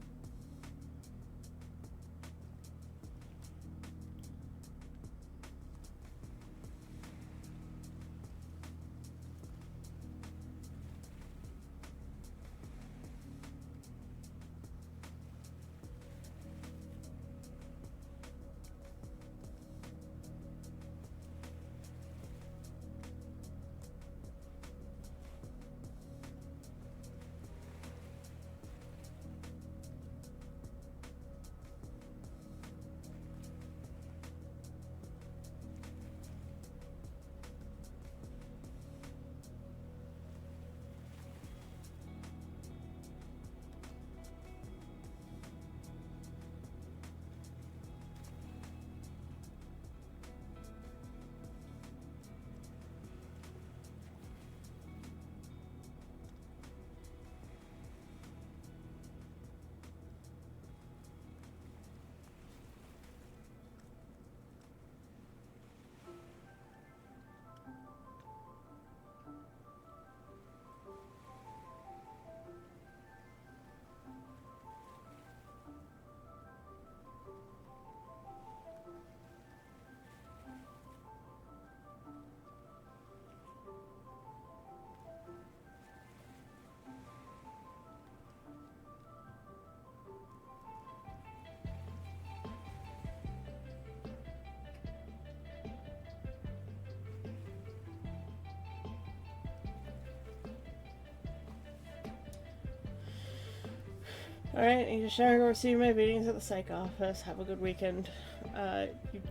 A: Alright, you shall go receive my meetings at the psych office. Have a good weekend.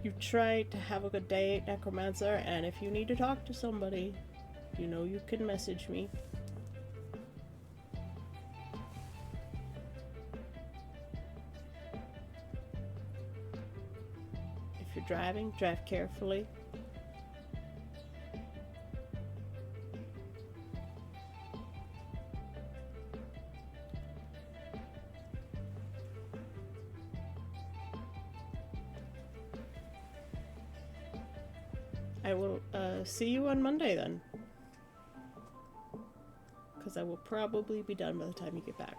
A: You try to have a good day, Necromancer, and if you need to talk to somebody, you know you can message me. If you're driving, drive carefully. I will see you on Monday then. Because I will probably be done by the time you get back.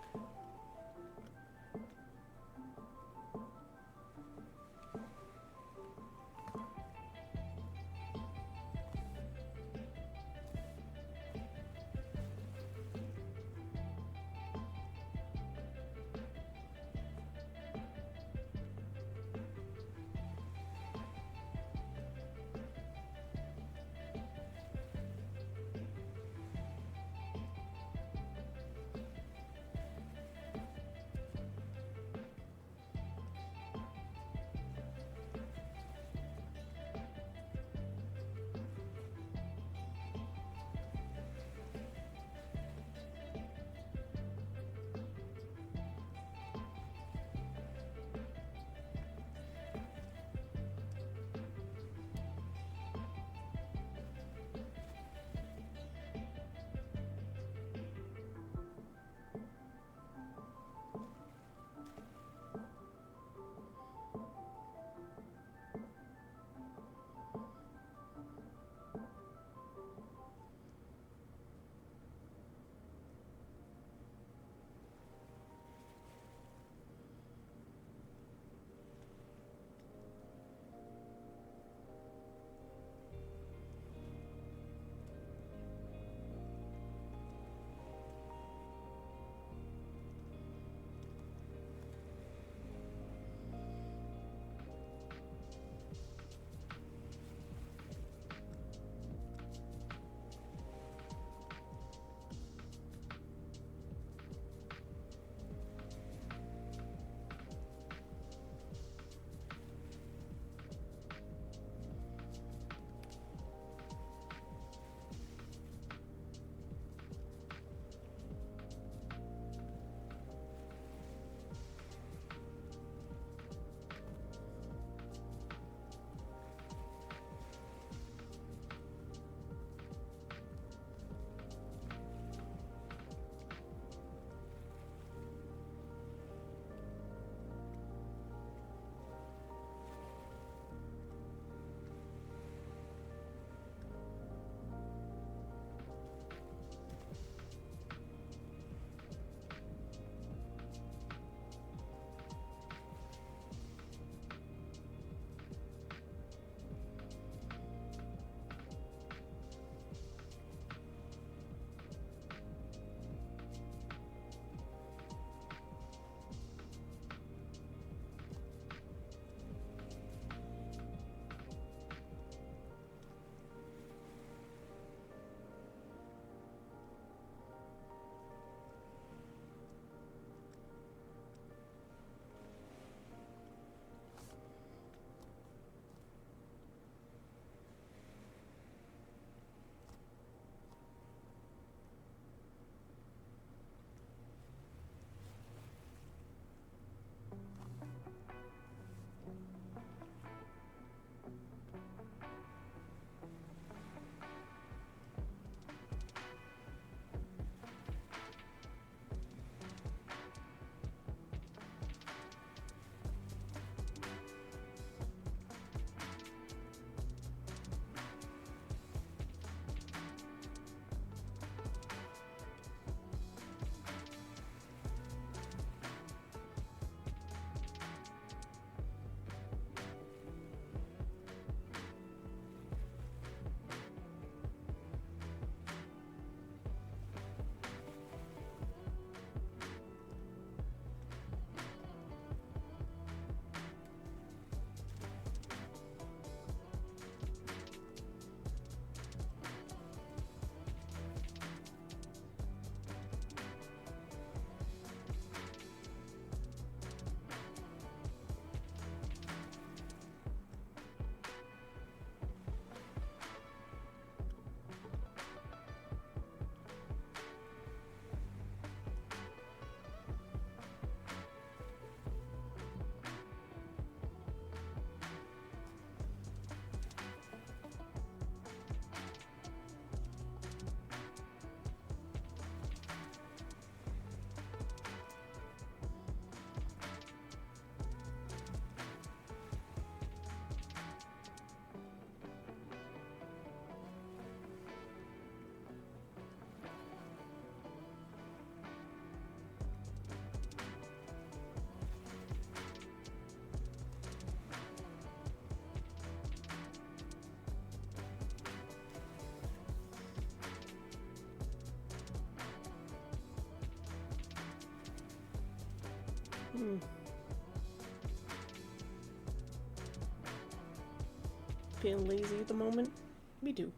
A: Feeling lazy at the moment? Me too.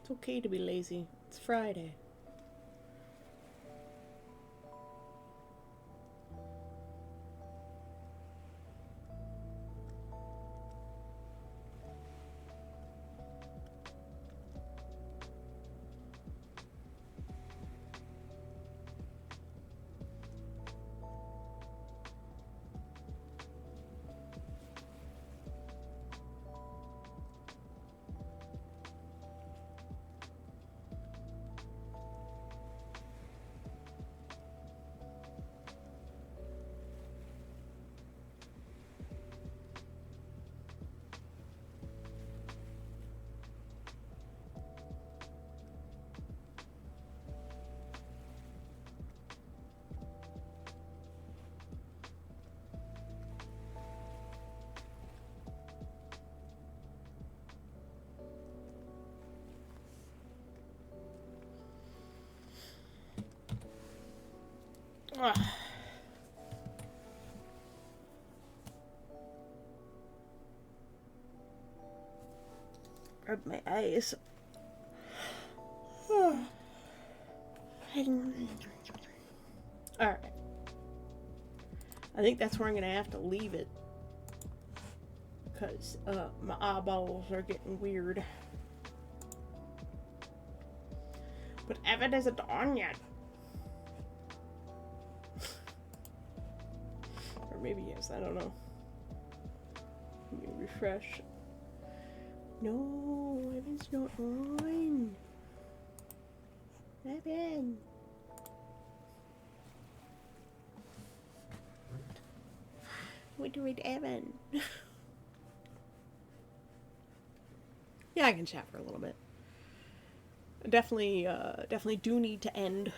A: It's okay to be lazy. It's Friday. Ugh. Rub my eyes. Alright. I think that's where I'm gonna have to leave it. Because my eyeballs are getting weird. But Evan isn't on yet. Or maybe yes, I don't know. Let me refresh. No, Evan's not on. Evan. Wait to read Evan. Yeah, I can chat for a little bit. Definitely do need to end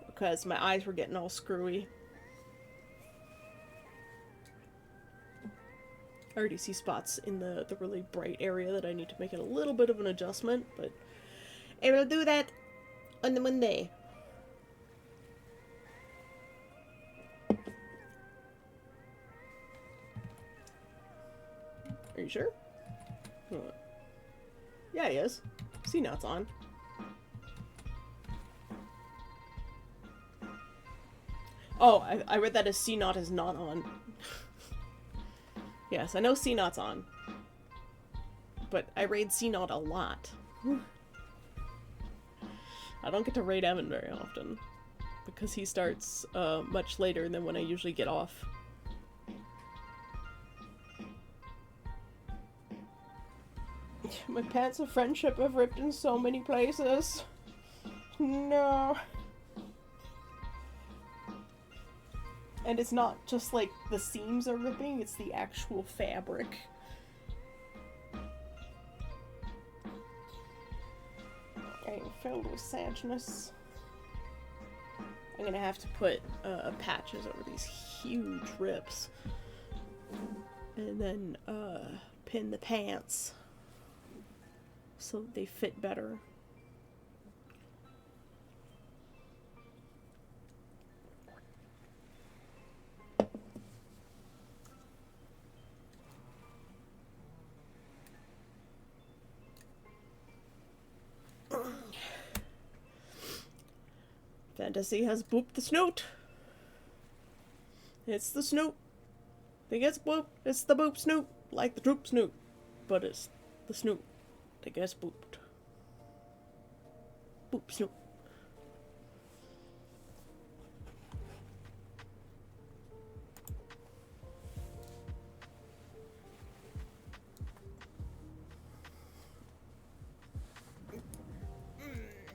A: because my eyes were getting all screwy. I already see spots in the really bright area that I need to make it a little bit of an adjustment, but I will do that on the Monday. Are you sure? What? Yeah, he is. C-Not's on. Oh, I read that as C-Not is not on. Yes, I know C-Not's on. But I raid C-Not a lot. I don't get to raid Evan very often. Because he starts much later than when I usually get off. My paths of friendship have ripped in so many places. No. And it's not just like the seams are ripping, it's the actual fabric. I'm filled with sadness. I'm gonna have to put patches over these huge rips. And then pin the pants so they fit better. Fantasy has booped the snoot. It's the snoot. It gets booped. It's the boop snoot. Like the droop snoot. But it's the snoot that gets booped. Boop snoot.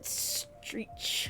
A: Streech.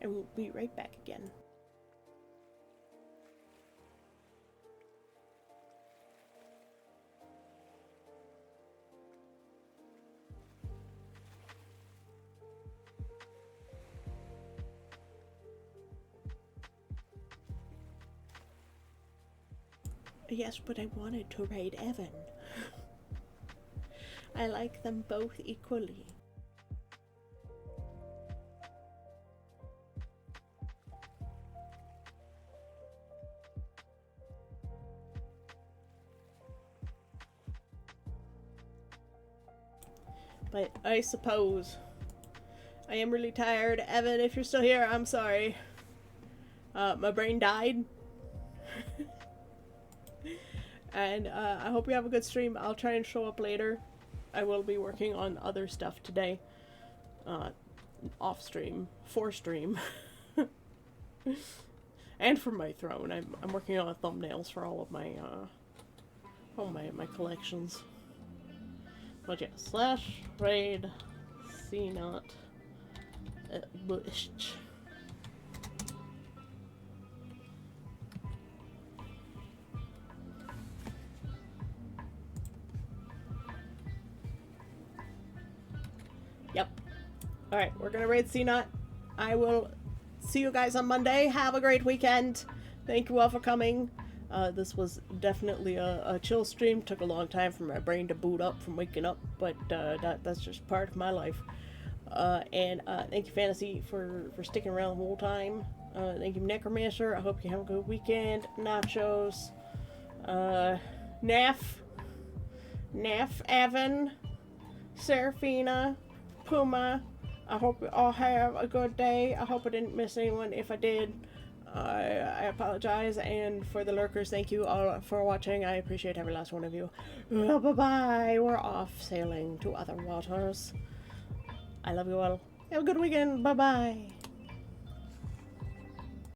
A: I will be right back again. Yes, but I wanted to ride Evan. I like them both equally. But I suppose I am really tired. Evan, if you're still here, I'm sorry. My brain died. And I hope you have a good stream. I'll try and show up later. I will be working on other stuff today. Off stream. For stream. And for my throne. I'm working on thumbnails for all of my my collections. But yeah, slash raid CNOT Bush. Yep. Alright, we're gonna raid CNOT. I will see you guys on Monday. Have a great weekend. Thank you all for coming. This was definitely a chill stream. Took a long time for my brain to boot up from waking up, but that's just part of my life. And thank you, Fantasy, for sticking around the whole time. Thank you, Necromancer. I hope you have a good weekend. Nachos. Naff, Evan, Serafina, Puma. I hope you all have a good day. I hope I didn't miss anyone. If I did, I apologize. And for the lurkers, thank you all for watching. I appreciate every last one of you. Bye-bye. We're off sailing to other waters. I love you all. Have a good weekend. Bye-bye.